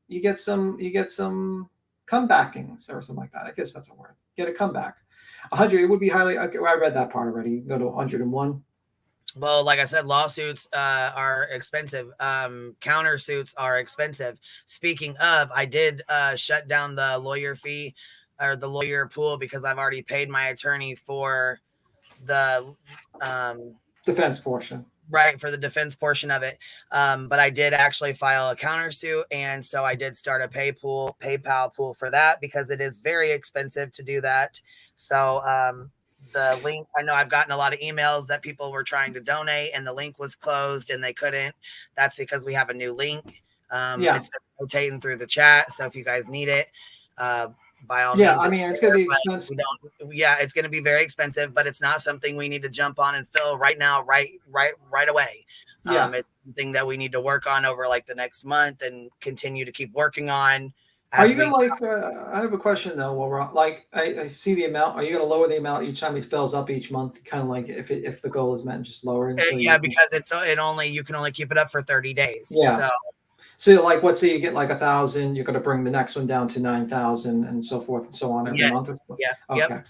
[SPEAKER 15] you get some comebackings or something like that. I guess that's a word. Get a comeback. 100, it would be highly. Okay, I read that part already. You can go to 101.
[SPEAKER 14] Well, like I said, lawsuits are expensive. Countersuits are expensive. Speaking of, I did shut down the lawyer fee or the lawyer pool because I've already paid my attorney for the
[SPEAKER 15] defense portion.
[SPEAKER 14] Right, for the defense portion of it. But I did actually file a countersuit, and so I did start a PayPal pool for that because it is very expensive to do that. So the link, I know I've gotten a lot of emails that people were trying to donate and the link was closed and they couldn't. That's because we have a new link. It's been rotating through the chat. So if you guys need it, by all means.
[SPEAKER 15] I mean, it's going to be expensive.
[SPEAKER 14] It's going to be very expensive, but it's not something we need to jump on and fill right now, right away. It's something that we need to work on over like the next month and continue to keep working on.
[SPEAKER 15] Are you going to I have a question though. Well, like I see the amount. Are you going to lower the amount each time it fills up each month? Kind of like if the goal is met, just lowering.
[SPEAKER 14] Because you can only keep it up for 30 days.
[SPEAKER 15] Yeah. So like, let's say you get like 1,000, you're going to bring the next one down to 9,000 and so forth and so on every month.
[SPEAKER 14] Yeah.
[SPEAKER 15] Okay.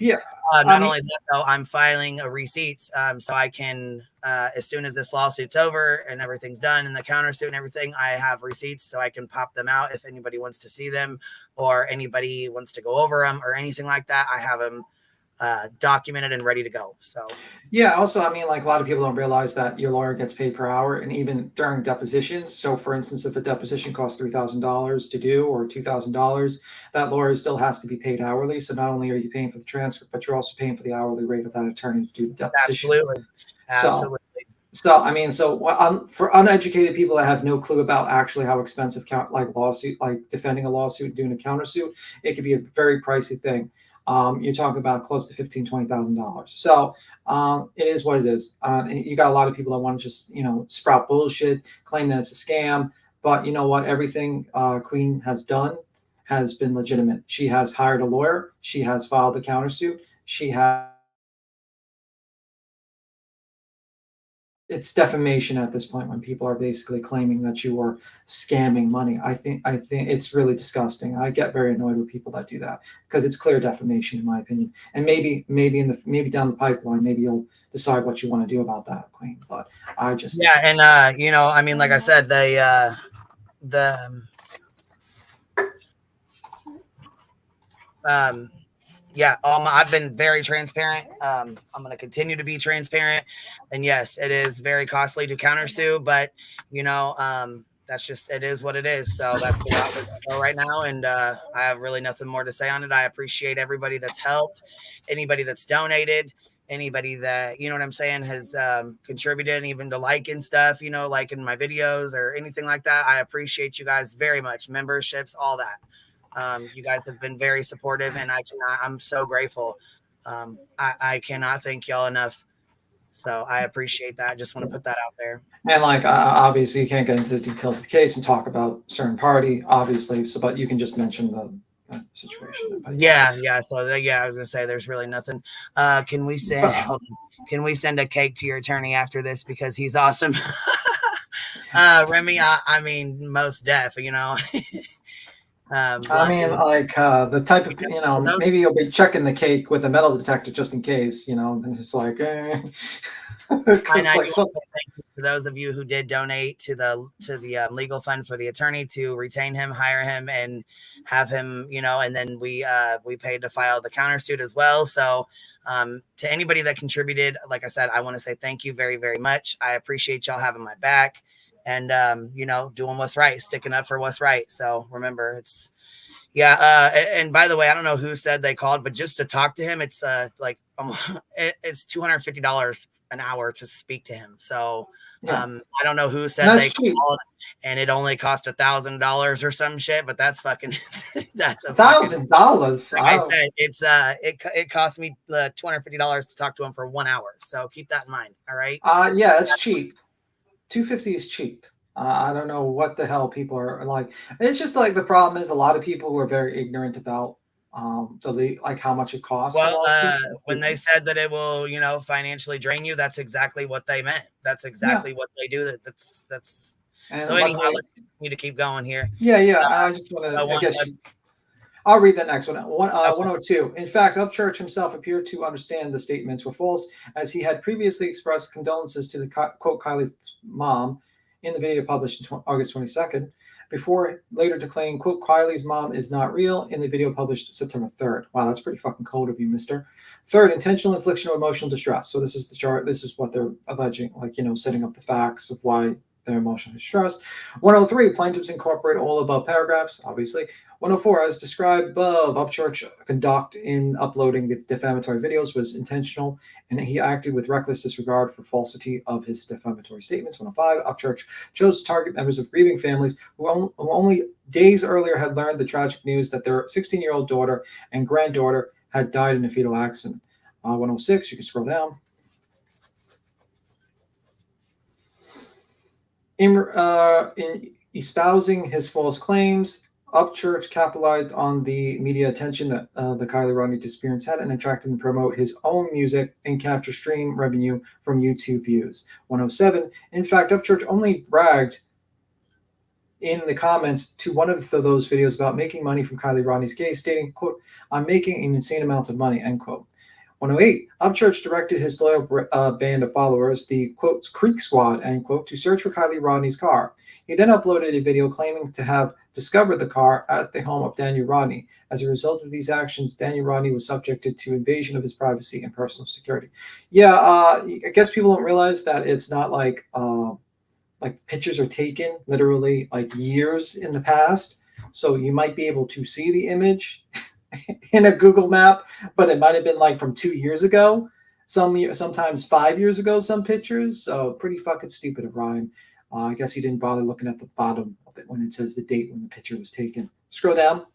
[SPEAKER 14] Yep. Not only that though, I'm filing a receipts so I can, as soon as this lawsuit's over and everything's done and the countersuit and everything, I have receipts so I can pop them out if anybody wants to see them or anybody wants to go over them or anything like that. I have them documented and ready to go. So
[SPEAKER 15] also, I mean, like a lot of people don't realize that your lawyer gets paid per hour, and even during depositions. So for instance, if a deposition costs $3,000 to do or $2,000, that lawyer still has to be paid hourly. So not only are you paying for the transcript, but you're also paying for the hourly rate of that attorney to do the deposition.
[SPEAKER 14] Absolutely.
[SPEAKER 15] So I mean, for uneducated people that have no clue about actually how expensive defending a lawsuit, doing a countersuit, it could be a very pricey thing. You're talking about close to $15,000, $20,000. So it is what it is. You got a lot of people that want to just, sprout bullshit, claim that it's a scam. But you know what? Everything Queen has done has been legitimate. She has hired a lawyer. She has filed the countersuit. She has. It's defamation at this point when people are basically claiming that you are scamming money. I think it's really disgusting. I get very annoyed with people that do that because it's clear defamation, in my opinion. And maybe down the pipeline, maybe you'll decide what you want to do about that, Queen. But I just
[SPEAKER 14] I mean, like I said, I've been very transparent. I'm going to continue to be transparent. And yes, it is very costly to countersue, but that's just, it is what it is. So that's the route we're going to go right now. And I have really nothing more to say on it. I appreciate everybody that's helped, anybody that's donated, anybody that, you know what I'm saying, has contributed even to liking stuff, liking my videos or anything like that. I appreciate you guys very much. Memberships, all that. You guys have been very supportive, and I'm so grateful. I cannot thank y'all enough. So I appreciate that. Just want to put that out there.
[SPEAKER 15] And obviously you can't get into the details of the case and talk about certain party, obviously. So, but you can just mention the situation.
[SPEAKER 14] Yeah. So I was gonna say there's really nothing. Can we send a cake to your attorney after this because he's awesome? Remy, I mean, most deaf,
[SPEAKER 15] the type of, maybe you'll be checking the cake with a metal detector just in case, and it's like,
[SPEAKER 14] And I do also thank you for those of you who did donate to the legal fund for the attorney to retain him, hire him, and have him, and then we paid to file the countersuit as well. So to anybody that contributed, like I said, I want to say thank you very, very much. I appreciate y'all having my back. And, doing what's right, sticking up for what's right. So remember, and by the way, I don't know who said they called, but just to talk to him, it's it's $250 an hour to speak to him. So I don't know who said they called, and it only cost $1,000 or some shit, but that's fucking, that's
[SPEAKER 15] $1,000.
[SPEAKER 14] Like I said, it cost me $250 to talk to him for 1 hour. So keep that in mind. All right.
[SPEAKER 15] It's cheap. $250 is cheap. I don't know what the hell people are like. It's just like the problem is a lot of people who are very ignorant about how much it costs.
[SPEAKER 14] Well, when they said that it will, financially drain you, that's exactly what they meant. That's exactly what they do.
[SPEAKER 15] And
[SPEAKER 14] so anyhow, let's continue to keep going here.
[SPEAKER 15] Yeah. I just want to. I guess I'll read that next one. 102. In fact, Upchurch himself appeared to understand the statements were false, as he had previously expressed condolences to the quote Kiely's mom in the video published on August 22nd, before later declaring, quote, Kiely's mom is not real in the video published September 3rd. Wow, that's pretty fucking cold of you, mister. Third, intentional infliction of emotional distress. So this is the chart. This is what they're alleging, like, setting up the facts of why they're emotionally distressed. 103, plaintiffs incorporate all above paragraphs, obviously. 104, as described above, Upchurch conduct in uploading the defamatory videos was intentional, and he acted with reckless disregard for falsity of his defamatory statements. 105, Upchurch chose to target members of grieving families who only days earlier had learned the tragic news that their 16-year-old daughter and granddaughter had died in a fatal accident. 106, you can scroll down. In espousing his false claims, Upchurch capitalized on the media attention that the Kiely Rodni disappearance had and attracted and promote his own music and capture stream revenue from YouTube views. 107. In fact, Upchurch only bragged in the comments to one of those videos about making money from Kiely Rodni's case, stating, quote, I'm making an insane amount of money, end quote. 108. Upchurch directed his loyal band of followers, the, quote, Creek Squad, end quote, to search for Kiely Rodni's car. He then uploaded a video claiming to have discovered the car at the home of Daniel Rodni. As a result of these actions, Daniel Rodni was subjected to invasion of his privacy and personal security. Yeah, I guess people don't realize that it's not like pictures are taken literally like years in the past. So you might be able to see the image in a Google map, but it might have been like from 2 years ago, sometimes 5 years ago, some pictures. So pretty fucking stupid of Ryan. I guess he didn't bother looking at the bottom of it when it says the date when the picture was taken. Scroll down.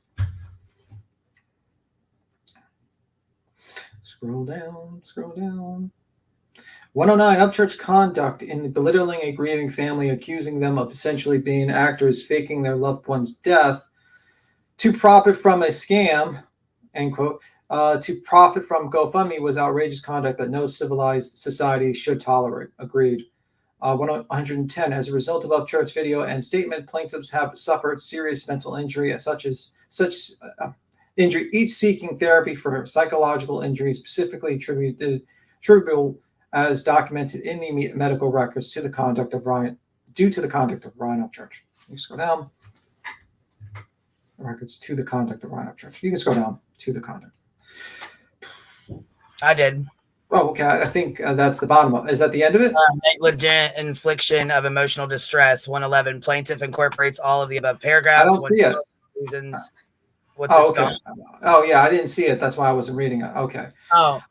[SPEAKER 15] Scroll down. 109, Upchurch conduct in belittling a grieving family, accusing them of essentially being actors faking their loved one's death to profit from a scam, end quote, to profit from GoFundMe was outrageous conduct that no civilized society should tolerate. Agreed. 110, as a result of Upchurch video and statement, plaintiffs have suffered serious mental injury, injury, each seeking therapy for psychological injuries specifically attributable as documented in the medical records to the conduct of Ryan, due to the conduct of Ryan Upchurch. You scroll down. Records to the conduct of Ryan Upchurch. You can scroll down to the conduct.
[SPEAKER 14] I did.
[SPEAKER 15] Oh, okay. I think that's the bottom of it. Is that the end of it?
[SPEAKER 14] Negligent infliction of emotional distress. 111. Plaintiff incorporates all of the above paragraphs.
[SPEAKER 15] I don't see it.
[SPEAKER 14] Reasons.
[SPEAKER 15] Okay. Oh, yeah. I didn't see it. That's why I wasn't reading it. Okay.
[SPEAKER 14] Oh.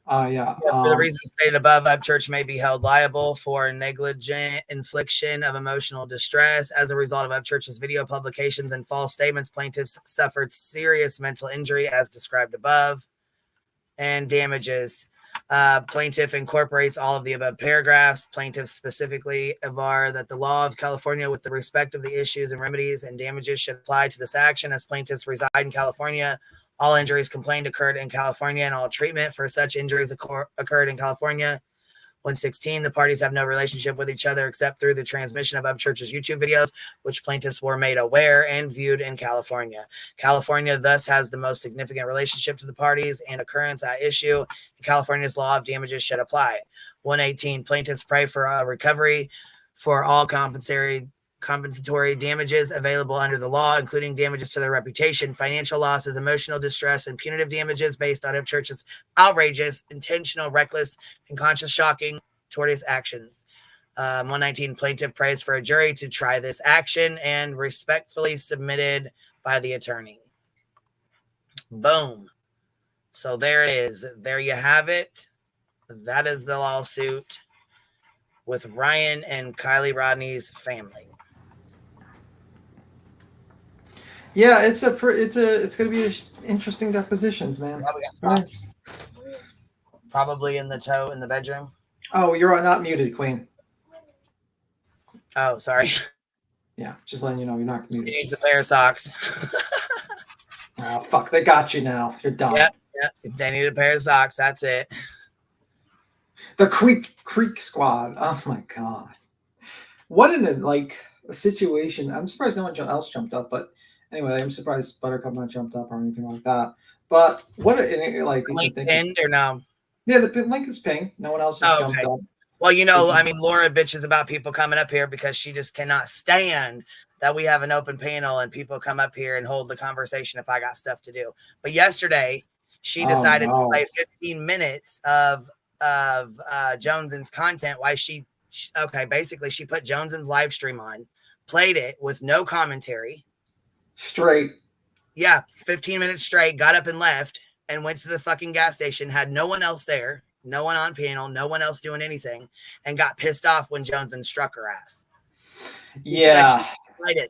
[SPEAKER 15] Yeah.
[SPEAKER 14] For the reasons stated above, Upchurch may be held liable for negligent infliction of emotional distress. As a result of Upchurch's video publications and false statements, plaintiffs suffered serious mental injury as described above, and damages. Plaintiff incorporates all of the above paragraphs. Plaintiffs specifically aver that the law of California with the respect of the issues and remedies and damages should apply to this action as plaintiffs reside in California. All injuries complained occurred in California and all treatment for such injuries occurred in California. 116, the parties have no relationship with each other except through the transmission of Upchurch's YouTube videos, which plaintiffs were made aware and viewed in California. California thus has the most significant relationship to the parties and occurrence at issue. California's law of damages should apply. 118, plaintiffs pray for a recovery for all compensatory damages available under the law, including damages to their reputation, financial losses, emotional distress, and punitive damages based on Upchurch's outrageous, intentional, reckless, and conscious shocking tortious actions. 119, plaintiff prays for a jury to try this action and respectfully submitted by the attorney. Boom. So there it is. There you have it. That is the lawsuit with Ryan and Kiely Rodni's family.
[SPEAKER 15] Yeah, it's gonna be interesting depositions, man.
[SPEAKER 14] Probably in the bedroom.
[SPEAKER 15] Oh, you're not muted, Queen.
[SPEAKER 14] Oh, sorry.
[SPEAKER 15] Yeah, just letting you know you're not muted.
[SPEAKER 14] He needs a pair of socks.
[SPEAKER 15] Oh, fuck, they got you now. You're done.
[SPEAKER 14] Yeah. They need a pair of socks. That's it.
[SPEAKER 15] The Creek Squad. Oh my god. What in it, like, situation. I'm surprised no one else jumped up, but anyway, I'm surprised Buttercup not jumped up or anything like that. But what like
[SPEAKER 14] link pinned or no?
[SPEAKER 15] Yeah, the link is pinged. No one else just jumped up.
[SPEAKER 14] Well, you know, I mean, Laura bitches about people coming up here because she just cannot stand that we have an open panel and people come up here and hold the conversation if I got stuff to do. But yesterday, she decided to play 15 minutes of Jones's content. Why basically she put Jones's live stream on, played it with no commentary.
[SPEAKER 15] Straight.
[SPEAKER 14] Yeah, 15 minutes straight, got up and left and went to the fucking gas station, had no one else there. No one on panel, no one else doing anything, and got pissed off when Jones struck her ass.
[SPEAKER 15] Yeah.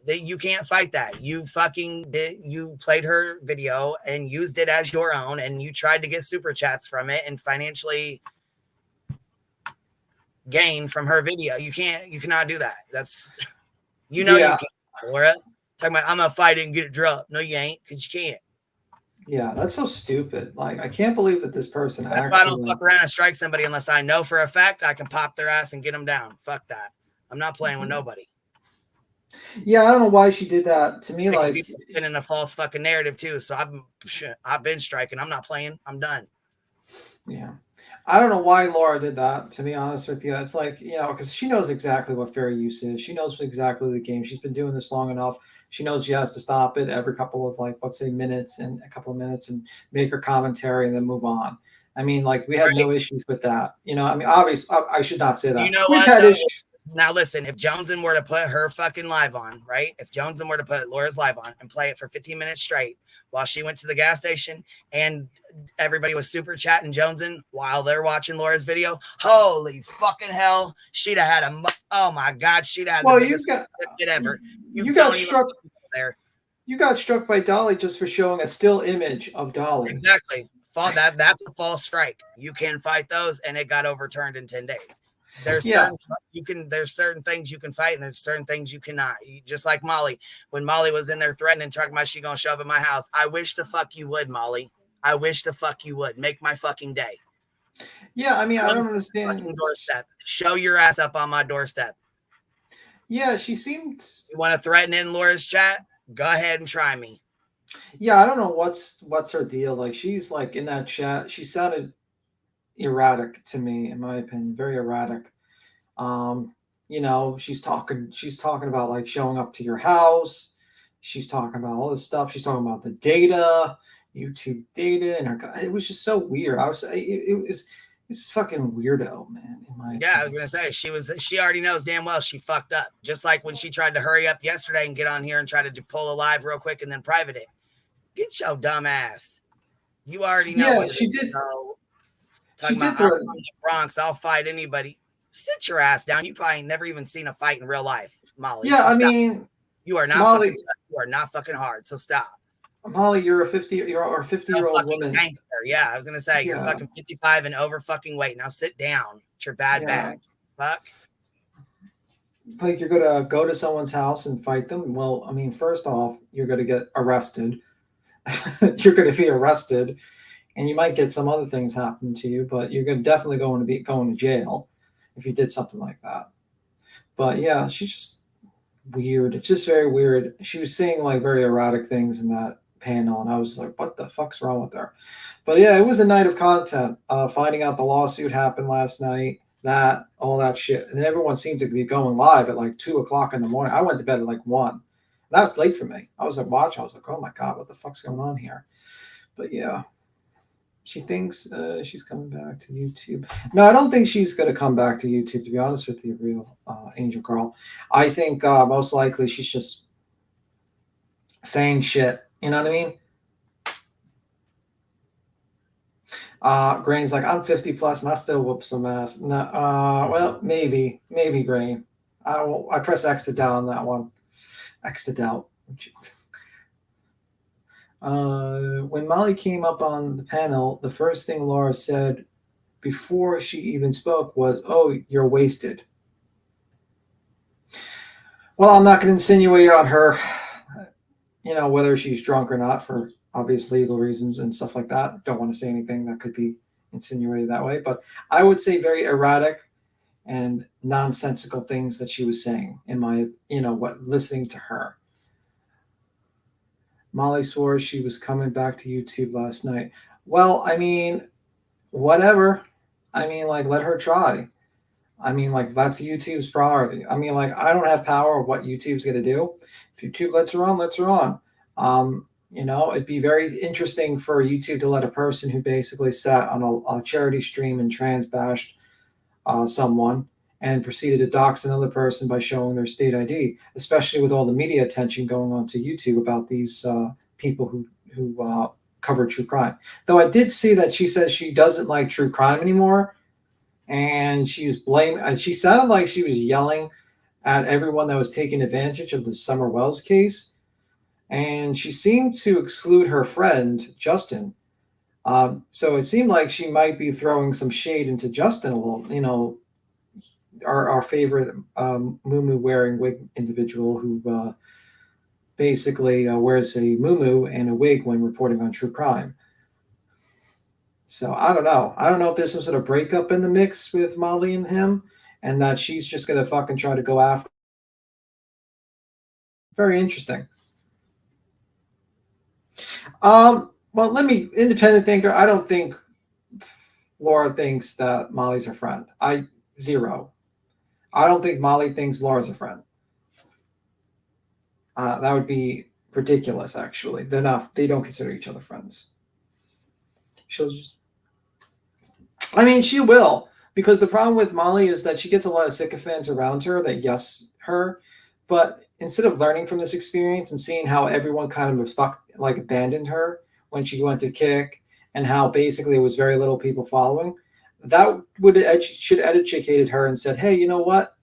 [SPEAKER 14] You can't fight that. You fucking did. You played her video and used it as your own, and you tried to get super chats from it and financially gain from her video. You cannot do that. That's, you can't, Laura. Talking about, I'm going to fight it and get it dropped. No, you ain't, because you can't.
[SPEAKER 15] Yeah, that's so stupid. Like, I can't believe that this person.
[SPEAKER 14] That's why I don't fuck around and strike somebody unless I know for a fact I can pop their ass and get them down. Fuck that. I'm not playing with nobody.
[SPEAKER 15] Yeah, I don't know why she did that. To me, like,
[SPEAKER 14] it's been in a false fucking narrative too. So I've been striking. I'm not playing. I'm done.
[SPEAKER 15] Yeah, I don't know why Laura did that. To be honest with you, it's like, because she knows exactly what fair use is. She knows exactly the game. She's been doing this long enough. She knows she has to stop it every couple of, like, let's say minutes and a couple of minutes and make her commentary and then move on. I mean, like, we have no issues with that. I mean, obviously, I should not say that.
[SPEAKER 14] We've had issues. Now, listen, if Joneson were to put her fucking live on, right? If Joneson were to put Laura's live on and play it for 15 minutes straight while she went to the gas station and everybody was super chatting Joneson while they're watching Laura's video, holy fucking hell, she'd have had oh my God, she'd have had the biggest shit ever.
[SPEAKER 15] You got struck there. You got struck by Dolly just for showing a still image of Dolly.
[SPEAKER 14] Exactly. That's a false strike. You can fight those, and it got overturned in 10 days. There's certain things you can fight, and there's certain things you cannot. Just like Molly, when Molly was in there threatening, talking about she gonna show up at my house. I wish the fuck you would, Molly. I wish the fuck you would. Make my fucking day.
[SPEAKER 15] Yeah, I mean, I don't understand.
[SPEAKER 14] Doorstep. Show your ass up on my doorstep.
[SPEAKER 15] Yeah, she seemed.
[SPEAKER 14] You want to threaten in Laura's chat? Go ahead and try me.
[SPEAKER 15] Yeah, I don't know what's her deal. Like, she's like in that chat. She sounded erratic to me, in my opinion, very erratic. She's talking about like showing up to your house. She's talking about all this stuff. She's talking about the data, YouTube data, and it was just so weird. It's fucking weirdo, man.
[SPEAKER 14] I was gonna say she already knows damn well she fucked up. Just like when she tried to hurry up yesterday and get on here and try to pull a live real quick and then private it. Get your dumb ass. You already know.
[SPEAKER 15] Yeah,
[SPEAKER 14] what
[SPEAKER 15] she did.
[SPEAKER 14] Talking about, I'm from the Bronx, I'll fight anybody. Sit your ass down. You probably never even seen a fight in real life, Molly.
[SPEAKER 15] Yeah,
[SPEAKER 14] so
[SPEAKER 15] I mean,
[SPEAKER 14] you are not
[SPEAKER 15] Molly.
[SPEAKER 14] You are not fucking hard. So stop.
[SPEAKER 15] Molly, you're a 50-year-old woman.
[SPEAKER 14] Gangster. Yeah, I was gonna say you're fucking 55 and over fucking weight. Now sit down. It's your bad bag. Fuck.
[SPEAKER 15] Like, you're gonna go to someone's house and fight them. Well, I mean, first off, you're gonna get arrested. You're gonna be arrested, and you might get some other things happen to you. But you're definitely going to be going to jail if you did something like that. But yeah, she's just weird. It's just very weird. She was saying like very erratic things in that panel, and I was like, what the fuck's wrong with her? But yeah, it was a night of content. Finding out the lawsuit happened last night, all that shit, and everyone seemed to be going live at like 2:00 in the morning. I went to bed at like 1. That was late for me. I was like watching. I was like, oh my God, what the fuck's going on here? But yeah, she thinks she's coming back to YouTube. No, I don't think she's going to come back to YouTube, to be honest with you, real Angel Girl. I think most likely she's just saying shit. You know what I mean? Grain's like, I'm 50 plus and I still whoop some ass. No, well, maybe Grain. I press X to doubt on that one. X to doubt. When Molly came up on the panel, the first thing Laura said before she even spoke was, oh, you're wasted. Well, I'm not going to insinuate on her, whether she's drunk or not for obvious legal reasons and stuff like that. Don't want to say anything that could be insinuated that way, but I would say very erratic and nonsensical things that she was saying in my, listening to her. Molly swore she was coming back to YouTube last night. Well, I mean, whatever. I mean, like, let her try. I mean, like, that's YouTube's priority. I mean, like, I don't have power of what YouTube's going to do. If YouTube lets her on, lets her on. It'd be very interesting for YouTube to let a person who basically sat on a charity stream and trans bashed someone and proceeded to dox another person by showing their state ID, especially with all the media attention going on to YouTube about these people who cover true crime. Though I did see that she says she doesn't like true crime anymore, and she's blaming. She sounded like she was yelling at everyone that was taking advantage of the Summer Wells case, and she seemed to exclude her friend Justin. So it seemed like she might be throwing some shade into Justin a little, our favorite muumuu wearing wig individual who basically wears a muumuu and a wig when reporting on true crime. So I don't know. I don't know if there's some sort of breakup in the mix with Molly and him, and that she's just going to fucking try to go after. Very interesting. Well, independent thinker, I don't think Laura thinks that Molly's her friend. Zero. I don't think Molly thinks Laura's a friend. That would be ridiculous, actually. They don't consider each other friends. She will, because the problem with Molly is that she gets a lot of sycophants around her that yes her, but instead of learning from this experience and seeing how everyone kind of abandoned her when she went to kick, and how basically it was very little people following, that should educated her and said, hey, you know what?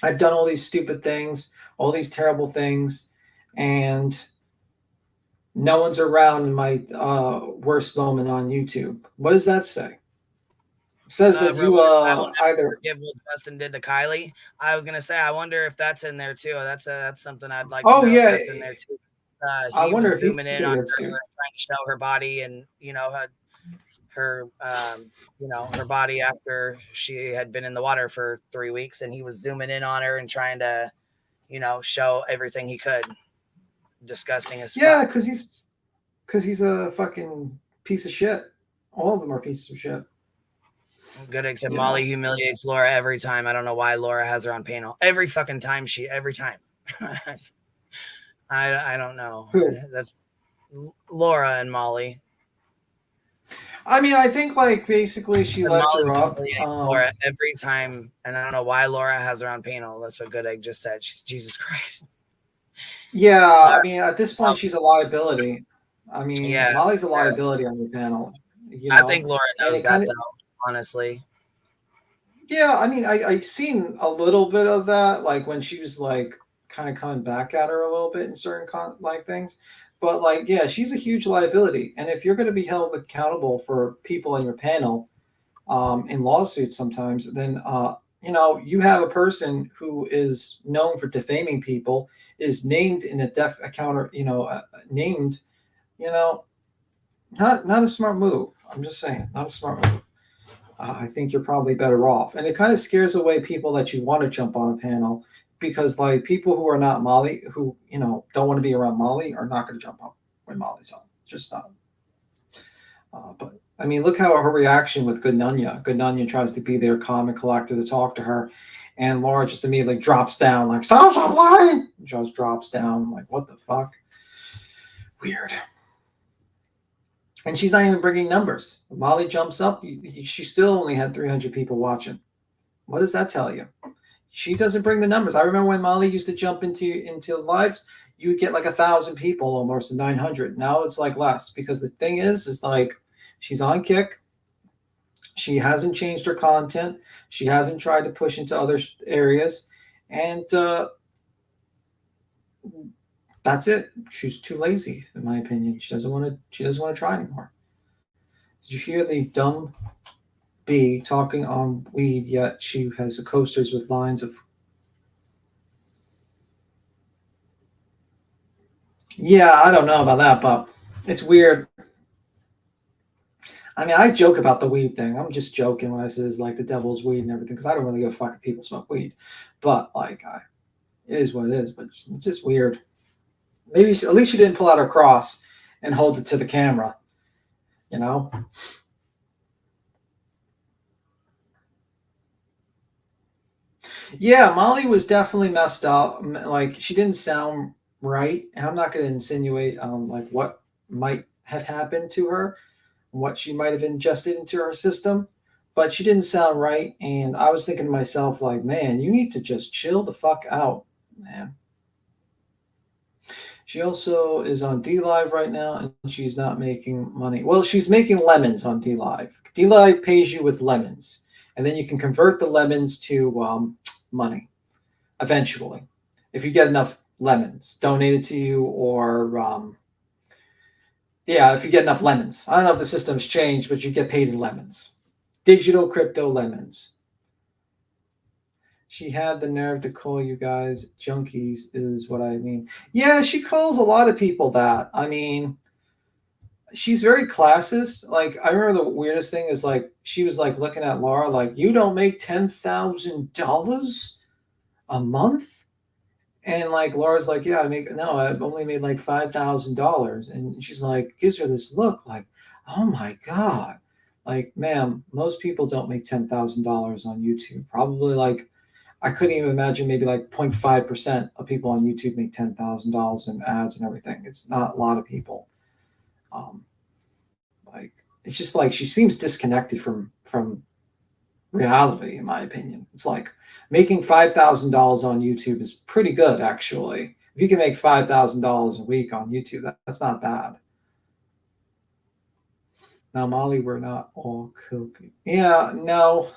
[SPEAKER 15] I've done all these stupid things, all these terrible things, and no one's around in my worst moment on YouTube. What does that say? It says that you
[SPEAKER 14] I will never forgive what Justin did to Kiely. I was gonna say, I wonder if that's in there too. That's something I'd like to know if that's in there too.
[SPEAKER 15] I wonder
[SPEAKER 14] was
[SPEAKER 15] if he's
[SPEAKER 14] zooming in on her,
[SPEAKER 15] too.
[SPEAKER 14] trying to show her body and her body after she had been in the water for 3 weeks, and he was zooming in on her and trying to show everything he could. Disgusting as
[SPEAKER 15] fuck. Because he's a fucking piece of shit. All of them are pieces of shit.
[SPEAKER 14] Good, except Molly humiliates Laura every time. I don't know why Laura has her on panel every fucking time. Every time. I don't know.
[SPEAKER 15] Who?
[SPEAKER 14] That's Laura and Molly.
[SPEAKER 15] I mean, I think basically she lets her up.
[SPEAKER 14] Laura every time, and I don't know why Laura has her on panel. That's what Good Egg just said. Jesus Christ.
[SPEAKER 15] Yeah, I mean, at this point, she's a liability. I mean, Molly's a liability on the panel.
[SPEAKER 14] I think Laura knows that, though, honestly.
[SPEAKER 15] Yeah, I mean, I've seen a little bit of that, like when she was kind of coming back at her a little bit in certain things. But she's a huge liability. And if you're going to be held accountable for people on your panel in lawsuits sometimes, then you have a person who is known for defaming people, is named in a named, not a smart move. I'm just saying, not a smart move. I think you're probably better off. And it kind of scares away people that you want to jump on a panel, because people who are not Molly, who, don't want to be around Molly, are not going to jump on when Molly's on. Just not. But I mean, look how her reaction with Good Nunya. Good Nunya tries to be their calm and collector to talk to her, and Laura just immediately drops down like, stop lying. Just drops down like, what the fuck? Weird. And she's not even bringing numbers. Molly jumps up. She still only had 300 people watching. What does that tell you? She doesn't bring the numbers. I remember when Molly used to jump into lives, you would get 1,000 people, almost 900. Now it's less, because the thing is she's on Kick. She hasn't changed her content. She hasn't tried to push into other areas, and that's it. She's too lazy, in my opinion. She doesn't want to try anymore. Did you hear the dumb bee talking on weed? Yet she has coasters with lines of. Yeah, I don't know about that, but it's weird. I mean, I joke about the weed thing. I'm just joking when I says like the devil's weed and everything, because I don't really give a fuck if people smoke weed. But like, it is what it is. But it's just weird. Maybe at least she didn't pull out her cross and hold it to the camera. You know. Yeah, Molly was definitely messed up. Like, she didn't sound right, and I'm not going to insinuate like what might have happened to her, what she might have ingested into her system, but she didn't sound right. And I was thinking to myself, like, man, you need to just chill the fuck out, man. She also is on D Live right now, and she's not making money. Well, she's making lemons on D Live. D Live pays you with lemons, and then you can convert the lemons to money eventually, if you get enough lemons donated to you, or if you get enough lemons. I don't know if the system's changed, but you get paid in lemons, digital crypto lemons. She had the nerve to call you guys junkies, is what I mean. Yeah, she calls a lot of people that. I mean, she's very classist. Like, I remember the weirdest thing is, like, she was like looking at Laura like, you don't make $10,000 a month? And like Laura's like, yeah, I've only made like $5,000. And she's like, gives her this look like, oh my God. Like, ma'am, most people don't make $10,000 on YouTube. Probably, like, I couldn't even imagine, maybe like 0.5% of people on YouTube make $10,000 in ads and everything. It's not a lot of people. Like, it's just like she seems disconnected from reality, in my opinion. It's like making $5,000 on YouTube is pretty good, actually. If you can make $5,000 a week on YouTube, that's not bad. Now, Molly, we're not all cooking. Yeah, no.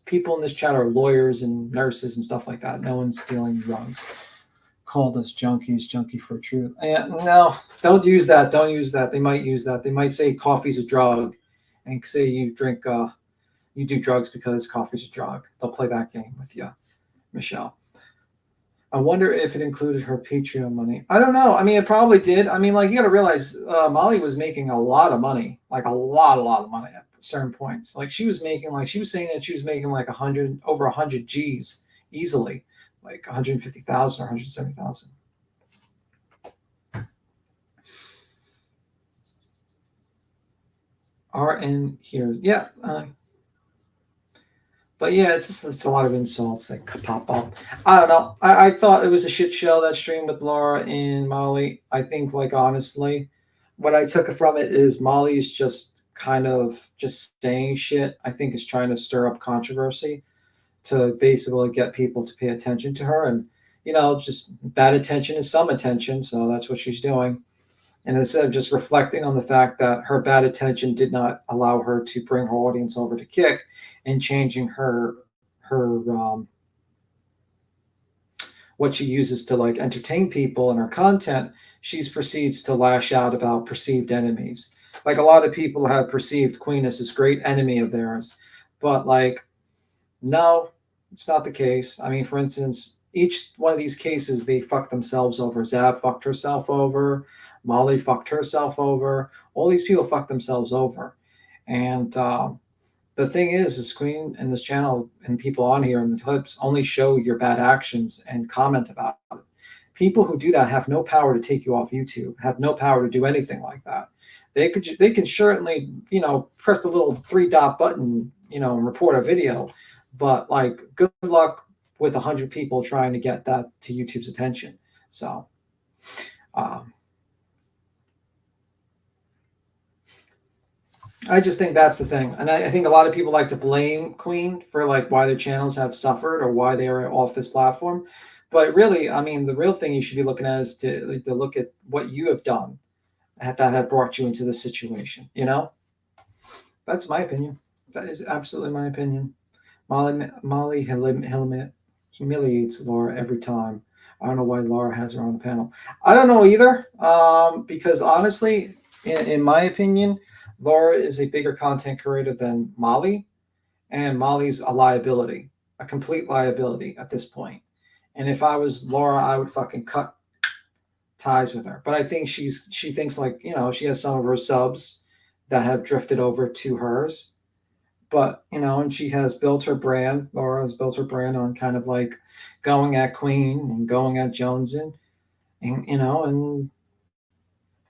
[SPEAKER 15] People in this chat are lawyers and nurses and stuff like that. No one's dealing drugs. Called us junkies, junkie for truth. Yeah, no, don't use that. Don't use that. They might use that. They might say coffee's a drug, and say you drink, you do drugs because coffee's a drug. They'll play that game with you, Michelle. I wonder if it included her Patreon money. I don't know. I mean, it probably did. I mean, like, you got to realize Molly was making a lot of money, like a lot of money at certain points. Like, she was making, like, she was saying that she was making like over 100 G's easily, like 150,000 or 170,000. RN here. Yeah. But yeah, it's a lot of insults that pop up. I don't know. I thought it was a shit show, that stream with Laura and Molly. I think, like, honestly, what I took from it is Molly's just kind of just saying shit. I think is trying to stir up controversy to basically get people to pay attention to her. And, you know, just bad attention is some attention. So that's what she's doing. And instead of just reflecting on the fact that her bad attention did not allow her to bring her audience over to Kick, and changing her what she uses to, like, entertain people in her content, she proceeds to lash out about perceived enemies. Like, a lot of people have perceived Queen as this great enemy of theirs, but, like, no, it's not the case. I mean, for instance, each one of these cases, they fucked themselves over. Zab fucked herself over. Molly fucked herself over. All these people fucked themselves over. And the thing is Queen and this channel and people on here in the clips only show your bad actions and comment about it. People who do that have no power to take you off YouTube, have no power to do anything like that. They can certainly, you know, press the little 3-dot button, you know, and report a video. But, like, good luck with 100 people trying to get that to YouTube's attention. So, I just think that's the thing. And I think a lot of people like to blame Queen for, like, why their channels have suffered or why they are off this platform. But really, I mean, the real thing you should be looking at is to look at what you have done that have brought you into this situation, you know? That's my opinion. That is absolutely my opinion. Molly humiliates Laura every time. I don't know why Laura has her on the panel. I don't know either, because honestly, in my opinion, Laura is a bigger content creator than Molly, and Molly's a liability, a complete liability at this point. And if I was Laura, I would fucking cut ties with her. But I think she thinks, like, you know, she has some of her subs that have drifted over to hers. But, you know, and she has built her brand. Laura has built her brand on kind of like going at Queen and going at Joneson. And, you know, and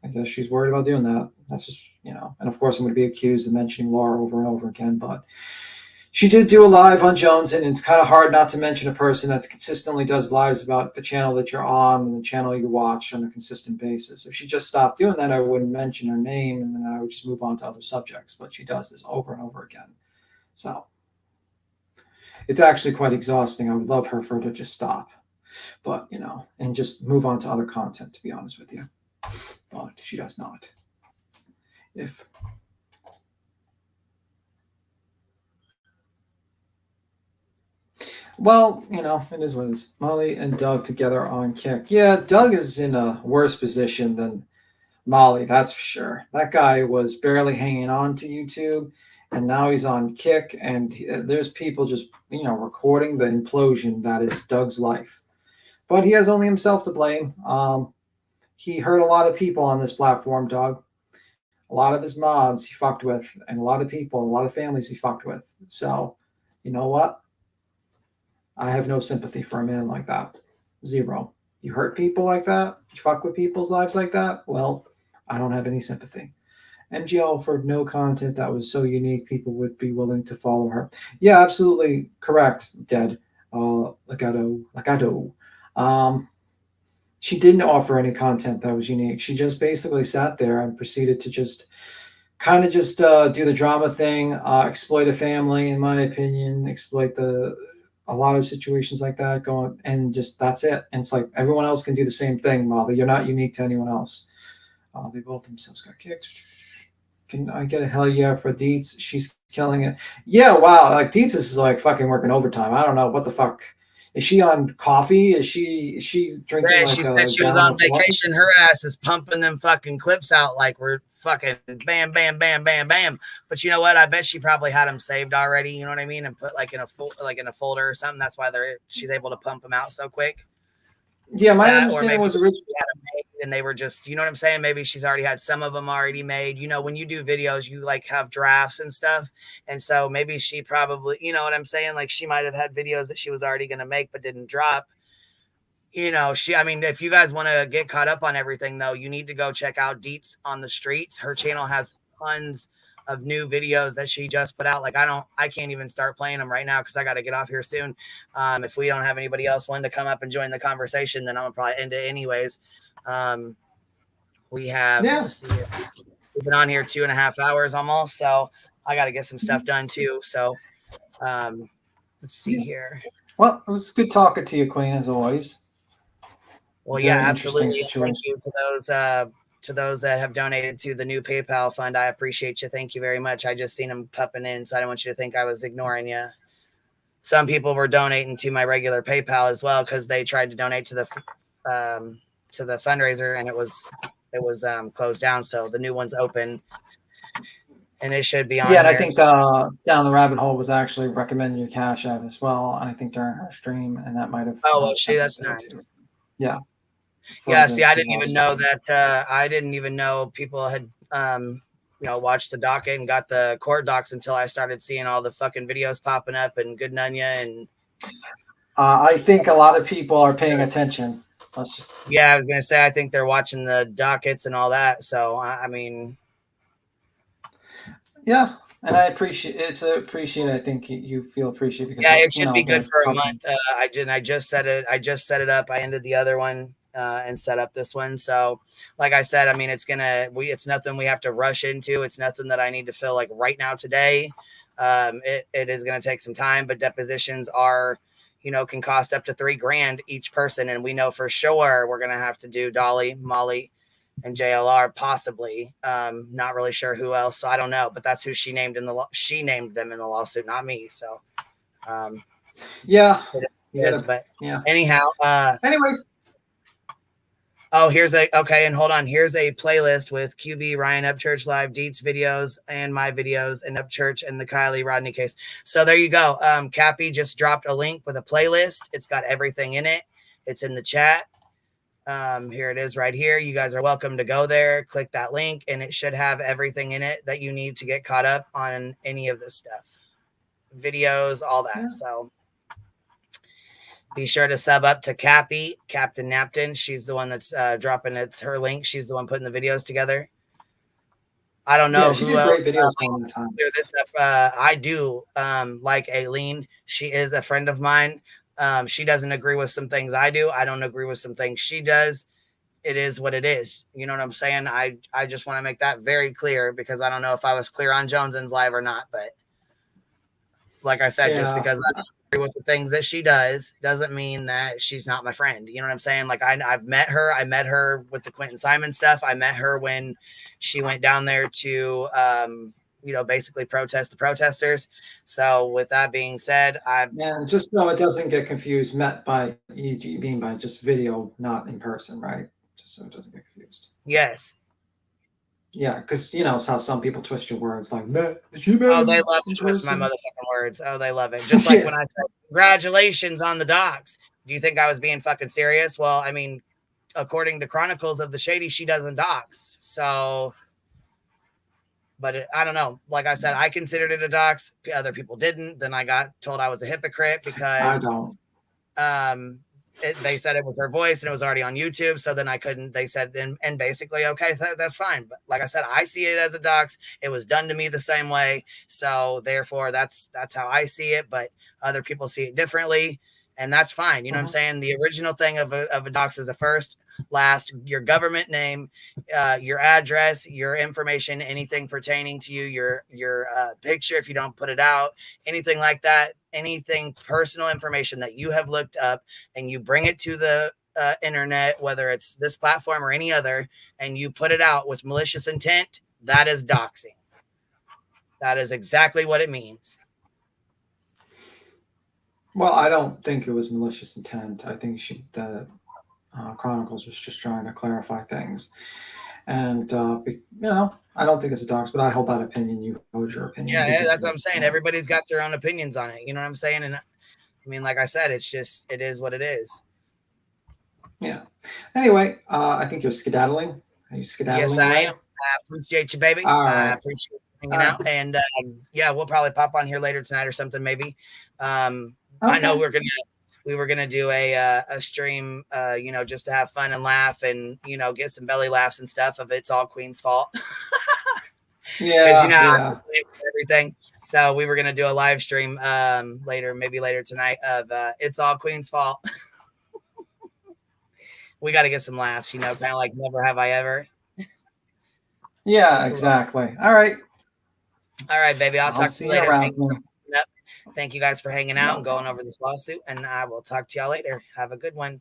[SPEAKER 15] I guess she's worried about doing that. That's just, you know, and of course I'm going to be accused of mentioning Laura over and over again. But she did do a live on Joneson, and it's kind of hard not to mention a person that consistently does lives about the channel that you're on and the channel you watch on a consistent basis. If she just stopped doing that, I wouldn't mention her name, and then I would just move on to other subjects. But she does this over and over again. So it's actually quite exhausting. I would love for her to just stop, but, you know, and just move on to other content, to be honest with you. But she does not. Well, you know, it is what it is. Molly and Doug together on Kick. Yeah, Doug is in a worse position than Molly, that's for sure. That guy was barely hanging on to YouTube, and now he's on Kick, and there's people just, you know, recording the implosion that is Doug's life. But he has only himself to blame. He hurt a lot of people on this platform, Doug. A lot of his mods he fucked with, and a lot of people, a lot of families he fucked with. So, you know what? I have no sympathy for a man like that. Zero. You hurt people like that? You fuck with people's lives like that? Well, I don't have any sympathy. MG offered no content that was so unique people would be willing to follow her. Yeah, absolutely correct, Dead. Legato. She didn't offer any content that was unique. She just basically sat there and proceeded to just kind of just do the drama thing, exploit a family, in my opinion, exploit a lot of situations like that going, and just that's it. And it's like everyone else can do the same thing, Molly. You're not unique to anyone else. They both themselves got kicked. Can I get a hell yeah for Dietz? She's killing it. Yeah, wow. Like Dietz is like fucking working overtime. I don't know what the fuck. Is she on coffee? Is she drinking?
[SPEAKER 14] Yeah,
[SPEAKER 15] like
[SPEAKER 14] she said she was on vacation. Her ass is pumping them fucking clips out like we're fucking bam, bam, bam, bam, bam. But you know what? I bet she probably had them saved already. You know what I mean? And put like in a folder or something. That's why she's able to pump them out so quick.
[SPEAKER 15] Yeah, my understanding was originally
[SPEAKER 14] and they were just, you know what I'm saying? Maybe she's already had some of them already made. You know, when you do videos, you like have drafts and stuff. And so maybe she probably, you know what I'm saying? Like she might have had videos that she was already going to make, but didn't drop. You know, I mean, if you guys want to get caught up on everything though, you need to go check out Dietz on the Streets. Her channel has tons of new videos that she just put out. Like I can't even start playing them right now because I got to get off here soon. If we don't have anybody else wanting to come up and join the conversation, then I'm gonna probably end it anyways. We have let's see here. We've been on here 2.5 hours almost, so I got to get some stuff done too. So let's see here.
[SPEAKER 15] Well, it was good talking to you, Queen, as always.
[SPEAKER 14] Well, yeah, absolutely. Thank you to those that have donated to the new PayPal fund. I appreciate you. Thank you very much. I just seen them popping in, so I don't want you to think I was ignoring you. Some people were donating to my regular PayPal as well because they tried to donate to the fundraiser and it was closed down. So the new one's open and it should be on.
[SPEAKER 15] Yeah, and I think Down the Rabbit Hole was actually recommending your Cash App as well. I think during her stream, and that might have.
[SPEAKER 14] Oh well, that's nice.
[SPEAKER 15] Yeah.
[SPEAKER 14] Yeah. See, I didn't even know that. I didn't even know people had watched the docket and got the court docs until I started seeing all the fucking videos popping up and Good Nunya and.
[SPEAKER 15] I think a lot of people are paying attention. Let's just.
[SPEAKER 14] Yeah, I was gonna say I think they're watching the dockets and all that. So I mean.
[SPEAKER 15] Yeah, and I appreciate it. I think you feel appreciated because
[SPEAKER 14] it should be good for a month. I just set it up. I ended the other one and set up this one. So, like I said, I mean, it's nothing we have to rush into. It's nothing that I need to fill like right now today. It is going to take some time, but depositions are, can cost up to $3,000 each person, and we know for sure we're going to have to do Dolly, Molly, and JLR possibly. Not really sure who else, so I don't know, but that's who she named she named them in the lawsuit, not me. So
[SPEAKER 15] yeah,
[SPEAKER 14] but anyhow,
[SPEAKER 15] anyway.
[SPEAKER 14] Oh, here's a playlist with QB, Ryan, Upchurch Live, Dietz videos, and my videos, and Upchurch and the Kiely Rodni case. So there you go. Cappy just dropped a link with a playlist. It's got everything in it. It's in the chat. Here it is right here. You guys are welcome to go there, click that link, and it should have everything in it that you need to get caught up on any of this stuff. Videos, all that.
[SPEAKER 15] Yeah.
[SPEAKER 14] So be sure to sub up to Captain Napton. She's the one that's dropping it's her link. She's the one putting the videos together. I don't know
[SPEAKER 15] she
[SPEAKER 14] who
[SPEAKER 15] did
[SPEAKER 14] else.
[SPEAKER 15] great videos all the time.
[SPEAKER 14] Clear this up. I do like Aileen. She is a friend of mine. She doesn't agree with some things I do. I don't agree with some things she does. It is what it is. You know what I'm saying? I just want to make that very clear because I don't know if I was clear on Jones's live or not. But like I said, just because I don't agree with the things that she does doesn't mean that she's not my friend. You know what I'm saying? Like I've met her. I met her with the Quentin Simon stuff. I met her when she went down there to basically protest the protesters. So with that being said,
[SPEAKER 15] and just so it doesn't get confused, met by you mean by just video, not in person, right? Just so it doesn't get confused.
[SPEAKER 14] Yes.
[SPEAKER 15] Yeah, because you know how some people twist your words like met.
[SPEAKER 14] Oh, they love to twist my motherfucking words. Oh, they love it. Just like when I said congratulations on the docs. Do you think I was being fucking serious? Well, I mean, according to Chronicles of the Shady, she doesn't dox. So, but I don't know. Like I said, I considered it a dox. Other people didn't. Then I got told I was a hypocrite because
[SPEAKER 15] I don't.
[SPEAKER 14] They said it was her voice and it was already on YouTube. So then I couldn't. They said and basically, okay, that's fine. But like I said, I see it as a dox. It was done to me the same way. So therefore, that's how I see it. But other people see it differently. And that's fine. You know what I'm saying? The original thing of a dox is a first, last, your government name, your address, your information, anything pertaining to you, your picture, if you don't put it out, anything like that, anything personal information that you have looked up and you bring it to the internet, whether it's this platform or any other, and you put it out with malicious intent, that is doxing. That is exactly what it means.
[SPEAKER 15] Well, I don't think it was malicious intent. I think the Chronicles was just trying to clarify things. And, I don't think it's a dox, but I hold that opinion. You hold your opinion.
[SPEAKER 14] Yeah, that's what I'm saying. Everybody's got their own opinions on it. You know what I'm saying? And I mean, like I said, it is what it is.
[SPEAKER 15] Yeah. Anyway, I think you're skedaddling. Are you skedaddling?
[SPEAKER 14] Yes, I am. I appreciate you, baby. I appreciate you hanging out. And we'll probably pop on here later tonight or something, maybe. I know we were gonna do a stream, just to have fun and laugh and get some belly laughs and stuff of It's All Queen's Fault.
[SPEAKER 15] Yeah,
[SPEAKER 14] everything. So we were gonna do a live stream maybe later tonight of It's All Queen's Fault. We got to get some laughs, kind of like Never Have I Ever.
[SPEAKER 15] Yeah, exactly. All right,
[SPEAKER 14] baby. I'll talk to you later.
[SPEAKER 15] Around.
[SPEAKER 14] Thank you guys for hanging out and going over this lawsuit, and I will talk to y'all later. Have a good one.